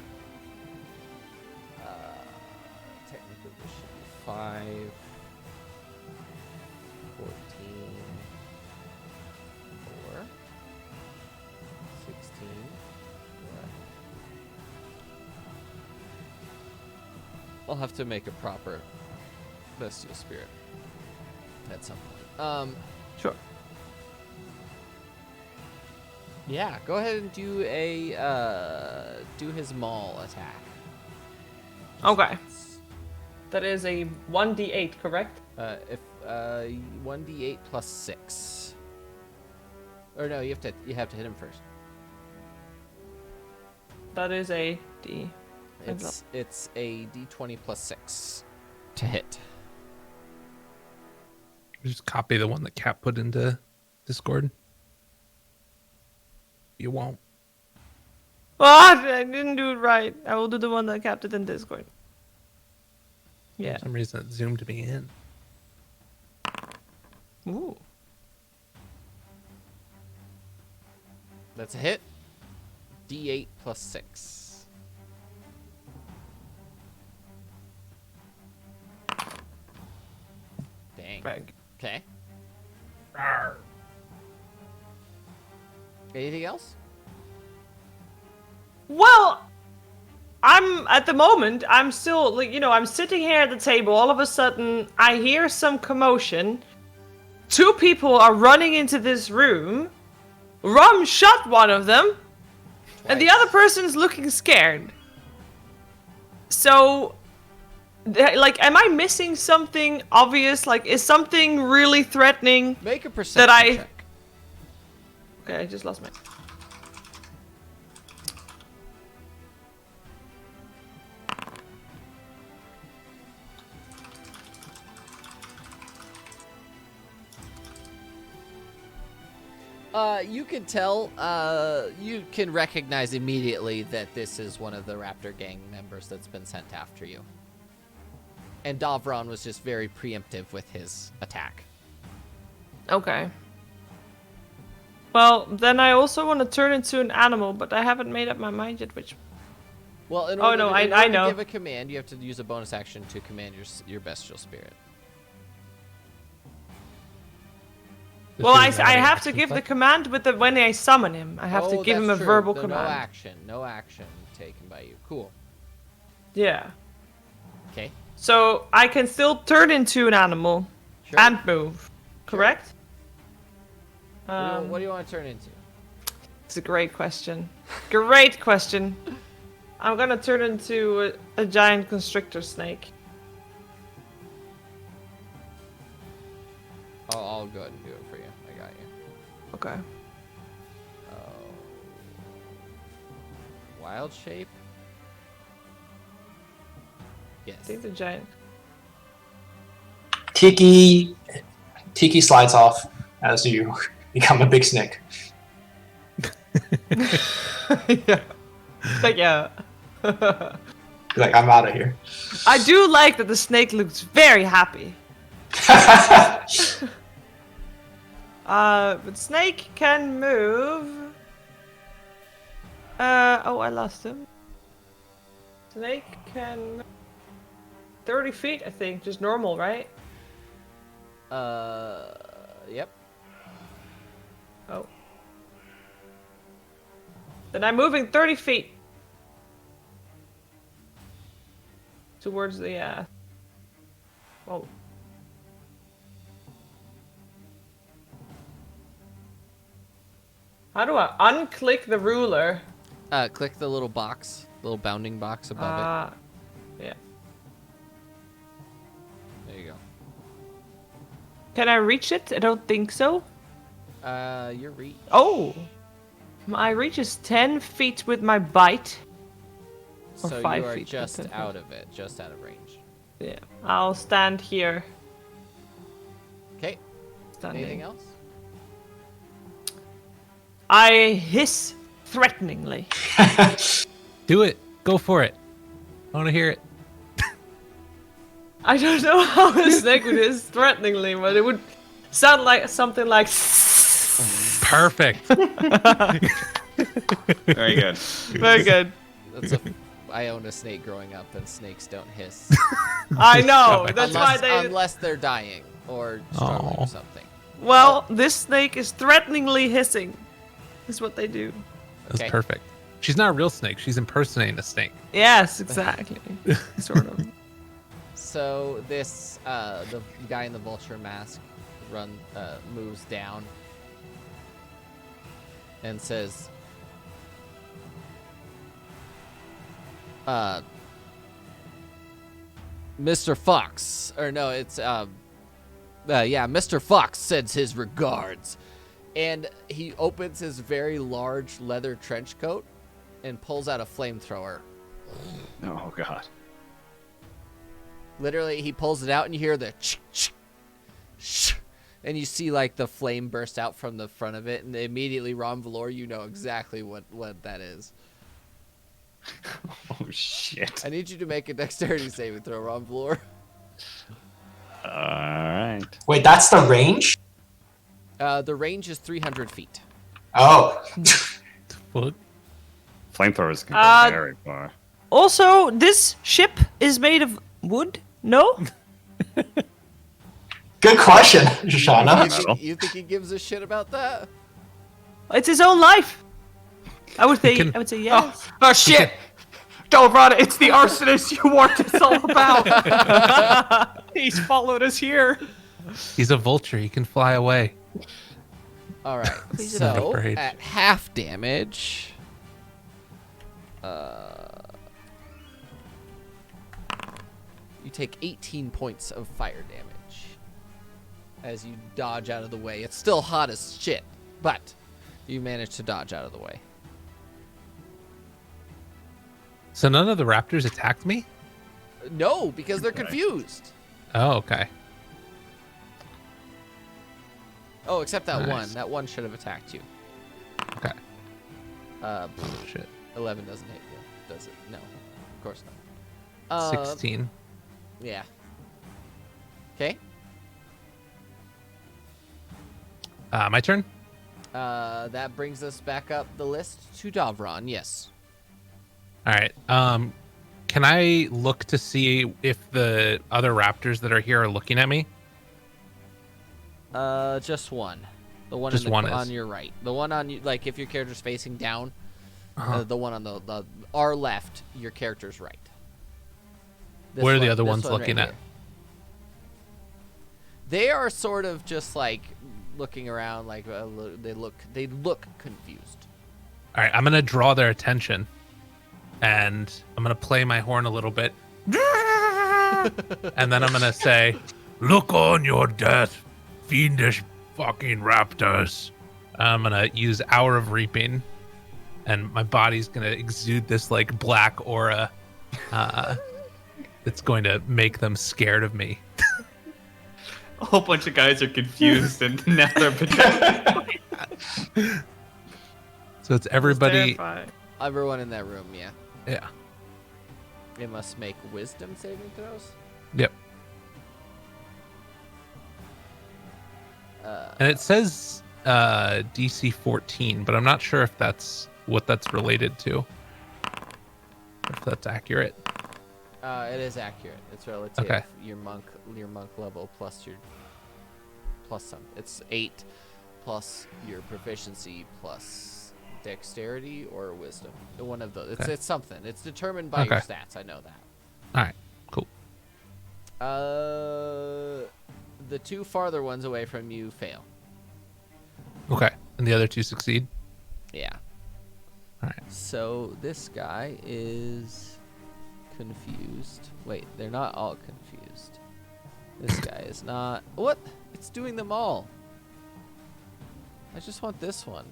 Technical edition 5, 14, 4, 16. I'll have to make a proper bestial spirit at some point. Sure. Yeah, go ahead and do do his maul attack. Okay. That is a 1d8, correct? If 1d8 plus 6. Or no, you have to hit him first. That is a d. It's a d20 plus 6 to hit. Just copy the one that Cap put into Discord. You won't. What? I didn't do it right. I will do the one that kept it in Discord. Yeah. For some reason it zoomed me in. Ooh. That's a hit. D8 plus 6. Dang. Rag. Okay. Anything else? Well, at the moment, I'm still, like, I'm sitting here at the table. All of a sudden, I hear some commotion. 2 people are running into this room. Rum shot one of them. And the other person's looking scared. So, like, am I missing something obvious? Like, is something really threatening? Make a perception check. Okay, I just lost my... You can tell, you can recognize immediately that this is one of the Raptor gang members that's been sent after you. And Davron was just very preemptive with his attack. Okay. Well, then I also want to turn into an animal, but I haven't made up my mind yet which... Well, in Oh, order, no, in I order know. to give a command, you have to use a bonus action to command your bestial spirit. Well, I Does it have any have to action give the stuff? command when I summon him. I have to give him a that's true. verbal No command. No action taken by you. Cool. Yeah. Okay. So I can still turn into an animal Sure. and move, correct? What do you want to turn into? It's a great question. Great question. I'm gonna turn into a giant constrictor snake. I'll go ahead and do it for you. I got you. Okay. Oh, wild shape? I Yes. think the giant. Tiki slides off as you become a big snake. Yeah. But yeah. Like, I'm out of here. I do like that the snake looks very happy. But snake can move. Oh, I lost him. Snake can move 30 feet, I think, just normal, right? Yep. Oh. Then I'm moving 30 feet. Towards the, Oh. How do I unclick the ruler? Click the little box, little bounding box above Yeah. it. There you Can I reach it? I don't think so. go. Your reach. Oh! My reach is 10 feet with my bite. Or So 5 you are feet with just 10 feet. out of it, just out of range. Yeah. I'll stand here. Okay. Standing. Anything else? I hiss threateningly. Do it. Go for it. I want to hear it. I don't know how a snake would hiss threateningly, but it would sound like something like. Perfect. Very good. Very good. That's a. I owned a snake growing up, and snakes don't hiss I know. Perfect. That's why they. unless they're dying or struggling Aw. or something. Well, this snake is threateningly hissing. Is what they do. That's Okay. perfect. She's not a real snake. She's impersonating a snake. Yes, exactly. Sort of. So this the guy in the vulture mask moves down and says, Mr. Fox, or no, it's Mr. Fox sends his regards. And he opens his very large leather trench coat and pulls out a flamethrower. Oh god. Literally, he pulls it out and you hear the and you see like the flame burst out from the front of it, and immediately, Ron Valor, you know exactly what that is. Oh shit. I need you to make a dexterity saving throw, Ron Valor. Alright. Wait, that's the range? The range is 300 feet. Oh. What? Flamethrowers can Uh, go very far. Also, this ship is made of wood? No? Good question, Shoshana. You think he gives a shit about that? It's his own life. I would say. can- I would say yes. Oh shit! Don't run it! It's the arsonist you warned us all about! He's followed us here! He's a vulture. He can fly away. All right. Please don't. So Afraid. at half damage, you take 18 points of fire damage as you dodge out of the way. It's still hot as shit, but you manage to dodge out of the way. So none of the raptors attacked me? No, because they're Okay. confused. Oh, okay. Oh, except that Nice. one. That one should have attacked you. Okay. Uh, Shit. 11 doesn't hit you, does it? No, of course not. 16. Yeah. Okay. My turn? That brings us back up the list to Davron. Yes. All right. Can I look to see if the other raptors that are here are looking at me? Just one. The one Just in the, one on is. your right. The one on you, like if your character's facing down. Uh-huh. The one on the our left. Your character's right. This Where are the one- other this ones one right looking at? here. They are sort of just like looking around, like they look confused. All right. I'm going to draw their attention and I'm going to play my horn a little bit. And then I'm going to say, look on your death, fiendish fucking raptors. I'm going to use Hour of Reaping and my body's gonna exude this like black aura. That's going to make them scared of me. A whole bunch of guys are confused, and now they're protected. So it's everybody. Terrifying. Everyone in that room, yeah. Yeah. They must make wisdom saving throws. Yep. And it says DC 14, but I'm not sure if that's what that's related to. If that's accurate. It is accurate. It's relative. Okay. Your monk level plus some. It's 8 plus your proficiency plus dexterity or wisdom. One of those. Okay. It's something. It's determined by your Okay. stats. I know that. All right. Cool. The two farther ones away from you fail. Okay. And the other two succeed. Yeah. All right. So this guy is confused. Wait, they're not all confused. This guy is not. What? It's doing them all. I just want this one.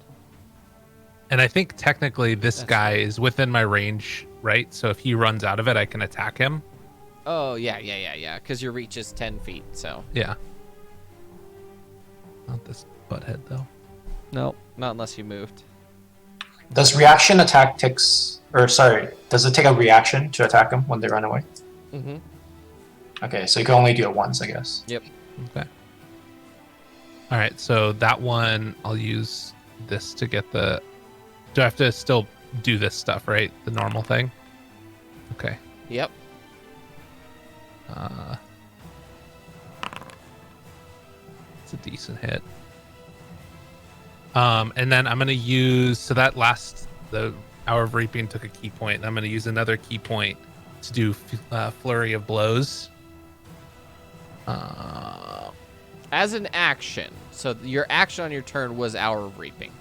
And I think technically this That's guy right. is within my range, right? So if he runs out of it, I can attack him. Oh, yeah. Because your reach is 10 feet, so. Yeah. Not this butthead though. No, not unless you moved. Does reaction attack takes, or sorry, does it take a reaction to attack them when they run away? Mm-hmm. Okay, so you can only do it once, I guess. Yep. Okay. All right. So that one, I'll use this to get the. Do I have to still do this stuff, right? The normal thing. Okay. Yep. It's a decent hit. And then I'm gonna use the Hour of Reaping took a key point. And I'm gonna use another key point to do Flurry of Blows. As an action. So your action on your turn was Hour of Reaping.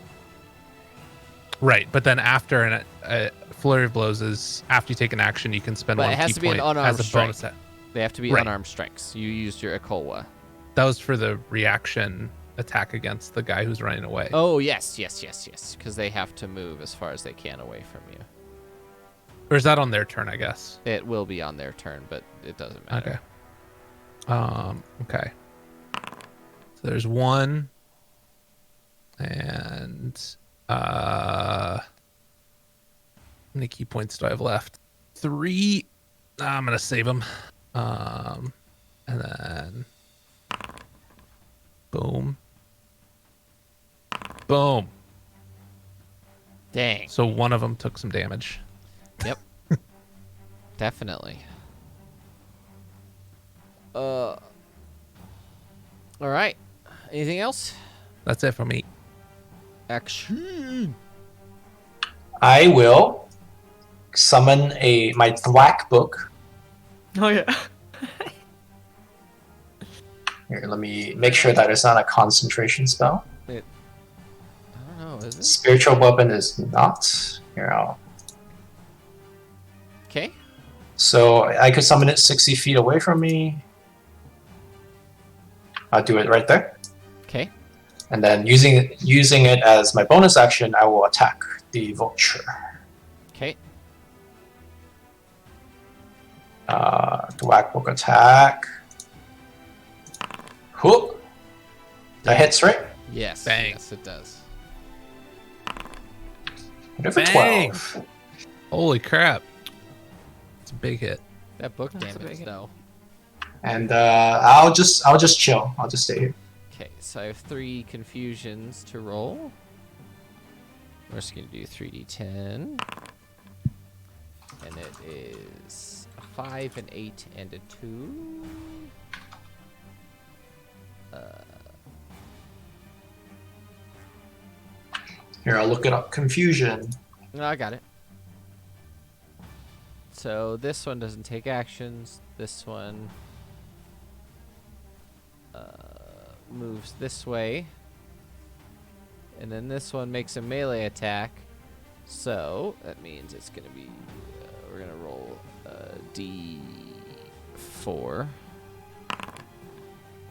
Right, but then after a Flurry of Blows is after you take an action, you can spend But one it has key to be an point unarmed as a bonus. strike. They have to be Right. unarmed strikes. You used your Akolwa. That was for the reaction attack against the guy who's running away. Oh, yes. Because they have to move as far as they can away from you. Or is that on their turn, I guess? It will be on their turn, but it doesn't matter. Okay. Okay. So there's one. And how many key points do I have left? 3. I'm gonna save them. And then boom. Boom. Dang. So one of them took some damage. Yep. Definitely. All right. Anything else? That's it for me. Action. I will summon my Thwack book. Oh yeah. Here, let me make sure that it's not a concentration spell. I don't know. Is it? Spiritual weapon is not. Here, Okay. so I could summon it 60 feet away from me. I'll do it right there. Okay. And then using it as my bonus action, I will attack the vulture. Okay. The whack book attack. Whoop. That hits, right? Yes. Bang. Yes, it does. Hit it for Bang. 12. Holy crap. It's a big hit. That book That's a damage, big hit. though. And I'll just chill. I'll just stay here. Okay, so I have 3 confusions to roll. We're just going to do 3d10. And it is a 5, an 8, and a 2. Here, I'll look it up. Confusion. No, I got it. So this one doesn't take actions. This one moves this way. And then this one makes a melee attack. So that means it's going to be... we're going to roll D4.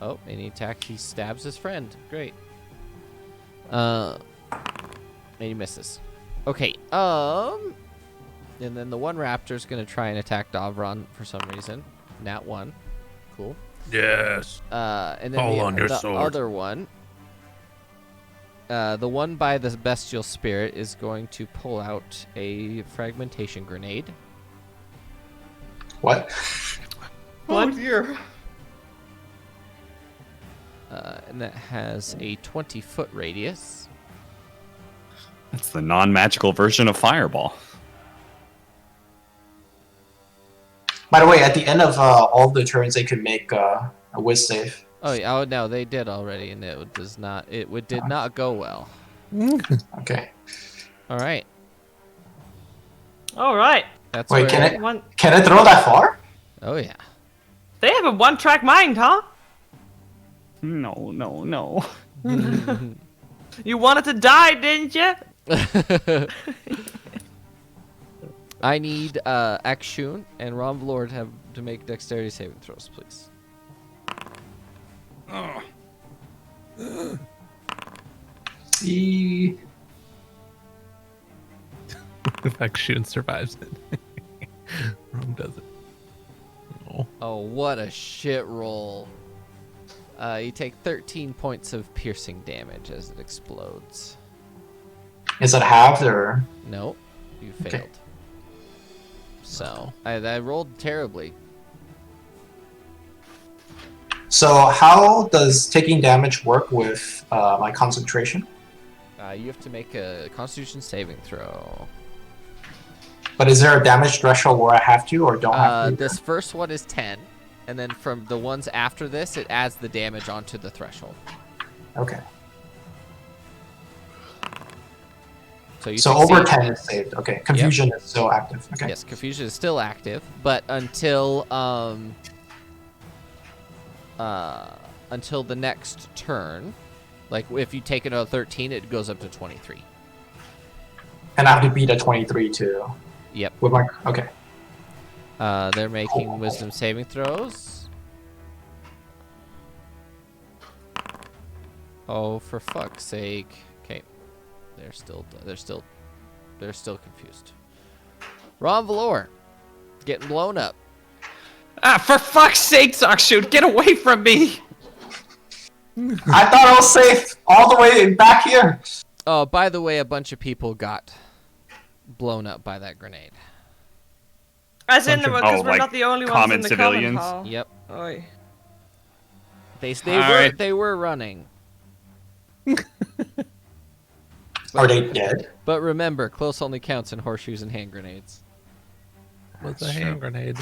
Oh, any attack, he stabs his friend. Great. And he misses. Okay. And then the one raptor's gonna try and attack Davron for some reason. Nat 1. Cool. Yes. And then Hold on your the sword. other one, the one by the bestial spirit, is going to pull out a fragmentation grenade. What? What? Oh dear. And that has a 20-foot radius. It's the non-magical version of Fireball. By the way, at the end of all the turns, they could make a whiz save. Oh yeah, oh no, they did already, and it does not. Did not go well. Okay. All right, All right. that's Wait, where. can it throw that far? Oh yeah. They have a one-track mind, huh? No, no, no. You wanted to die, didn't you? I need Akshun and Ron to make dexterity saving throws, please. See. If Akshun survives it. Rome does it. Oh. Oh, what a shit roll. You take 13 points of piercing damage as it explodes. Is it halved or? Nope, you Okay. failed. So, I rolled terribly. So how does taking damage work with my concentration? You have to make a Constitution saving throw. But is there a damage threshold where I have to or don't have to? This first one is 10, and then from the ones after this, it adds the damage onto the threshold. Okay. So you So over succeed. 10 is saved. Okay. Confusion is still active. Okay. Yes, confusion is still active, but until the next turn, like if you take another 13, it goes up to 23. And I have to beat a 23 too. Yep. With my okay. They're making wisdom saving throws. Oh, for fuck's sake! Okay, they're still confused. Ron Valor, getting blown up. Ah, for fuck's sake, Sockshoot, get away from me! I thought I was safe all the way back here. Oh, by the way, a bunch of people got blown up by that grenade. As in, Bunch of- because oh, we're like not the only ones common in the civilians? common hall. Yep, Oi. Alright. they were running. Are they dead? But remember, close only counts in horseshoes and hand grenades. What's a That's hand true. grenade?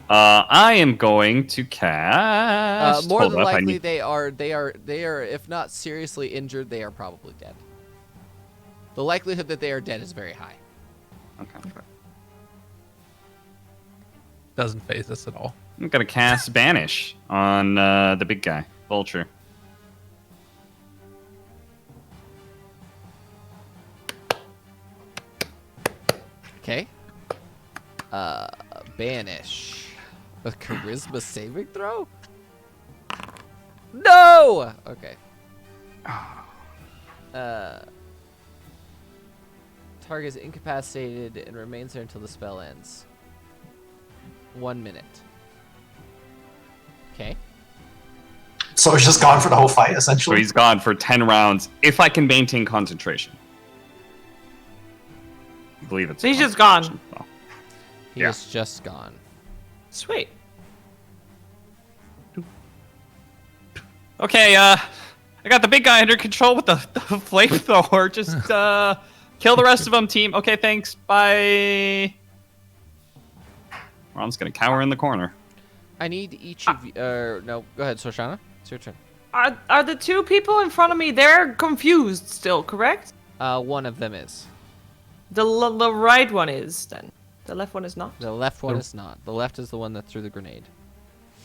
I am going to cast. More Hold than up, I likely, need- they are. If not seriously injured, they are probably dead. The likelihood that they are dead is very high. Okay. Doesn't phase us at all. I'm gonna cast Banish on the big guy, Vulture. Okay. Banish. A charisma saving throw? No! Okay. Target is incapacitated and remains there until the spell ends. 1 minute. Okay. So it's just gone for the whole fight So essentially. he's gone for 10 rounds if I can maintain concentration. I believe it's. He's just gone. concentration. Well, He Yeah. is just gone. Sweet. Okay, I got the big guy under control with the flamethrower. Just kill the rest of them, team. Okay, thanks. Bye. Ron's gonna cower in the corner. I need each of you. No, go ahead, Soshana. It's your turn. Are the two people in front of me? They're confused still, correct? One of them is. The right one is then. The left one is not. The left one The- is not. The left is the one that threw the grenade.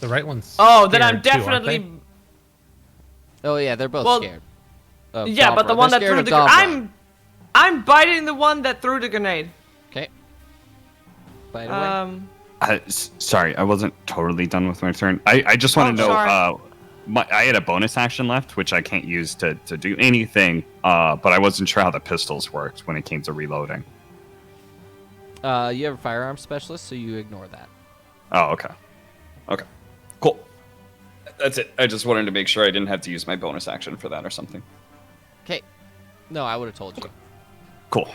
The right one's. Oh, then I'm scared too, aren't definitely. they? Oh yeah, they're both Well, scared. Of Yeah, but Davron. the one They're that scared threw of the. Davron. I'm biting the one that threw the grenade. Okay. By the way. Sorry, I wasn't totally done with my turn. I just want Oh, to know. sorry. I had a bonus action left, which I can't use to do anything. But I wasn't sure how the pistols worked when it came to reloading. You have a firearms specialist, so you ignore that. Oh, okay. Okay. Cool. That's it. I just wanted to make sure I didn't have to use my bonus action for that or something. Okay. No, I would have told you. Cool.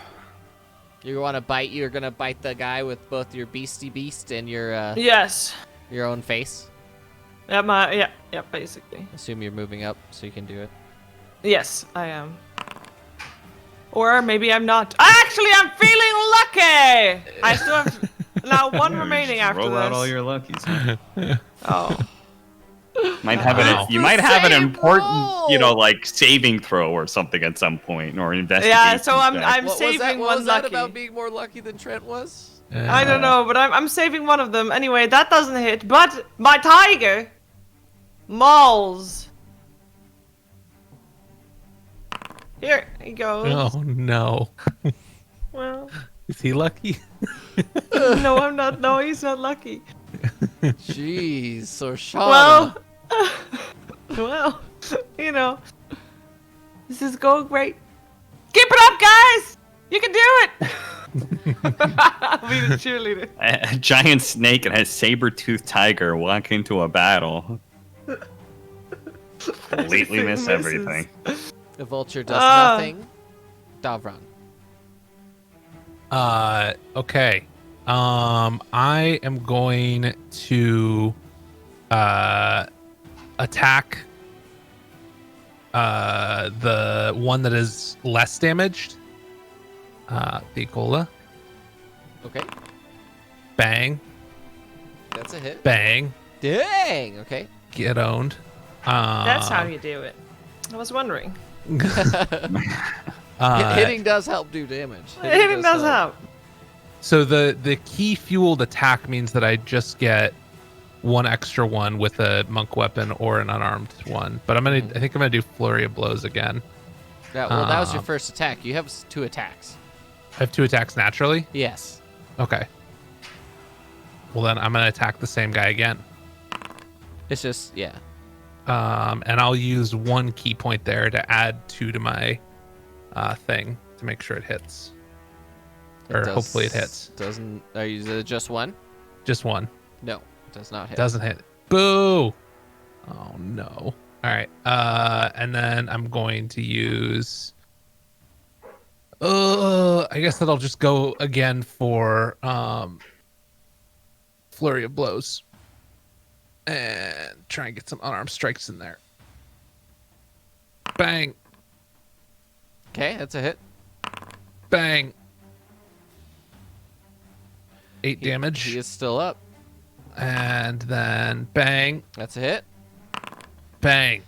You want to bite? You're gonna bite the guy with both your beastie beast and your Yes. your own face. Yeah, basically. Assume you're moving up, so you can do it. Yes, I am. Or maybe I'm not. Actually, I'm feeling lucky. I still have now one remaining after roll this. out all your luckies. Huh? Oh. Might have Wow. you might have an Save important, roll! like saving throw or something at some point, or investigation. Yeah, so I'm What was that? saving What one was that lucky. about being more lucky than Trent was? I don't know, but I'm saving one of them. Anyway, that doesn't hit. But my tiger mauls. Here he goes. Oh no. Well, Is he lucky? no, I'm not. No, he's not lucky. Jeez, so Shauna. Well, well, you know, this is going great. Keep it up, guys. You can do it. I'll be the cheerleader. A giant snake and a saber-toothed tiger walk into a battle. Completely miss Misses. everything. The vulture does nothing. Davron. Okay. I am going to attack the one that is less damaged. The Ikola. Okay, Bang. that's a hit. Bang. Dang. Okay. Get owned. That's how you do it. I was wondering. Hitting does help do damage. Hitting does help. So the key fueled attack means that I just get one extra one with a monk weapon or an unarmed one. But I think I'm gonna do flurry of blows again. Yeah, well, that was your first attack. You have 2 attacks. I have 2 attacks naturally. Yes. Okay. Well then I'm gonna attack the same guy again. It's just yeah. And I'll use 1 key point there to add 2 to my thing to make sure it hits. Or hopefully it hits. Doesn't. Are you is it just 1? Just 1. No, it does not hit. Doesn't hit. Boo! Oh no. All right. And then I'm going to use. I guess that I'll just go again for flurry of blows, and try and get some unarmed strikes in there. Bang! Okay, that's a hit. Bang! 8 damage, He is still up. and then bang! That's a hit. Bang!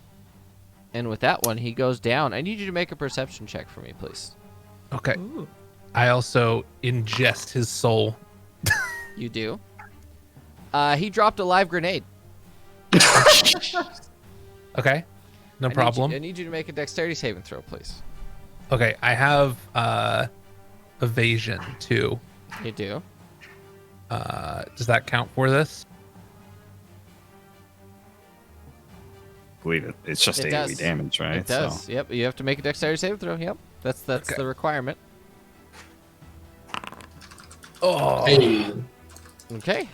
And with that one, he goes down. I need you to make a perception check for me, please. Okay. I also ingest his soul. You do. He dropped a live grenade. Okay. No problem. I need you to make a dexterity saving throw, please. Okay, I have evasion too. You do. Does that count for this? Believe it. It's just It AoE does. damage, right? It does. So. Yep. You have to make a dexterity saving throw. Yep. That's Okay. the requirement. Oh, Hey. Okay.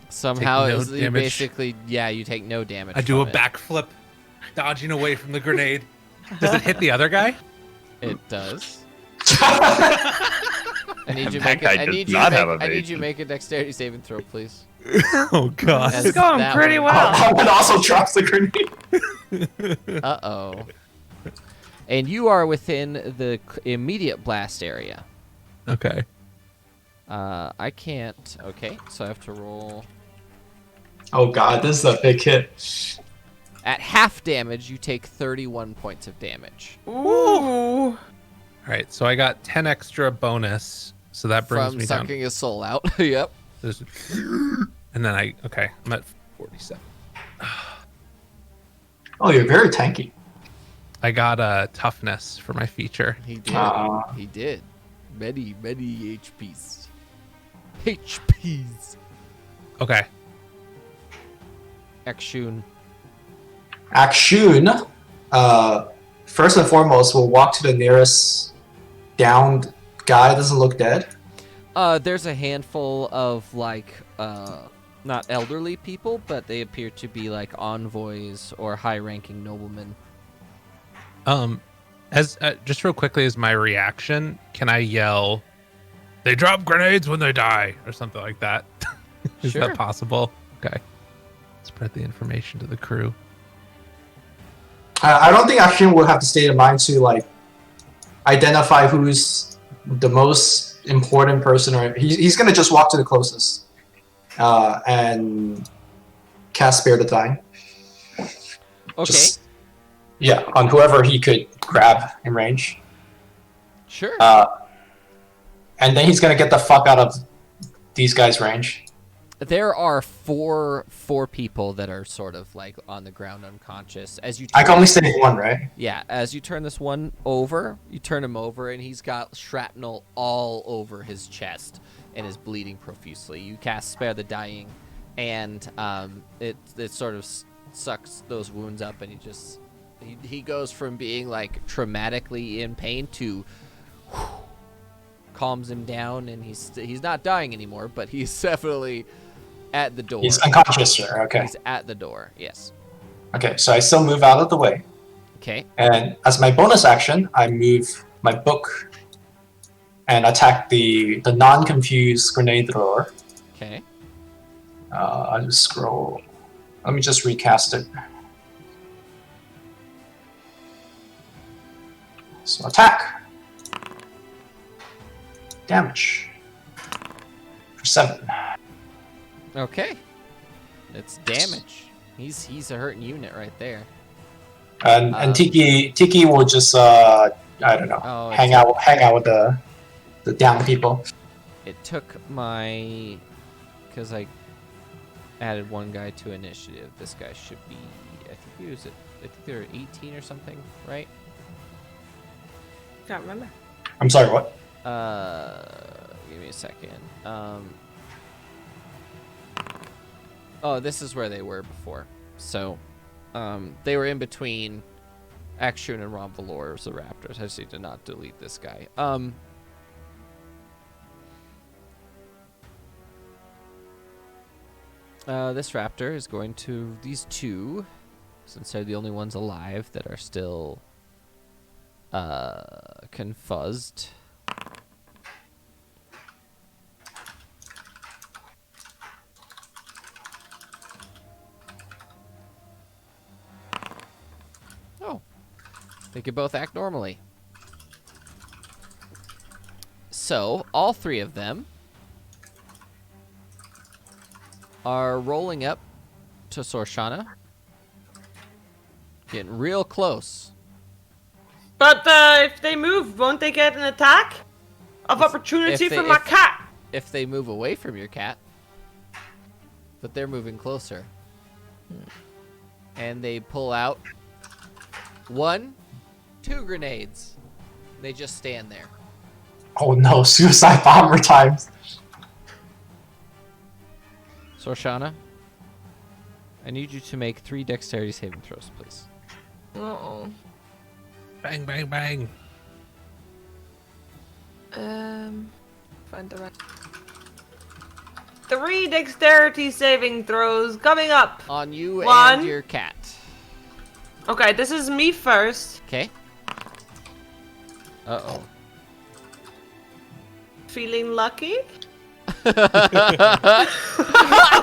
Somehow no it's you damage. basically you take no damage. I do a from it. backflip, dodging away from the grenade. Does it hit the other guy? It does. I need you to That make guy I does need you not to have make, I need you evasion. to make a dexterity saving throw, please. Oh god. As It's going that pretty one- well. That one also drops the grenade. Uh-oh. And you are within the immediate blast area. Okay. I can't. Okay, so I have to roll. Oh god, this is a big hit. At half damage, you take 31 points of damage. Ooh. All right, so I got 10 extra bonus, so that brings From me down. sucking his soul out. Yep. There's- And then I'm at 47. Oh, you're very tanky. I got a toughness for my feature. He did. Ah. He did. Many HPs. HPs. Okay. Ekshun. Akshun, first and foremost, will walk to the nearest downed guy. Doesn't look dead. There's a handful of like not elderly people, but they appear to be like envoys or high-ranking noblemen. As just real quickly as my reaction, can I yell, "They drop grenades when they die," or something like that? Is Sure. that possible? Okay. Spread the information to the crew. I don't think Akshun will have the state of mind to like identify who's the most important person, or he's gonna just walk to the closest and cast Spare the Dying. Okay. Yeah, on whoever he could grab in range. Sure. And then he's gonna get the fuck out of these guys' range. There are four people that are sort of like on the ground unconscious. As you I can only save one, right? Yeah, as you turn this one over, you turn him over, and he's got shrapnel all over his chest and is bleeding profusely. You cast Spare the Dying, and it sort of sucks those wounds up, and he goes from being like traumatically in pain to calms him down, and he's not dying anymore, but he's definitely at the door. He's unconscious, sir. Okay. He's at the door. Yes. Okay, so I still move out of the way. Okay. And as my bonus action, I move my book and attack the non-confused grenade thrower. Okay. I'll just scroll. Let me just recast it. So attack. Damage. For 7. Okay. It's damage. He's a hurting unit right there. And Tiki will just I don't know, Oh, hang out with the down people. It took my, because I added one guy to initiative. This guy should be, I think they're 18 or something, right? Can't remember. I'm sorry, what? Give me a second. Oh, this is where they were before. So, they were in between Akshun and Ronvalor as the Raptors. I just need to not delete this guy. This Raptor is going to these two, since they're the only ones alive that are still confuzzed. Oh, they could both act normally. So, all three of them are rolling up to Sorshana. Getting real close. But if they move, won't they get an attack of opportunity from my cat? If they move away from your cat. But they're moving closer. And they pull out 1, 2 grenades. They just stand there. Oh no, suicide bomber times. Sorshana, I need you to make 3 dexterity saving throws, please. Uh-oh. Bang, bang, bang. Find the right. 3 dexterity saving throws coming up. On you 1. and your cat. Okay, this is me first. Okay. Uh-oh. Feeling lucky?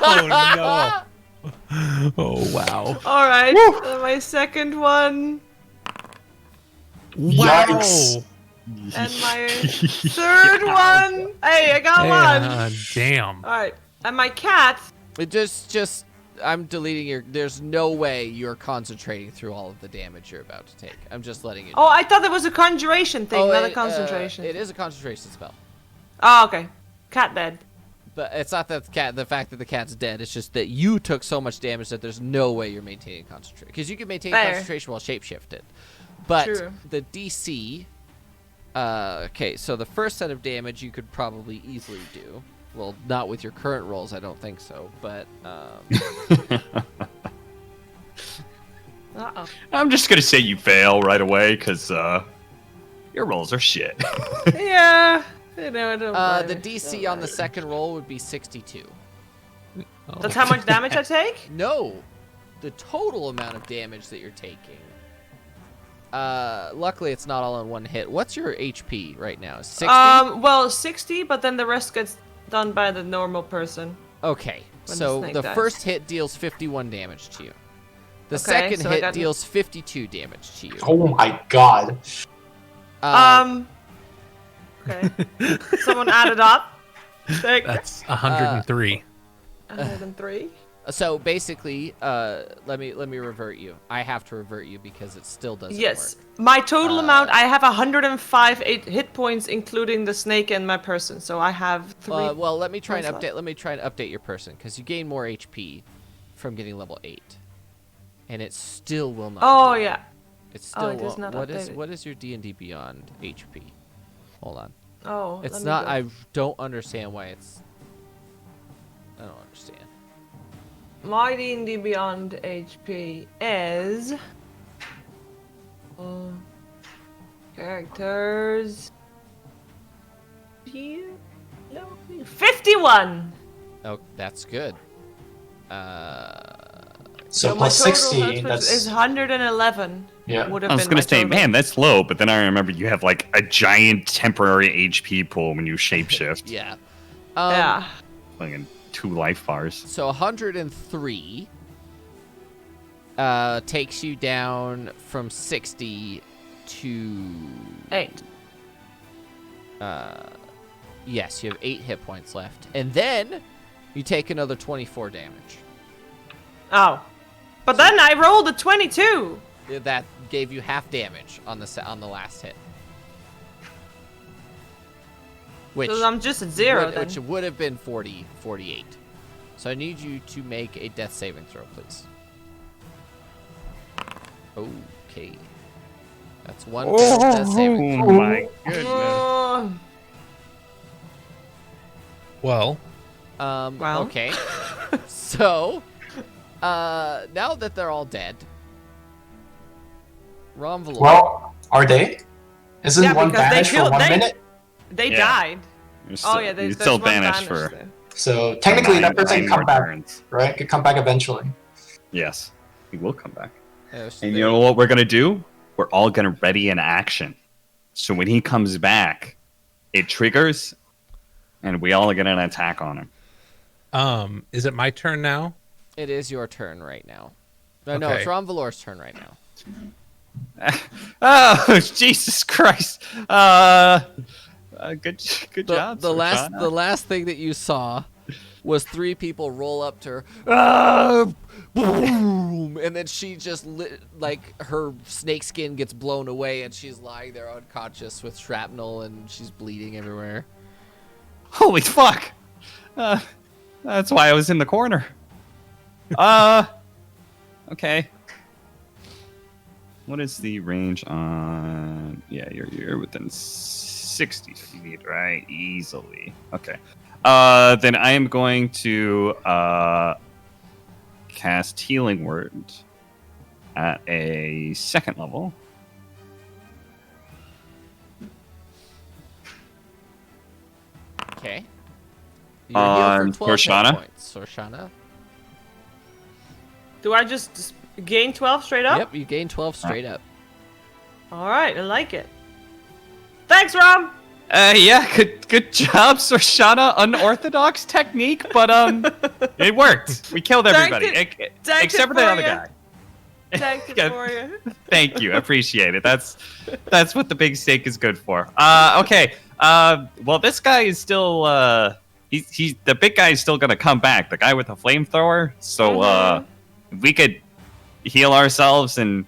Oh no. Oh wow. Alright, my second one. Yikes. And my third one. Hey, I got one. Damn. Alright, and my cat. It just I'm deleting your. There's no way you're concentrating through all of the damage you're about to take. I'm just letting you know. Oh, I thought that was a conjuration thing, not a it, concentration. it is a concentration spell. Oh, okay. Cat dead. But it's not that the fact that the cat's dead. It's just that you took so much damage that there's no way you're maintaining concentration. Because you can maintain Fair. concentration while shapeshifted. But True. the DC. Okay, so the first set of damage you could probably easily do. Well, not with your current rolls, I don't think so. But Uh-oh. I'm just gonna say you fail right away because your rolls are shit. Yeah. I don't The blame you. DC on the second roll would be 62. That's how much damage I take? No, the total amount of damage that you're taking. Luckily, it's not all in one hit. What's your HP right now? 60? Well, 60, but then the rest gets done by the normal person. Okay, When so the snake the dies. first hit deals 51 damage to you. The Okay, second so I hit got- deals 52 damage to you. Oh my god. Okay. Someone added up. That's 103. 103. So basically, let me revert you. I have to revert you because it still doesn't Yes. work. My total amount, I have 105 hit points, including the snake and my person. So I have 3. Well, let me try and points update. Let me try and update your person because you gain more HP from getting level 8, and it still will not. Oh do it. yeah. It still it is won't. not What is updated. what is your D&D Beyond HP? Hold on. Oh. It's let me not. go. I don't understand why it's. I don't understand. My D&D Beyond HP is characters 51. Oh, that's good. So my plus total 60, hit that's... is 111. Yeah. Would have I was been gonna my say, total. man, that's low, but then I remember you have like a giant temporary HP pool when you shapeshift. Yeah. Yeah. Like in 2 life bars. So 103 takes you down from 60 to 8. yes, you have 8 hit points left, and then you take another 24 damage. Oh. But then I rolled a 22. That gave you half damage on the last hit. Which So I'm just at 0 then. which would have been 48. So I need you to make a death saving throw, please. Okay. That's one failed death saving throw. my goodness. Oh. Well, Well. Okay. So, now that they're all dead, Ron Valor. Well, are they? Isn't Yeah, one because they banished for killed- 1 they- minute? They Yeah. died. You're still, You're you're still banished for there. So technically that person can come more back, turns. right? Could come back eventually. Yes, he will come back. So And you know what we're gonna do? We're all gonna ready an action. So when he comes back, it triggers, and we all get an attack on him. is it my turn now? It is your turn right now. No, Okay. it's Ron Valor's turn right now. Oh, Jesus Christ! Good job. The Sorchana. last thing that you saw was 3 people roll up to her, "Ah!" Boom, and then she just like her snake skin gets blown away, and she's lying there unconscious with shrapnel, and she's bleeding everywhere. Holy fuck! That's why I was in the corner. Okay. What is the range on? Yeah, you're within 60 feet, right? Easily. Okay. Then I am going to cast Healing Word at a 2nd level. Okay. You're healed for 12 hit Sorchana? points. Sorchana. Do I just gain 12 straight up? Yep, you gain 12 straight up. All right, I like it. Thanks, Rom. Yeah, good job, Sorchana. Unorthodox technique, but it worked. We killed everybody, Tanked except for it the for other you. guy. Tanked it Yeah. for you. Thank you, I appreciate it. That's what the big steak is good for. Okay. Well, this guy is still he's the big guy is still gonna come back. The guy with the flamethrower. So if we could heal ourselves and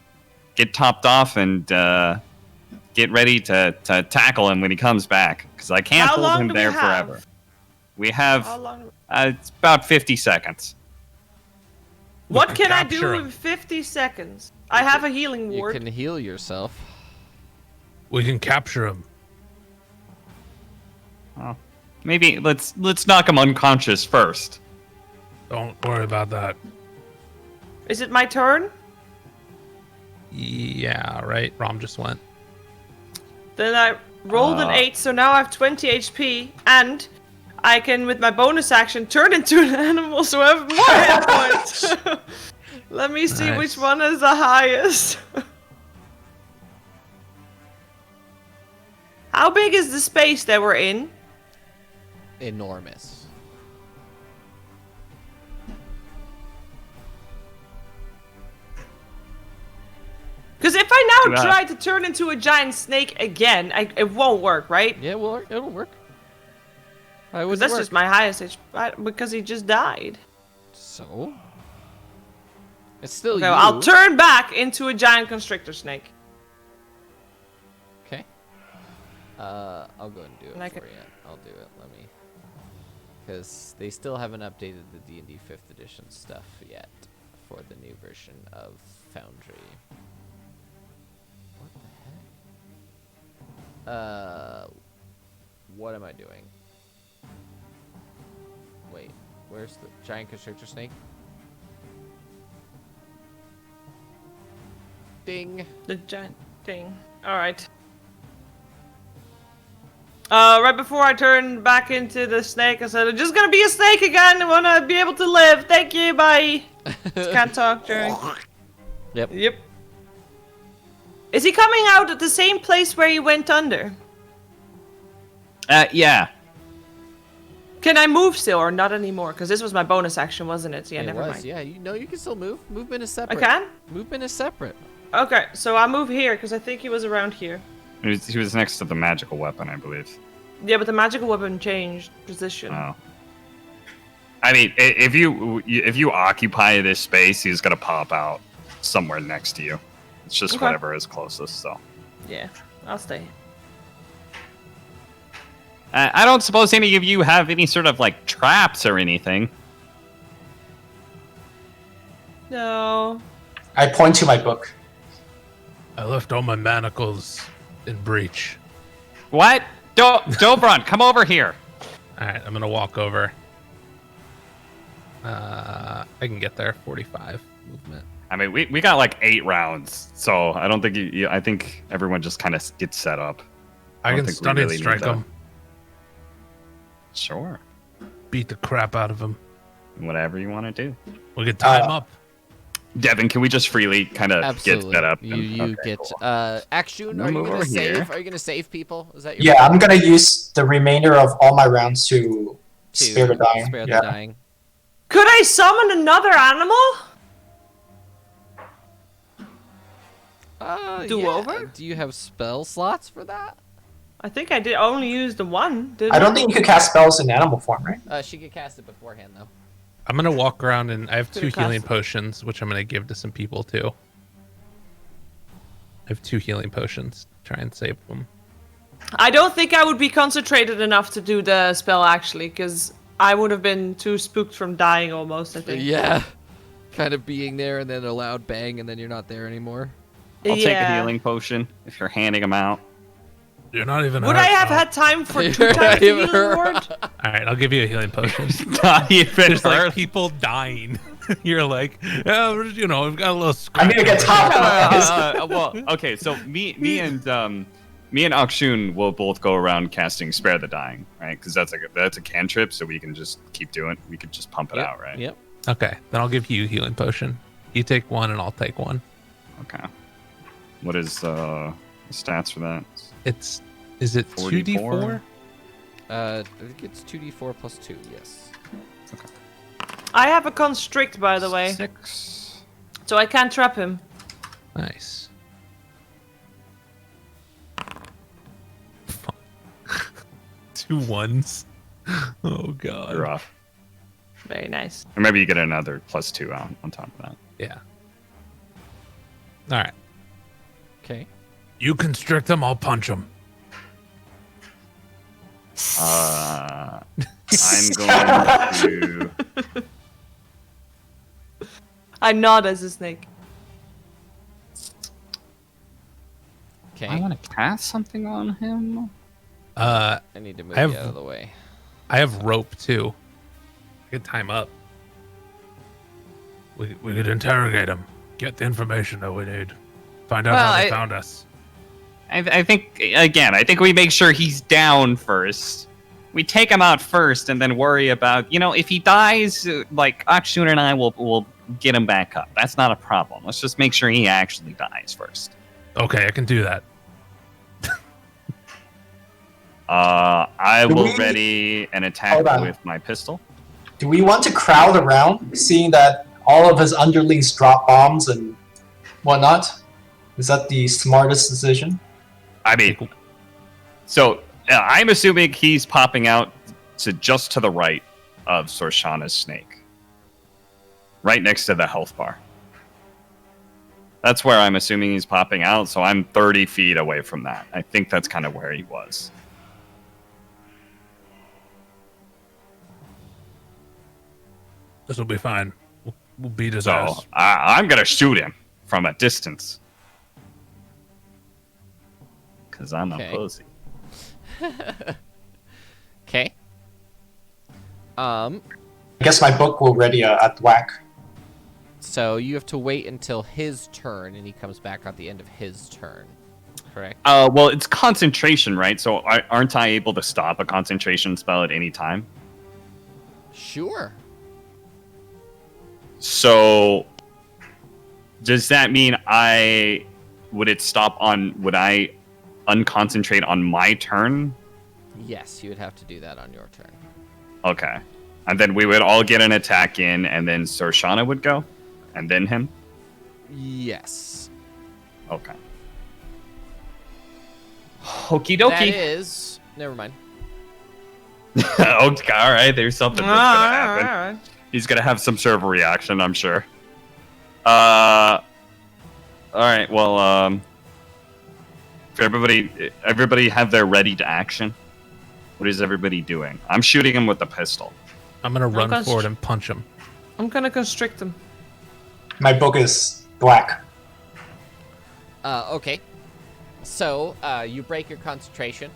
get topped off and get ready to tackle him when he comes back, because I can't How hold long him do we there have? forever. We have How long? it's about 50 seconds. What can can I do capture him. in 50 seconds? I have a healing You ward. can heal yourself. We can capture him. Well, maybe let's knock him unconscious first. Don't worry about that. Is it my turn? Yeah, right. Rom just went. Then I rolled an 8, so now I have 20 HP, and I can, with my bonus action, turn into an animal, so I have more hit points. Let me see Nice. which one is the highest. How big is the space that we're in? Enormous. Because if I now Do that. try to turn into a giant snake again, it won't work, right? Yeah, well, it'll work. Why Because would that's it work? just my highest HP. Because he just died. So? It's still Okay, you. well, I'll turn back into a giant constrictor snake. Okay. I'll go and do it And I for can- you. I'll do it. Let me. Because they still haven't updated the D&D 5th edition stuff yet for the new version of Foundry. What the heck? What am I doing? Wait, where's the giant constrictor snake? Ding. The giant thing. Alright. Right before I turned back into the snake, I said, I'm just gonna be a snake again. I wanna be able to live. Thank you, bye. Just can't talk during. Yep. Yep. Is he coming out at the same place where he went under? Yeah. Can I move still or not anymore? Because this was my bonus action, wasn't it? Yeah, It never was, mind. yeah. You know, you can still move. Movement is I separate. can? Movement is separate. Okay, so I'll move here because I think he was around here. He was next to the magical weapon, I believe. Yeah, but the magical weapon changed position. Oh. I mean, if you occupy this space, he's gonna pop out somewhere next to you. It's just Okay. whatever is closest. So Yeah, I'll stay. I don't suppose any of you have any sort of like traps or anything. No. I point to my book. I left all my manacles in breach. What? Dobron, come over here. All right, I'm gonna walk over. I can get there. 45 movement. I mean, we got like 8 rounds, so I don't think I think everyone just kind of gets set up. I don't can think we stunning really need strike that. him. Sure, Beat the crap out of him. whatever you want to do. We can tie him up. Devin, can we just freely kind of get Absolutely. set up? You Okay, get cool. Action. No Are you move gonna over save? here. Are you gonna save people? Is that your Yeah, I'm gonna use the remainder of all my rounds to spare the dying. Spare Yeah. the dying. Could I summon another animal? Do Yeah. over? Do you have spell slots for that? I think I did only use the one. Didn't I don't think you could cast spells in animal form, right? She could cast it beforehand though. I'm gonna walk around and I have 2 Could've healing cast it. potions, which I'm gonna give to some people too. I have 2 healing potions. Try and save them. I don't think I would be concentrated enough to do the spell actually, because I would have been too spooked from dying almost, I think. Yeah. Kind of being there and then a loud bang and then you're not there anymore. I'll take a Yeah. healing potion if you're handing them out. You're not even. Would hurt, I have though. had time for 2 You're times not the even healing word? All right, I'll give you a healing potion. Not even There's like hurt. people dying. You're like, yeah, you know, I've got a little. I'm gonna get scratch top over out. Well, okay, so me and Akshun will both go around casting Spare the Dying, right? Because that's a cantrip, so we can just keep doing. We could just pump it out, right? Yep. here. Okay, then I'll give you a healing potion. You take one, and I'll take one. Okay. What is the stats for that? Is it 44? 2d4? I think it's 2d4 plus 2. Yes. I have a constrict, by the way, 6. so I can't trap him. Nice. 2 1s. Oh god. You're off. Very nice. Or maybe you get another +2 out on top of that. Yeah. All right. Okay. You constrict them, I'll punch them. I'm going to. I nod as a snake. Okay. I want to cast something on him. I I need to move I have- you out of the way. have rope too. I could tie him up. We could interrogate him. Get the information that we need. Find out how they found us. I think we make sure he's down first. We take him out first, and then worry about, if he dies, like Akshun and I will get him back up. That's not a problem. Let's just make sure he actually dies first. Okay, I can do that. I will ready an attack with my pistol. Do we want to crowd around, seeing that all of his underlings drop bombs and whatnot? Is that the smartest decision? I mean, so I'm assuming he's popping out just to the right of Sorshana's snake. Right next to the health bar. That's where I'm assuming he's popping out, so I'm 30 feet away from that. I think that's kind of where he was. This will be fine. We'll beat his ass. So I'm going to shoot him from a distance. Because I'm a pussy. Okay. I guess my book will ready a thwack. So you have to wait until his turn, and he comes back at the end of his turn. Correct? Well, it's concentration, right? So aren't I able to stop a concentration spell at any time? Sure. So does that mean would I unconcentrate on my turn? Yes, you would have to do that on your turn. Okay. And then we would all get an attack in, and then Sorshana would go? And then him? Yes. Okay. Okie dokie. That is... Never mind. Okay, alright, there's something that's gonna happen. All right. He's gonna have some sort of reaction, I'm sure. Alright, well, everybody have their ready to action. What is everybody doing? I'm shooting him with the pistol. I'm gonna run forward and punch him. I'm gonna constrict him. My book is thwack. Okay. So, you break your concentration.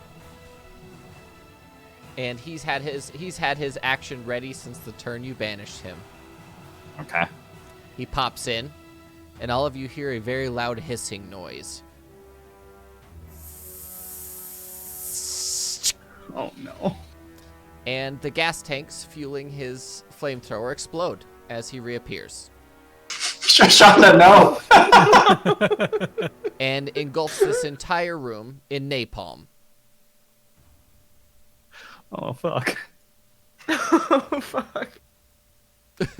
And he's had his action ready since the turn you banished him. Okay. He pops in, and all of you hear a very loud hissing noise. Oh no. And the gas tanks fueling his flamethrower explode as he reappears. Shoshana, no! And engulfs this entire room in napalm. Oh fuck. Oh, fuck.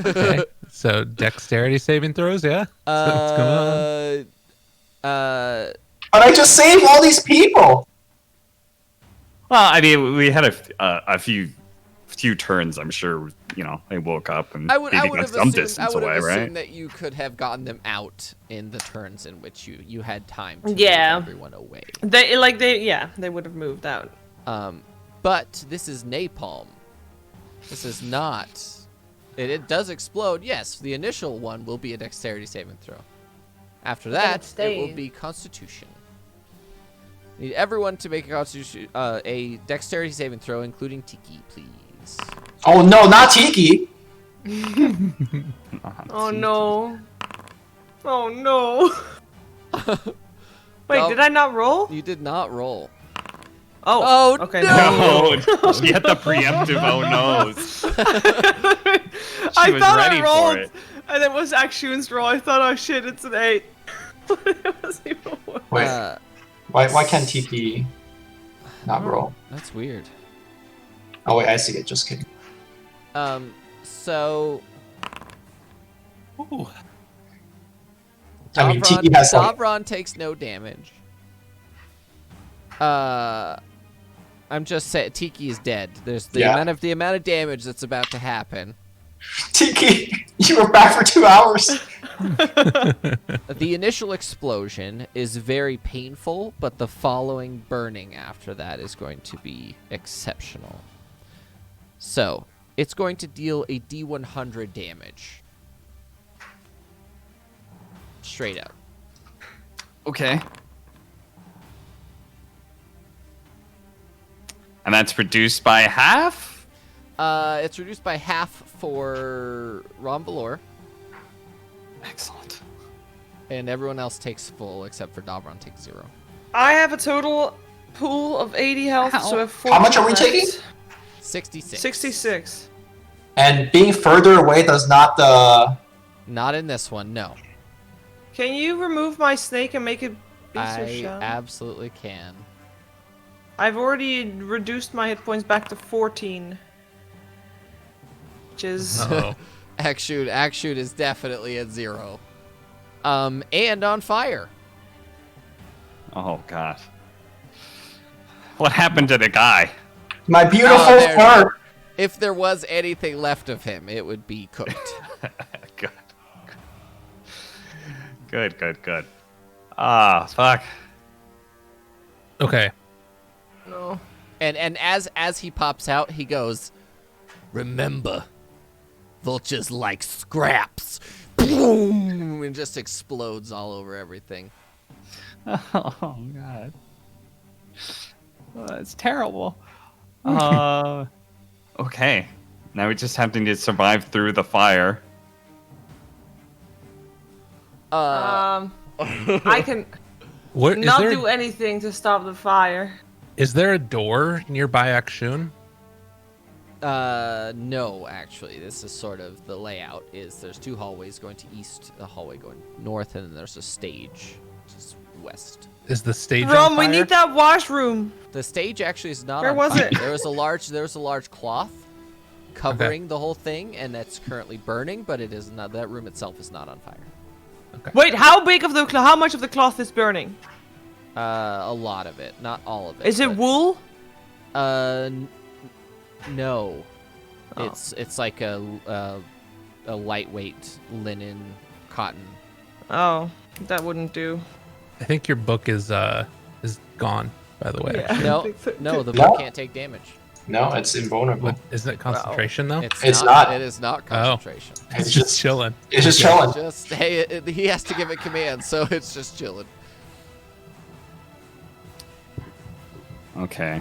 Okay. So dexterity saving throws, yeah? What's going on? But I just saved all these people! Well, I mean, we had a few turns. I'm sure, they woke up and I would maybe have got some assumed, distance away, assumed right? that you could have gotten them out in the turns in which you had time to Yeah. move everyone away. They would have moved out. But this is napalm. This is not. It does explode. Yes, the initial one will be a dexterity saving throw. After that, it will be Constitution. Need everyone to make a dexterity saving throw, including Tiki, please. Oh no, not Tiki! Oh no. Oh no. Wait, No. did I not roll? You did not roll. Oh. Oh, Okay. no. No, she had the preemptive oh no's. I was thought ready I for rolled, it. and it was Akshun's roll. I thought, oh shit, it's an 8. It was even worse. Wait, why can't Tiki not roll? That's weird. Oh wait, I see it, just kidding. So Ooh. I mean, Tiki has like... Davron takes no damage. I'm just saying Tiki is dead. There's the amount of damage that's about to happen. Tiki, you were back for 2 hours! The initial explosion is very painful, but the following burning after that is going to be exceptional. So, it's going to deal a D100 damage. Straight up. Okay. And that's reduced by half? It's reduced by half for Ron Valor. Excellent. And everyone else takes full except for Davron takes 0. I have a total pool of 80 health, so I have 40 How much are we left. taking? 66. 66. And being further away does not Not in this one, no. Can you remove my snake and make it be I shell? absolutely can. I've already reduced my hit points back to 14. Which is... Uh-oh. Akshoot is definitely at 0. And on fire. Oh god. What happened to the guy? my beautiful there's- fur. If there was anything left of him, it would be cooked. Good. Ah, fuck. Okay. No. And as he pops out, he goes, "Remember, vultures like scraps." Boom! And just explodes all over everything. Oh god. It's terrible. Okay. Now we just have to survive through the fire. I can What is not there? do anything to stop the fire. Is there a door nearby Akshun? No, actually. This is sort of the layout is there's 2 hallways going to east, a hallway going north, and then there's a stage, which is west. Is the stage on Rom, we fire? need that washroom. The stage actually is not Where on was fire. it? There was a large cloth covering the whole thing, and that's currently burning, but it is not, that room itself is not on fire. Wait, how big of the how much of the cloth is burning? A lot of it, not all of it. Is it but- wool? No. Oh. It's like a lightweight linen cotton. Oh, that wouldn't do. I think your book is gone. By the way, Yeah. I No, think so, no, too. the book No. can't take damage. No, it's invulnerable. What, isn't it concentration though? It's not. It is not concentration. It's just chilling. It's just chilling. Just hey, he has to give it command, so it's just chilling. Okay.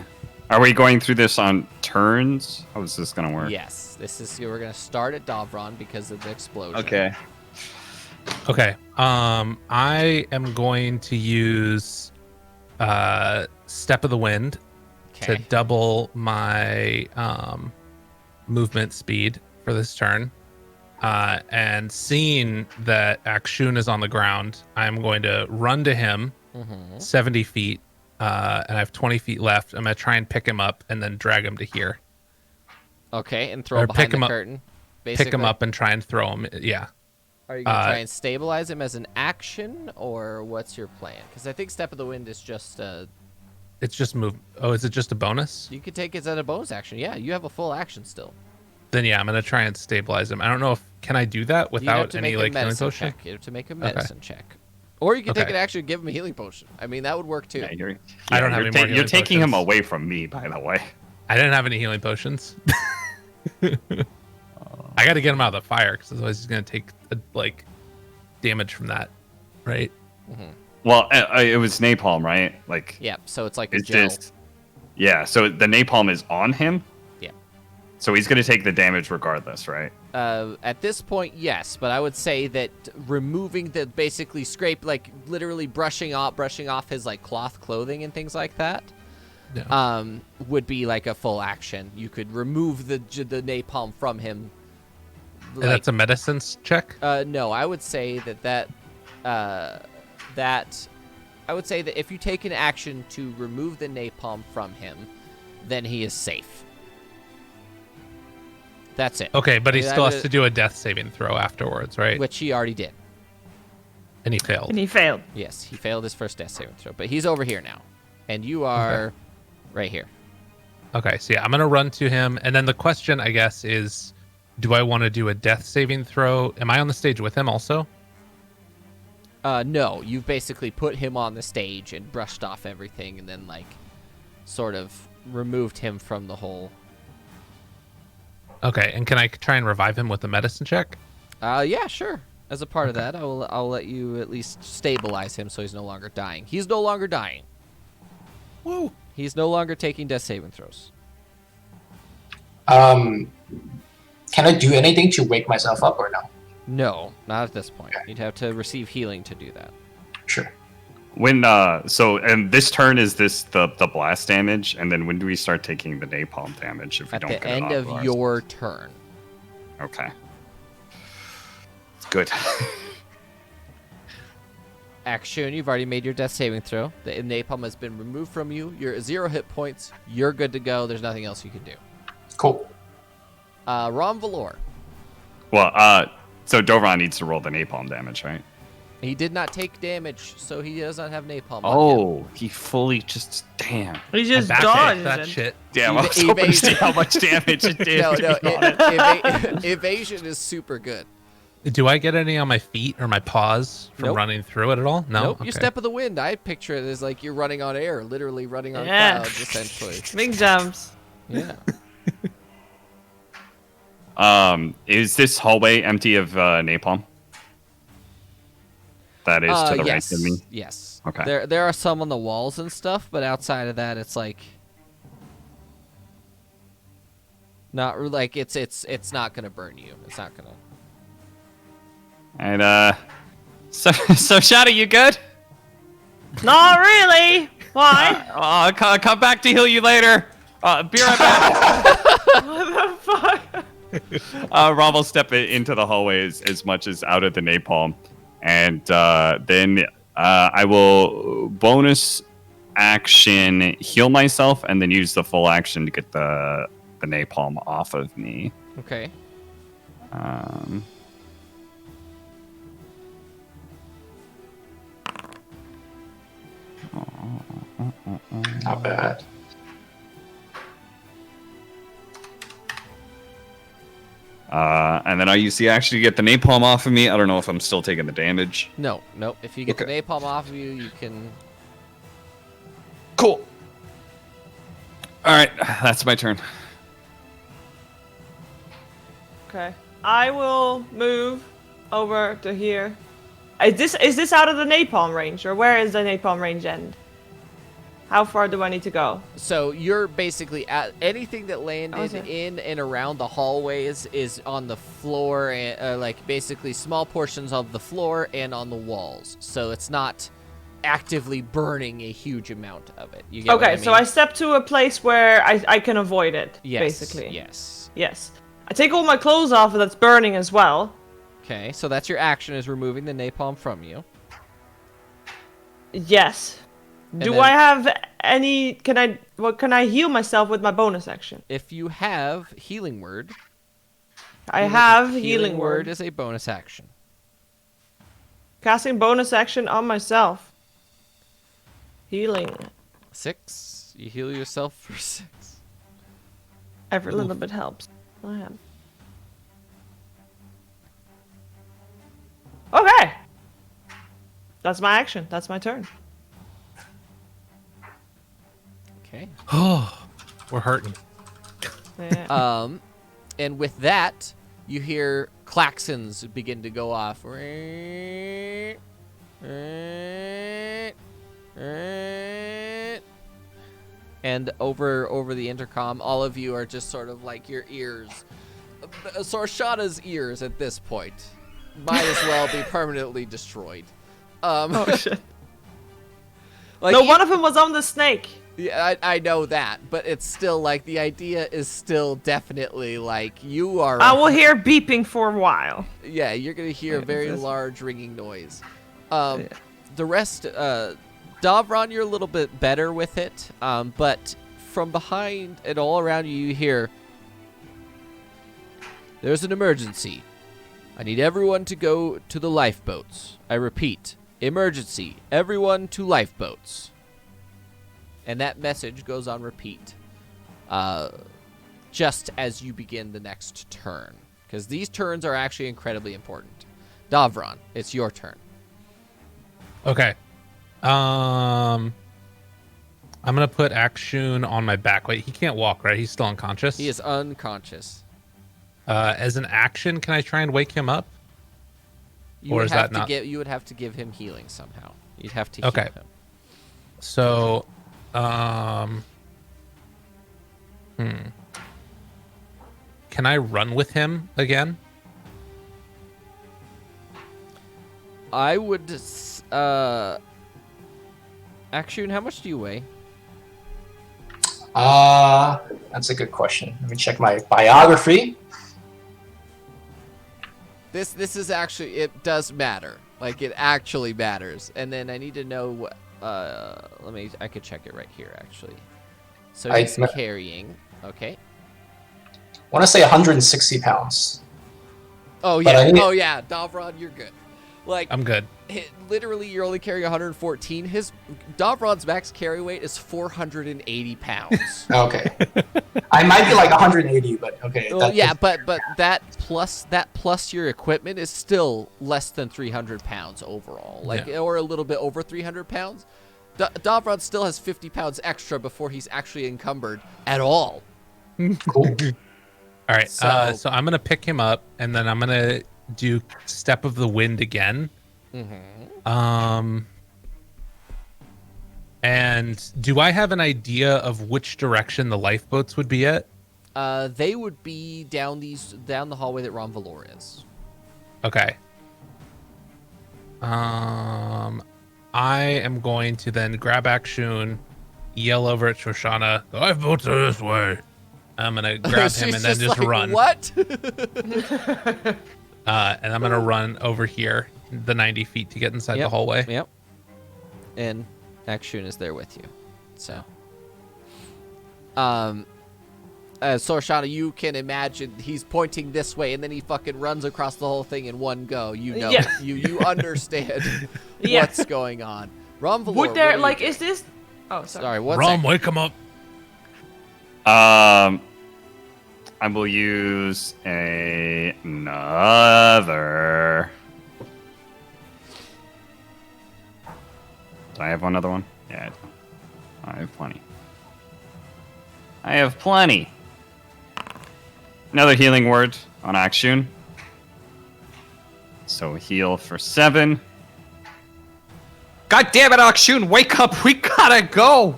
Are we going through this on turns? How is this gonna work? Yes, this is we're gonna start at Davron because of the explosion. Okay. Okay. I am going to use Step of the Wind to Okay. double my movement speed for this turn. And seeing that Akshun is on the ground, I'm going to run to him Mhm. 70 feet, and I have 20 feet left. I'm going to try and pick him up and then drag him to here. Okay, and throw Or him behind pick him the up- curtain. Pick him Basically. up and try and throw him. Yeah. Are you gonna try uh, and stabilize him as an action, or what's your plan? Because I think Step of the Wind is just It's just move. Oh, is it just a bonus? you could take it as a bonus action. Yeah, you have a full action still. Then yeah, I'm going to try and stabilize him. I don't know if can I do that You have without to any make like a healing medicine potion? check. You have to make a medicine check, or you can take Okay. it actually and give him a healing potion. I mean, that would work too. Yeah, you're, I don't have you're any more You're healing taking him potions. away from me, by the way. I didn't have any healing potions. I got to get him out of the fire because otherwise he's going to take like damage from that, right? Well, it was napalm, right? Like, Yeah, so it's like a it's gel. just. Yeah, so the napalm is on him. Yeah. So he's gonna take the damage regardless, right? At this point, yes, but I would say that removing the basically scrape, literally brushing off his like cloth clothing and things like that, Yeah. would be like a full action. You could remove the napalm from him. And that's a medicines check. No, I would say that I would say that if you take an action to remove the napalm from him, then he is safe. That's it. Okay, but he Yeah, still I has to do a death saving throw afterwards, right? Which he already did. And he failed. And he failed. Yes, he failed his first death saving throw, but he's over here now, and you are right here. Okay, so yeah, I'm gonna run to him, and then the question, I guess, is, do I want to do a death saving throw? Am I on the stage with him also? No, you've basically put him on the stage and brushed off everything, and then sort of removed him from the whole. Okay, and can I try and revive him with a medicine check? Yeah, sure. As a part of that, I'll let you at least stabilize him so he's no longer dying. He's no longer dying. Woo! He's no longer taking death saving throws. Can I do anything to wake myself up or no? No, not at this point. You'd have to receive healing to do that. Sure. When and this turn is this the blast damage, and then when do we start taking the napalm damage if we At don't the get it end of authorized? your turn. Okay. Good. Action, you've already made your death saving throw. The napalm has been removed from you. You're at 0 hit points. You're good to go. There's nothing else you can do. Cool. Ron Valor. Well, so Dovron needs to roll the napalm damage, right? He did not take damage, so he does not have napalm on him. Oh, he fully just damn. He just Back dodged that it. shit. Damn, I was hoping to see how much damage it did. No, to be honest. evasion is super good. Do I get any on my feet or my paws from Nope. running through it at all? No. Nope, you step of the wind. I picture it as like you're running on air, literally running on Yeah. clouds, essentially. Big jumps. Yeah. Is this hallway empty of napalm? That is to the yes. right of me. Yes. Okay. There are some on the walls and stuff, but outside of that, it's like not like it's not gonna burn you. It's not gonna. And so Shadow, you good? Not really. Why? I'll come back to heal you later. Be right back. What the fuck? Rob will step into the hallway as much as out of the napalm, and then I will bonus action heal myself, and then use the full action to get the napalm off of me. Okay. Not bad. And then I use the action to get the napalm off of me. I don't know if I'm still taking the damage. No. If you get Okay. the napalm off of you, you can. Cool. All right, that's my turn. Okay. I will move over to here. Is this out of the napalm range, or where is the napalm range end? How far do I need to go? So you're basically at anything that landed Okay. in and around the hallways is on the floor, and like basically small portions of the floor and on the walls. So it's not actively burning a huge amount of it. You get what Okay, I so mean? I step to a place where I can avoid it, Yes, basically. Yes. Yes. I take all my clothes off that's burning as well. Okay, so that's your action, is removing the napalm from you. Yes. Do then- I have any? Can I heal myself with my bonus action? If you have healing word, I have healing word. is a bonus action. Casting bonus action on myself. Healing. 6. You heal yourself for 6. Every little bit helps. Go ahead. Okay. That's my action. That's my turn. Okay. Oh, we're hurting. Yeah. And with that, you hear klaxons begin to go off. And over the intercom, all of you are just sort of like your ears. Sorshana's ears at this point might as well be permanently destroyed. Oh shit. Like No, one of them was on the snake. Yeah, I know that, but it's still like the idea is still definitely like you are. I will hear beeping for a while. Yeah, you're gonna hear a Wait, very is this- large ringing noise. The rest, Davron, you're a little bit better with it, but from behind and all around you, you hear, "There's an emergency. I need everyone to go to the lifeboats. I repeat, emergency. Everyone to lifeboats." And that message goes on repeat, just as you begin the next turn, because these turns are actually incredibly important. Davron, it's your turn. Okay. I'm gonna put Akshun on my back. Wait, he can't walk, right? He's still unconscious. He is unconscious. As an action, can I try and wake him up? You Or would is have that to not- give. You would have to give him healing somehow. You'd have to heal Okay. him. So, Can I run with him again? I would. Action, how much do you weigh? That's a good question. Let me check my biography. This is actually, it does matter. Like, it actually matters. And then I need to know what, I could check it right here, actually. So he's carrying, okay. I want to say 160 pounds. Oh, yeah. Oh, yeah. Davron, you're good. Like, I'm good. Literally, you're only carrying 114. Davron's max carry weight is 480 pounds. Okay. I might be like 180, but okay. Well, yeah, but that plus your equipment is still less than 300 pounds overall. Like, or a little bit over 300 pounds. Davron still has 50 pounds extra before he's actually encumbered at all. Cool. All right. So I'm gonna pick him up, and then I'm gonna do Step of the Wind again. And do I have an idea of which direction the lifeboats would be at? They would be down the hallway that Ron Valor is. Okay. I am going to then grab Akshun, yell over at Shoshana, the lifeboats are this way. I'm gonna grab him and then just like, run. What? And I'm gonna run over here, the 90 feet to get inside the hallway. Yep. And Akshun is there with you. So, Shoshana, you can imagine he's pointing this way, and then he fucking runs across the whole thing in one go. You know, you understand what's going on. Ron Valor, would there is this? Oh, sorry. What's Rom, wake him up. I will use another. Do I have another one? Yeah, I have plenty. I have plenty. Another healing word on Akshun. So heal for 7. God damn it, Akshun, wake up! We gotta go!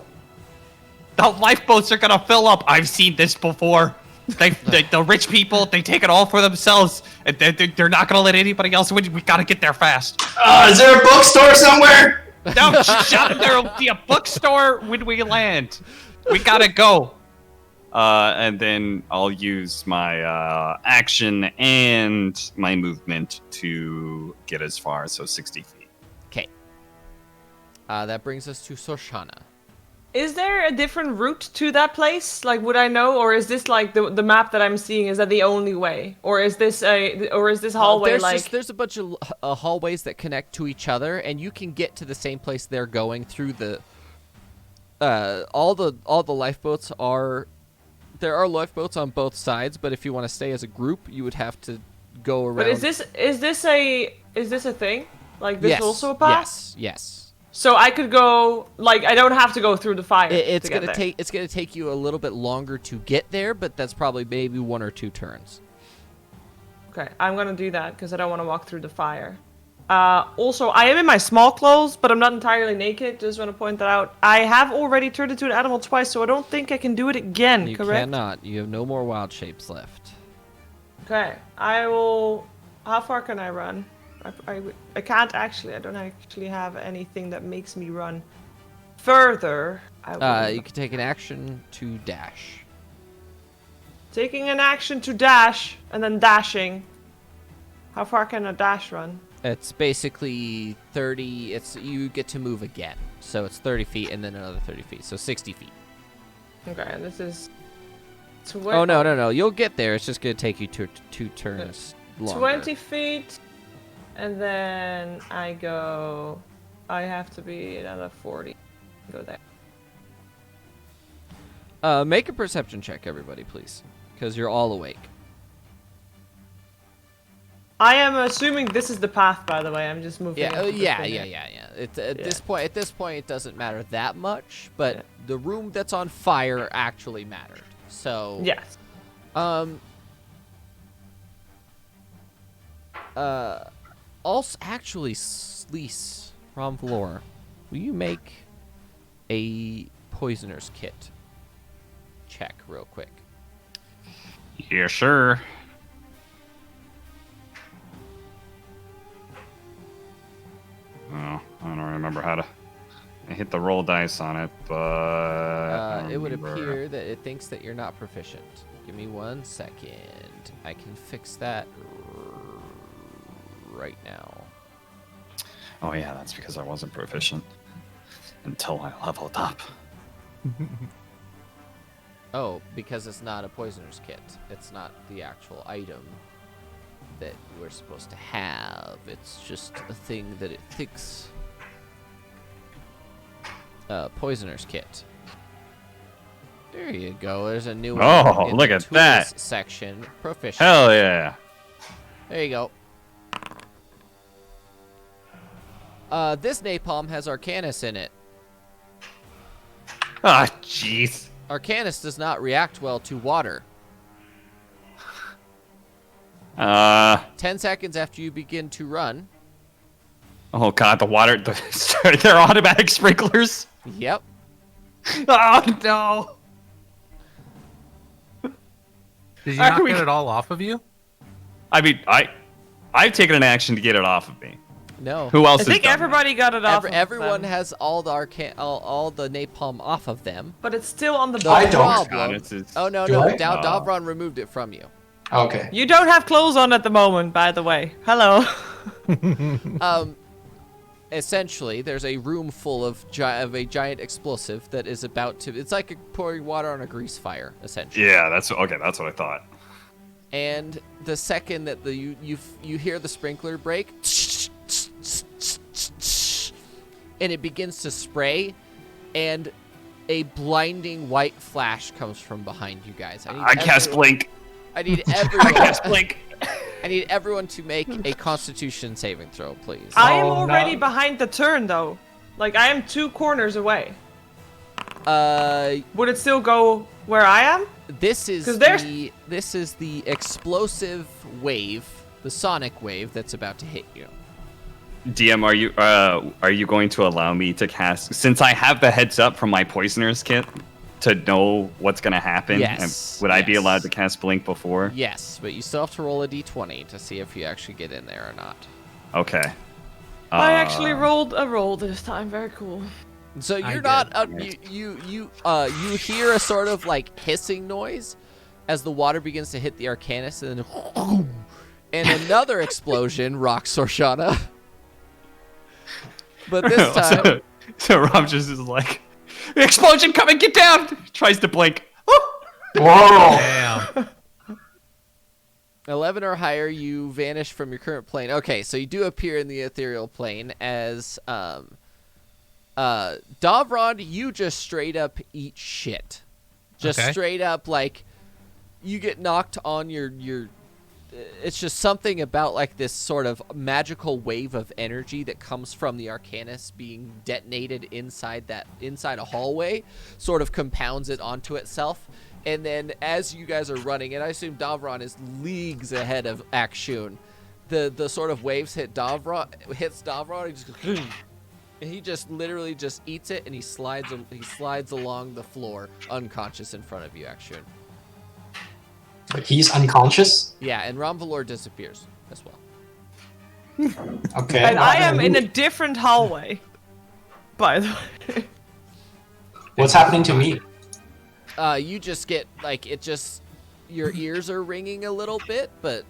The lifeboats are gonna fill up. I've seen this before. The rich people, they take it all for themselves. And they're not gonna let anybody else win. We gotta get there fast. Is there a bookstore somewhere? No, shut up. There'll be a bookstore when we land. We gotta go. And then I'll use my action and my movement to get as far, so 60 feet. Okay. That brings us to Shoshana. Is there a different route to that place? Like, would I know, or is this like the map that I'm seeing? Is that the only way, or is this hallway there's a bunch of hallways that connect to each other, and you can get to the same place they're going through the. All the lifeboats are. There are lifeboats on both sides, but if you want to stay as a group, you would have to go around. But is this a thing? Like, this also a path? Yes. So I could go, like, I don't have to go through the fire. It's gonna take you a little bit longer to get there, but that's probably maybe 1 or 2 turns. Okay, I'm gonna do that because I don't want to walk through the fire. Also, I am in my small clothes, but I'm not entirely naked. Just want to point that out. I have already turned into an animal twice, so I don't think I can do it again. You correct? cannot. You have no more wild shapes left. Okay, I will. How far can I run? I can't actually. I don't actually have anything that makes me run further. You can take an action to dash. Taking an action to dash and then dashing. How far can a dash run? It's basically 30. You get to move again, so it's 30 feet and then another 30 feet, so 60 feet. Okay, and this is. Oh no! You'll get there. It's just gonna take you two turns longer. 20 feet. And then I have to be another 40. Go there. Make a perception check, everybody, please. Because you're all awake. I am assuming this is the path, by the way. I'm just moving. Yeah. At this point, it doesn't matter that much, but the room that's on fire actually mattered. So. Yes. Also, actually, Sleece, Ron Valor, will you make a poisoner's kit check real quick? Yeah, sure. I don't remember how to. I hit the roll dice on it, but I don't It would remember. appear that it thinks that you're not proficient. Give me 1 second. I can fix that right now. Oh yeah, that's because I wasn't proficient until I leveled up. Oh, because it's not a poisoner's kit. It's not the actual item that we're supposed to have. It's just a thing that it thinks. Poisoner's kit. There you go. There's a new one. Oh, in look the at tools that. section. Proficient. Hell yeah! There you go. This napalm has Arcanus in it. Ah, jeez. Arcanus does not react well to water. 10 seconds after you begin to run. Oh god, the water. They're automatic sprinklers. Yep. Oh no. Did you How not can we- get it all off of you? I mean, I've taken an action to get it off of me. No. Who else? I think has done everybody got it off. of Everyone them. has all the all the napalm off of them. But it's still on the The I body. don't. that? problem. It's- Oh no, Do no. I? Davron removed it from you. Okay. You don't have clothes on at the moment, by the way. Hello. Essentially, there's a room full of a giant explosive that is about to. It's like pouring water on a grease fire, essentially. Yeah, that's okay. That's what I thought. And the second that you hear the sprinkler break, and it begins to spray, and a blinding white flash comes from behind you guys. I cast blink. I need I everyone. cast blink. I need everyone to make a Constitution saving throw, please. I am Oh, already no. behind the turn, though. Like, I am 2 corners away. Would it still go where I am? This is 'Cause there's- the explosive wave, the sonic wave that's about to hit you. DM, are you going to allow me to cast, since I have the heads up from my poisoner's kit, to know what's going to happen? Yes, Would I be yes. allowed to cast blink before? Yes, but you still have to roll a d20 to see if you actually get in there or not. Okay. I actually rolled a roll this time. Very cool. So I you're not did. you hear a sort of like hissing noise as the water begins to hit the Arcanus, and then and another explosion rocks Sorshana. But this time, so Rob just is like, explosion coming, get down! Tries to blink. Whoa! Damn. 11 or higher, you vanish from your current plane. Okay, so you do appear in the ethereal plane as Davron, you just straight up eat shit. Just Okay. straight up, like, you get knocked on your it's just something about like this sort of magical wave of energy that comes from the Arcanus being detonated inside a hallway, sort of compounds it onto itself. And then as you guys are running, and I assume Davron is leagues ahead of Akshun, the sort of waves hits Davron, and he just goes, and he just literally just eats it, and he slides along the floor unconscious in front of you, Akshun. Like he's unconscious? Yeah, and Ramvalor disappears as well. Okay. And well, I am then in a different hallway. By the way. What's happening to me? You just get like your ears are ringing a little bit, but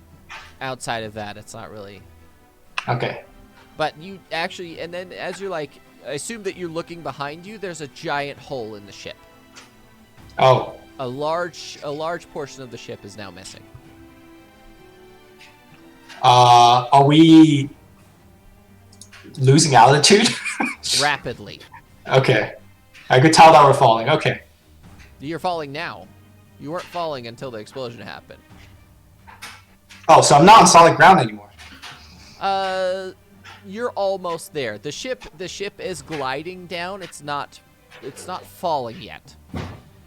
outside of that, it's not really. Okay. But you actually, and then as you're like, I assume that you're looking behind you. There's a giant hole in the ship. Oh. A large portion of the ship is now missing. Are we losing altitude? Rapidly. Okay. I could tell that we're falling. Okay. You're falling now. You weren't falling until the explosion happened. Oh, so I'm not on solid ground anymore. You're almost there. The ship is gliding down. It's not falling yet.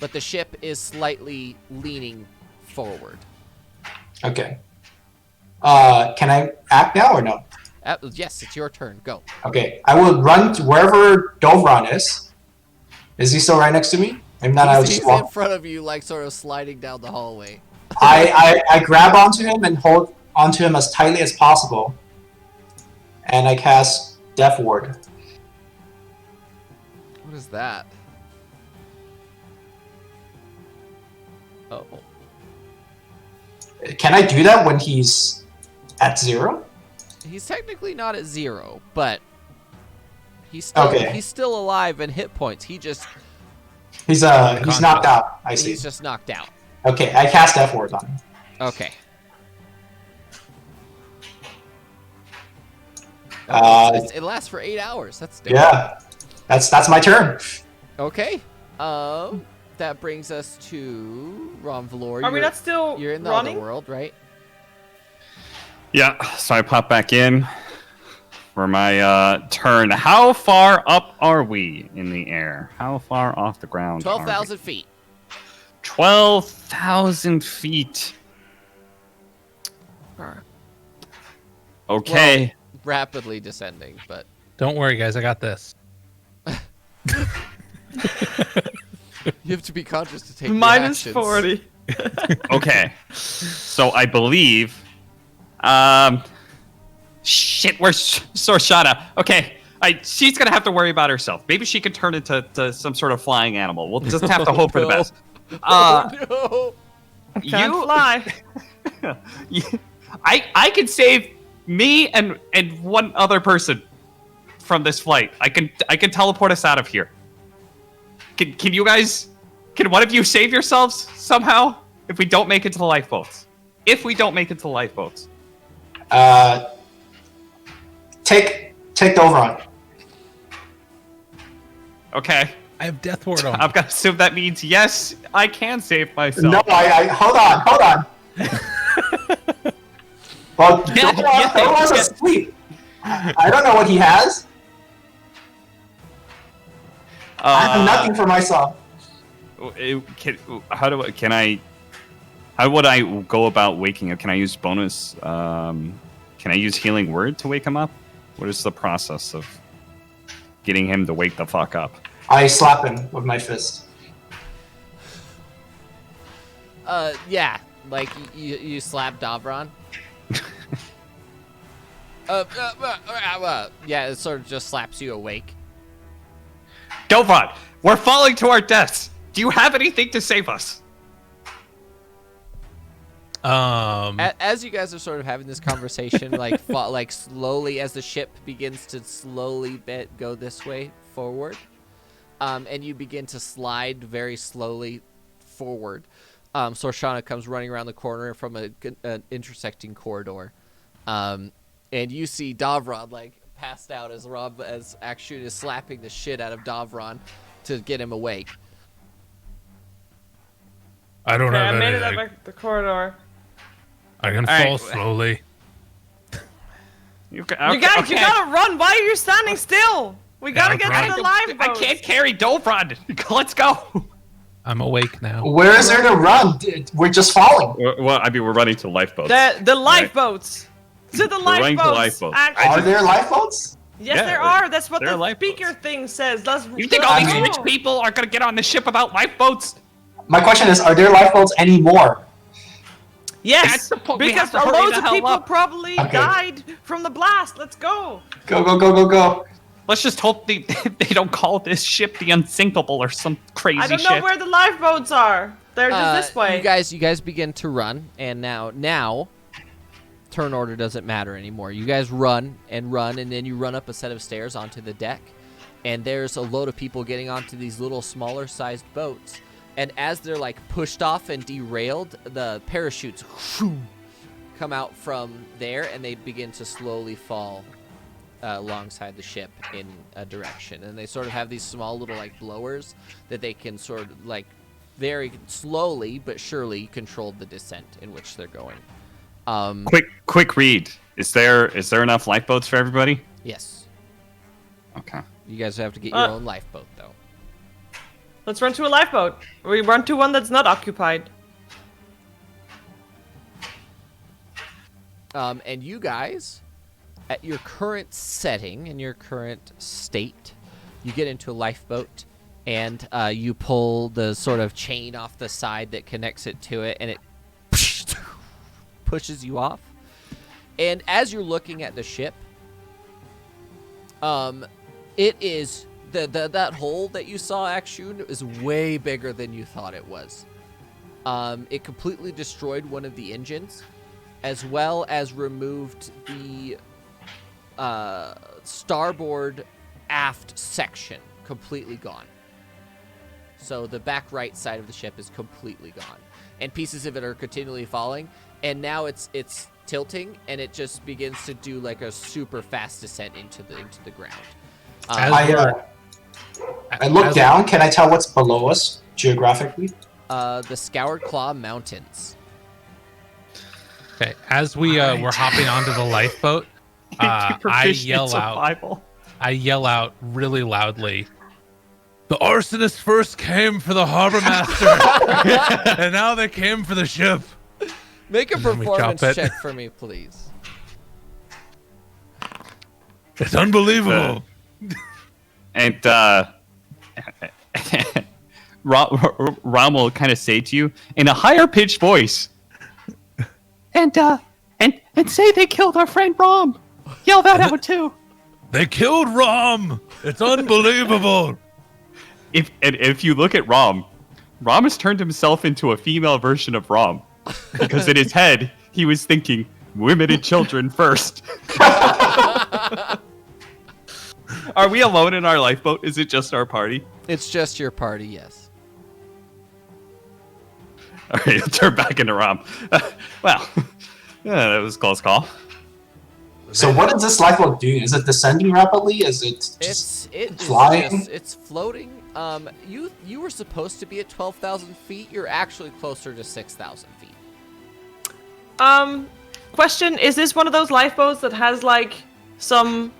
But the ship is slightly leaning forward. Okay. Can I act now or no? Yes, it's your turn. Go. Okay. I will run to wherever Dovron is. Is he still right next to me? Maybe not. I would He's just in walk. front of you, like sort of sliding down the hallway. I grab onto him and hold onto him as tightly as possible. And I cast Death Ward. What is that? Oh. Can I do that when he's at 0? He's technically not at 0, but he's still Okay. he's still alive and hit points. He's knocked out. I see. He's just knocked out. Okay, I cast F word on him. Okay. It lasts for 8 hours. That's different. Yeah, that's my turn. Okay. That brings us to Ron Valor. Are we not still You're in the running? other world, right? Yeah, so I pop back in for my turn. How far up are we in the air? How far off the ground? 12,000 feet. 12,000 feet. Okay. Well, rapidly descending, but Don't worry, guys. I got this. you have to be conscious to take the Minus actions. 40. Okay. So I believe. Shit, where's Sorshana? Okay. She's gonna have to worry about herself. Maybe she can turn into some sort of flying animal. We'll just have to hope for the no. best. No. Can't fly. I can save me and one other person from this flight. I can teleport us out of here. Can you guys? Can one of you save yourselves somehow? If we don't make it to the lifeboats. Take the overrun. Okay. I have death ward on. I'm gonna assume that means yes, I can save myself. No, I hold on. Well, Doran's asleep. I don't know what he has. I have nothing for myself. How would I go about waking up? Can I use bonus? Can I use healing word to wake him up? What is the process of getting him to wake the fuck up? I slap him with my fist. Yeah, like you slap Davron. Yeah, it sort of just slaps you awake. Dovron, we're falling to our deaths. Do you have anything to save us? As you guys are sort of having this conversation, like slowly as the ship begins to slowly go this way forward, and you begin to slide very slowly forward. Sorshana comes running around the corner from an intersecting corridor, and you see Davron like passed out as Akshun is slapping the shit out of Davron to get him awake. I don't I have made it anything. up back the corridor. I can All fall right. slowly. You gotta run. Why are you standing still? We gotta get to the lifeboat. I can't carry Dovron. Let's go. I'm awake now. Where is there to run? We're just falling. Well, I mean, we're running to lifeboats. The lifeboats. To the running to lifeboats. lifeboats. Actually, Are there lifeboats? yes, Yeah, there are. That's what there are the lifeboats. speaker thing says. Let's. You think all these I mean- rich people are gonna get on the ship without lifeboats? My question is, are there lifeboats anymore? Yes, That's the point. We because have to hurry loads the of hell people up. probably Okay. died from the blast. Let's go. Go. Let's just hope they don't call this ship the Unsinkable or some crazy I don't shit. know where the lifeboats are. They're just this way. You guys begin to run, and now turn order doesn't matter anymore. You guys run, and then you run up a set of stairs onto the deck, and there's a load of people getting onto these little smaller sized boats. And as they're like pushed off and derailed, the parachutes come out from there, and they begin to slowly fall alongside the ship in a direction. And they sort of have these small little like blowers that they can sort of like very slowly but surely control the descent in which they're going. Quick read. Is there enough lifeboats for everybody? Yes. Okay. You guys have to get your own lifeboat, though. Let's run to a lifeboat. We run to one that's not occupied. And you guys, at your current setting, in your current state, you get into a lifeboat, and you pull the sort of chain off the side that connects it to it, and it pushes you off. And as you're looking at the ship, it is that hole that you saw, Akshun, is way bigger than you thought it was. It completely destroyed one of the engines, as well as removed the starboard aft section, completely gone. So the back right side of the ship is completely gone, and pieces of it are continually falling. And now it's tilting, and it just begins to do like a super fast descent into the ground. I look down. Can I tell what's below us geographically? The Scoured Claw Mountains. Okay, as we're hopping onto the lifeboat, I yell out really loudly, "The arsonists first came for the harbor master, and now they came for the ship." Make a And then we performance chop it. check for me, please. It's unbelievable. And Ram will kind of say to you in a higher pitched voice, and say they killed our friend Ram. Yell that out too. They killed Rom. It's unbelievable. If you look at Ram has turned himself into a female version of Ram, because in his head he was thinking women and children first. Are we alone in our lifeboat? Is it just our party? It's just your party, yes. All right, I'll turn back into Ram. Well, yeah, that was a close call. So what is this lifeboat doing? Is it descending rapidly? Is it just flying? It's floating. You were supposed to be at 12,000 feet. You're actually closer to 6,000 feet. Question: is this one of those lifeboats that has like some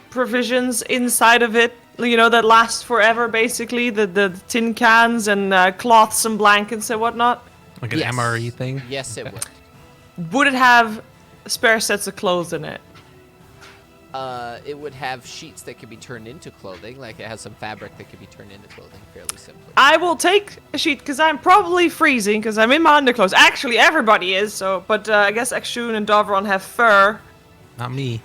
provisions inside of it? You know, that last forever, basically the tin cans and cloths and blankets and whatnot. Like an Yes. MRE thing? Yes, it would. Would it have spare sets of clothes in it? It would have sheets that could be turned into clothing, like it has some fabric that could be turned into clothing, fairly simply. I will take a sheet because I'm probably freezing because I'm in my underclothes. Actually, everybody is. So, but I guess Akshun and Dovron have fur. Not me.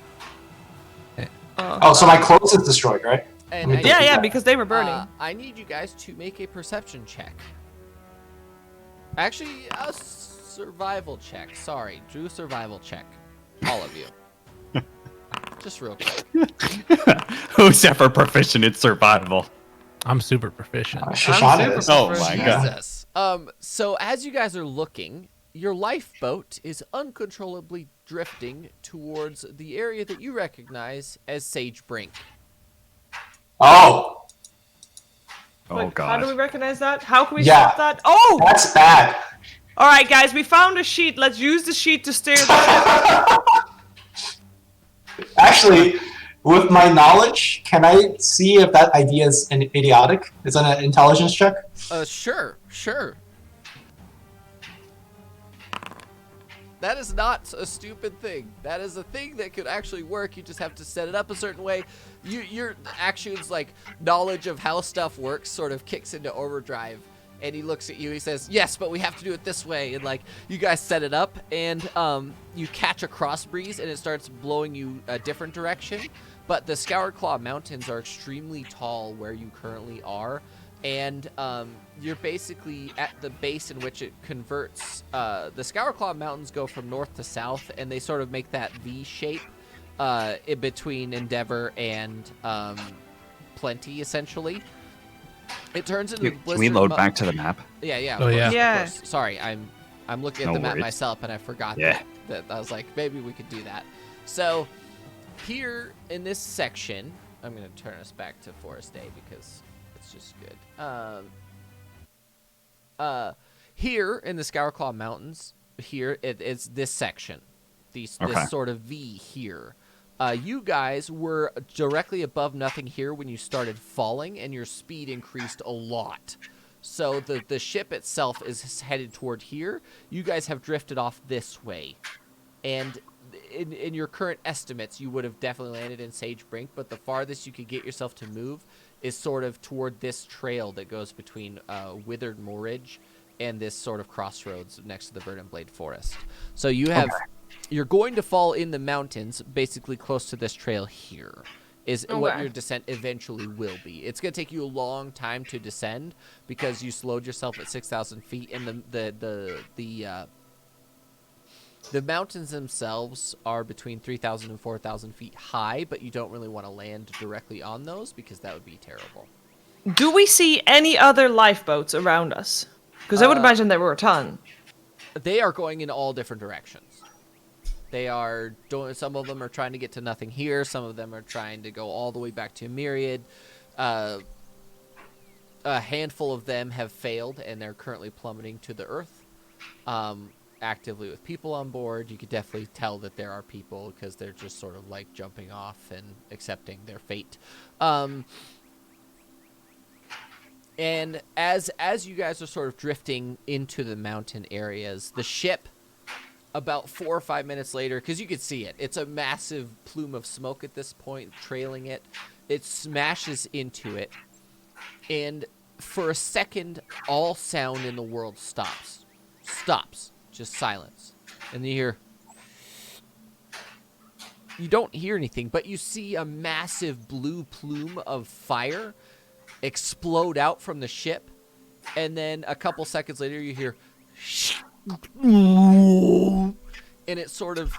Oh, so my clothes is destroyed, right? And Let me Yeah, do yeah, that. because they were burning. I need you guys to make a perception check. Actually, a survival check. Sorry, do survival check. All of you. Just real quick. Who's ever proficient in survival? I'm super proficient. Shoshana is. Oh my god. Jesus. So as you guys are looking, your lifeboat is uncontrollably drifting towards the area that you recognize as Sage Brink. Oh, Oh Wait, how do we god. recognize that? How can we Yeah. stop that? Oh! that's bad. All right, guys, we found a sheet. Let's use the sheet to steer the ship. Actually, with my knowledge, can I see if that idea is idiotic? Is it an intelligence check? Sure. That is not a stupid thing. That is a thing that could actually work. You just have to set it up a certain way. Your actions, like knowledge of how stuff works, sort of kicks into overdrive. And he looks at you. He says, "Yes, but we have to do it this way." And like you guys set it up, and you catch a cross breeze, and it starts blowing you a different direction. But the Scoured Claw Mountains are extremely tall where you currently are. And you're basically at the base in which it converts. The Scoured Claw Mountains go from north to south, and they sort of make that V shape in between Endeavor and Plenty, essentially. It turns into Can we load back to the map? Yeah. Oh, yeah. Yeah. Of course. Sorry, I'm looking at No the map worries. myself, and I forgot Yeah. that I was like, maybe we could do that. So here in this section, I'm gonna turn us back to Forest Day because it's just good. Here in the Scoured Claw Mountains, here it's this section, this Okay. sort of V here. You guys were directly above nothing here when you started falling, and your speed increased a lot. So the ship itself is headed toward here. You guys have drifted off this way, and in your current estimates, you would have definitely landed in Sage Brink. But the farthest you could get yourself to move is sort of toward this trail that goes between Withered Moorage and this sort of crossroads next to the Verdant Blade Forest. So you have, you're going to fall in the mountains, basically close to this trail here. is what Okay. your descent eventually will be. It's going to take you a long time to descend because you slowed yourself at 6,000 feet, and the mountains themselves are between 3,000 and 4,000 feet high, but you don't really want to land directly on those because that would be terrible. Do we see any other lifeboats around us? Because I would imagine there were a ton. They are going in all different directions. They are doing. Some of them are trying to get to nothing here. Some of them are trying to go all the way back to Myriad. A handful of them have failed, and they're currently plummeting to the earth. Actively with people on board, you could definitely tell that there are people because they're just sort of like jumping off and accepting their fate. And as you guys are sort of drifting into the mountain areas, the ship, about 4 or 5 minutes later, because you could see it, it's a massive plume of smoke at this point, trailing it. It smashes into it, and for a second, all sound in the world stops. Just silence. And you don't hear anything, but you see a massive blue plume of fire explode out from the ship, and then a couple seconds later you hear and it sort of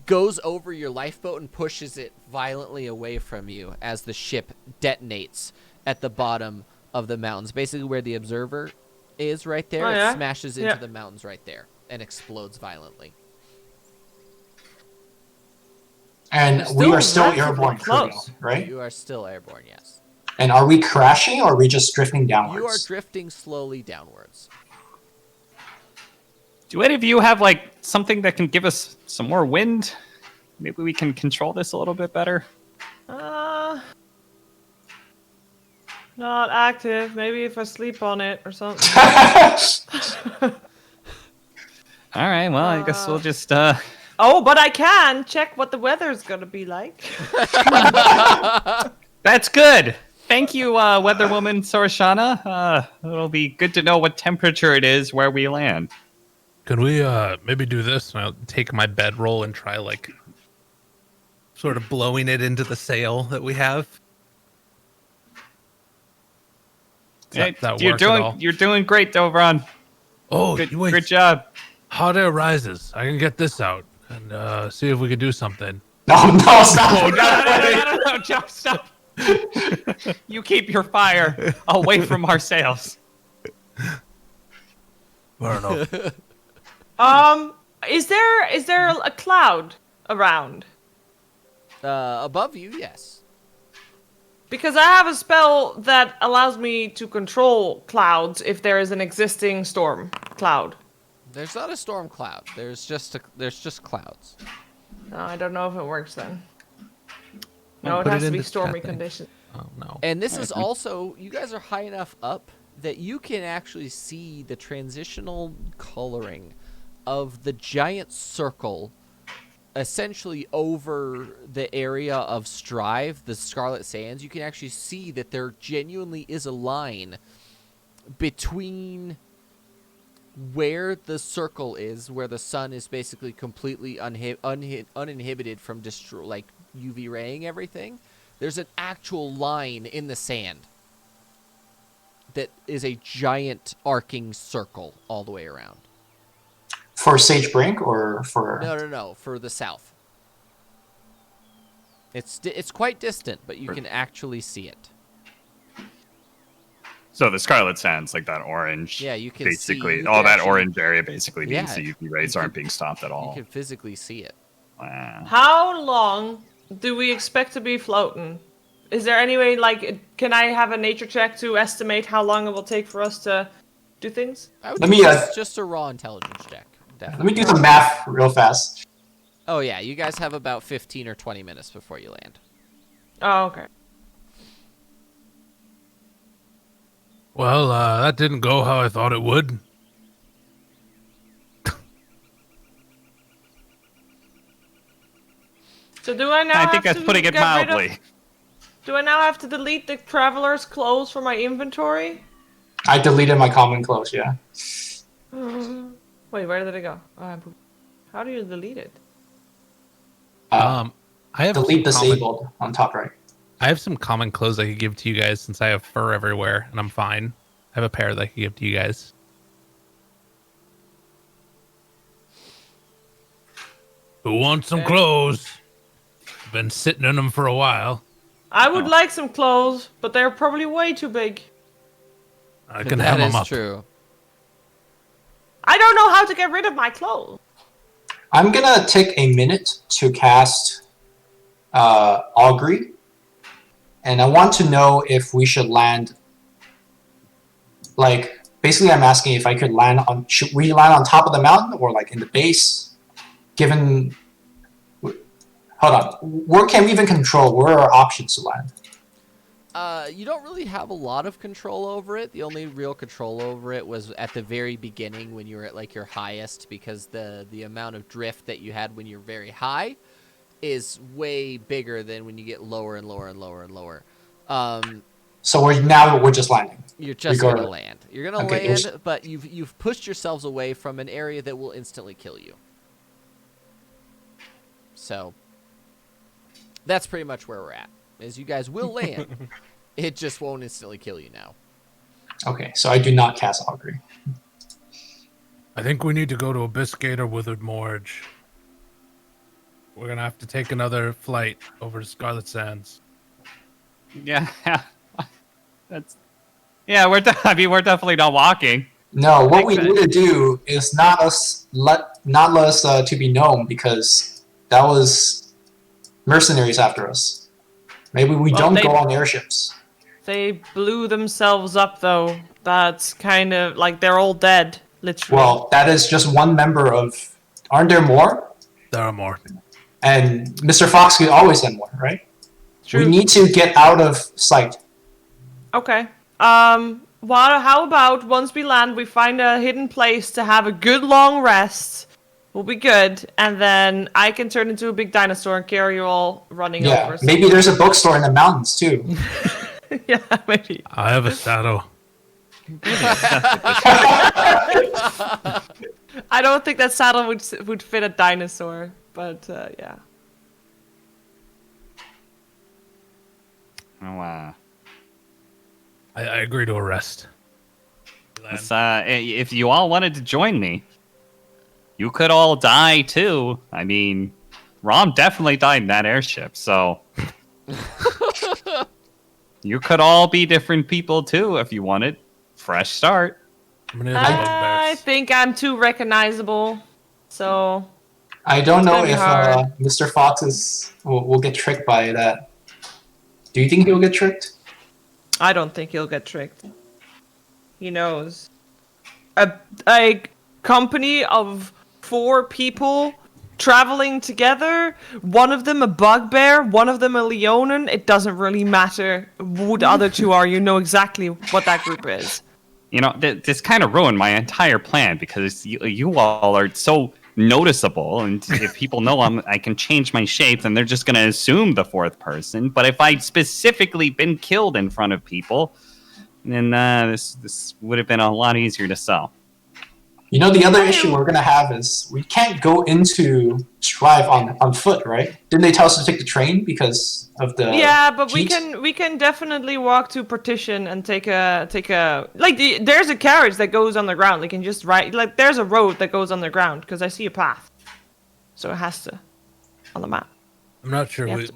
goes over your lifeboat and pushes it violently away from you as the ship detonates at the bottom of the mountains, basically where the observer is right there. It smashes into the mountains right there and explodes violently. And we are still airborne, close. right? You are still airborne, yes. And are we crashing or are we just drifting downwards? You are drifting slowly downwards. Do any of you have like something that can give us some more wind? Maybe we can control this a little bit better. Not active. Maybe if I sleep on it or something. All right, well, I guess we'll just Oh, but I can check what the weather's gonna be like. That's good. Thank you, weather woman Sorashana. It'll be good to know what temperature it is where we land. Could we maybe do this? And I'll take my bedroll and try like sort of blowing it into the sail that we have. You're doing great, Dovron. Oh, Good job. Hot air rises. I can get this out and see if we can do something. No, stop. No, Joe, stop. You keep your fire away from our sails. I don't know. Is there a cloud around? Above you, yes. Because I have a spell that allows me to control clouds if there is an existing storm cloud. There's not a storm cloud. There's just clouds. No, I don't know if it works then. No, it put has it to be into stormy chat thing. conditions. Oh no. And this is also, you guys are high enough up that you can actually see the transitional coloring of the giant circle essentially over the area of Strive, the Scarlet Sands. You can actually see that there genuinely is a line between where the circle is, where the sun is basically completely uninhibited from UV raying everything. There's an actual line in the sand that is a giant arcing circle all the way around. For Sage Brink or for... No, for the south. It's quite distant, but you can actually see it. So the Scarlet Sands, like that orange. Yeah, you can basically see, all that orange area. Basically, Yeah, the UV rays aren't being stopped at all. You can physically see it. Wow. How long do we expect to be floating? Is there any way, can I have a nature check to estimate how long it will take for us to do things? I would Let say me, it's just a raw intelligence check. Definitely. Let me do some math real fast. Oh yeah, you guys have about 15 or 20 minutes before you land. Oh, okay. Well, that didn't go how I thought it would. So do I now I think have that's to putting it get rid of- mildly. Do I now have to delete the traveler's clothes from my inventory? I deleted my common clothes, yeah. Wait, where did it go? Oh, how do you delete it? How I have delete some common, disabled on top right. I have some common clothes I could give to you guys since I have fur everywhere and I'm fine. I have a pair that I could give to you guys. Who wants some Okay. clothes? Been sitting in them for a while. I would like some clothes, but they're probably way too big. I can hem That them is up. true. I don't know how to get rid of my clothes. I'm gonna take a minute to cast Augury, and I want to know if we should land. Like, basically, I'm asking if I could land on. Should we land on top of the mountain or like in the base? Given, hold on, where can we even control? Where are our options to land? You don't really have a lot of control over it. The only real control over it was at the very beginning when you were at like your highest, because the amount of drift that you had when you're very high is way bigger than when you get lower and lower and lower and lower. So we're just landing. You're just gonna Regardless. land. You're gonna Okay, land, there's- but you've pushed yourselves away from an area that will instantly kill you. So that's pretty much where we're at. Is you guys will land. It just won't instantly kill you now. Okay, so I do not cast Augury. I think we need to go to Abyssgate or Withered Morge. We're gonna have to take another flight over to Scarlet Sands. Yeah, that's. Yeah, we're definitely not walking. No, what we Makes need to do is not let us to be known, because that was mercenaries after us. Maybe we Well, don't they- go on airships. They blew themselves up, though. That's kind of like they're all dead, literally. Well, that is just one member of. Aren't there more? There are more. And Mr. Fox could always send one, right? True. We need to get out of sight. Okay. How about once we land, we find a hidden place to have a good long rest. We'll be good, and then I can turn into a big dinosaur and carry you all running Yeah, over. maybe there's a bookstore in the mountains too. Yeah, maybe. I have a saddle. I don't think that saddle would fit a dinosaur, but yeah. Oh, I agree to a rest. if you all wanted to join me, you could all die too. I mean, Rom definitely died in that airship, so you could all be different people too if you wanted. Fresh start. How many of the I bugbears? think I'm too recognizable, so I don't know gonna be if hard. Mr. Fox will get tricked by that. Do you think he'll get tricked? I don't think he'll get tricked. He knows. A company of 4 people traveling together, one of them a bugbear, one of them a leonin, it doesn't really matter who the other 2 are. You know exactly what that group is. You know, this kind of ruined my entire plan because you all are so noticeable, and if people know I can change my shape, then they're just going to assume the 4th person. But if I'd specifically been killed in front of people, then this would have been a lot easier to sell. You know, the other issue we're gonna have is we can't go into Strive on foot, right? Didn't they tell us to take the train because of the? Yeah, but heat? we can definitely walk to Partition and take a like there's a carriage that goes on the ground. They can just ride, like there's a road that goes on the ground because I see a path, so it has to on the map. I'm not sure. You have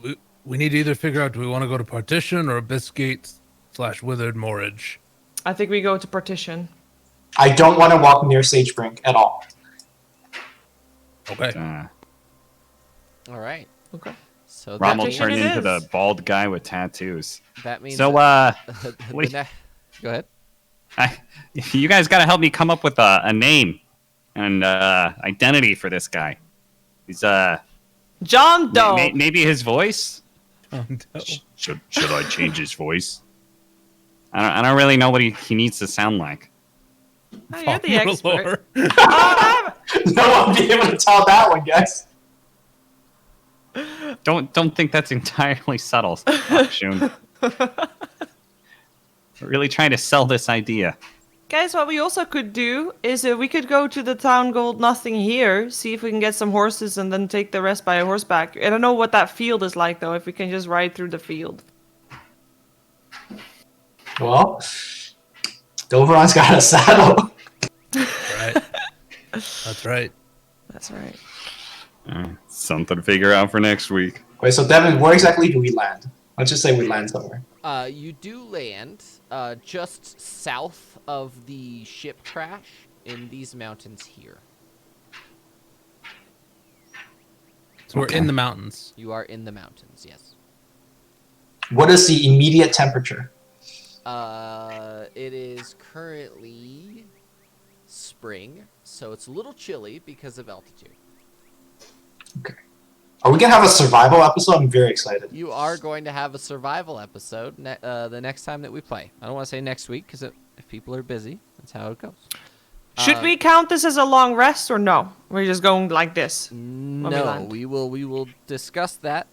We need to either figure out do we want to go to Partition or Abyssgate / Withered Morge. I think we go to Partition. I don't want to walk near Sagebrink at all. Okay. All right. Okay. So Rom will Partition turn it into is. the bald guy with tattoos. that means So, the what do go ahead. you guys got to help me come up with a name and identity for this guy. He's John Doe. maybe his voice. Oh, no. Should I change his voice? I don't really know what he needs to sound like. Oh, you're the expert. Lore. No one will be able to tell that one, guys. Don't think that's entirely subtle, Shun. We're really trying to sell this idea. Guys, what we also could do is we could go to the town called Nothing Here, see if we can get some horses, and then take the rest by horseback. I don't know what that field is like, though, if we can just ride through the field. Well, Doveron's got a saddle. Right. That's right. That's right. Something to figure out for next week. Wait, so Devin, where exactly do we land? Let's just say we land somewhere. You do land just south of the ship crash in these mountains here. So we're in the mountains. You are in the mountains, yes. What is the immediate temperature? It is currently spring, so it's a little chilly because of altitude. Okay. Are we gonna have a survival episode? I'm very excited. You are going to have a survival episode the next time that we play. I don't want to say next week because if people are busy, that's how it goes. Should we count this as a long rest or no? We're just going like this. No, we will discuss that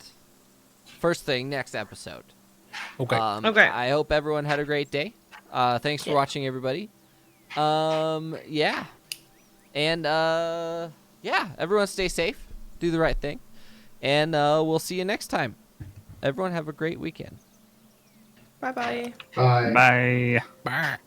first thing next episode. Okay. Okay. I hope everyone had a great day. Thanks for watching, everybody. Yeah. And yeah, everyone stay safe. Do the right thing. And we'll see you next time. Everyone have a great weekend. Bye-bye. Bye. Bye. Bye.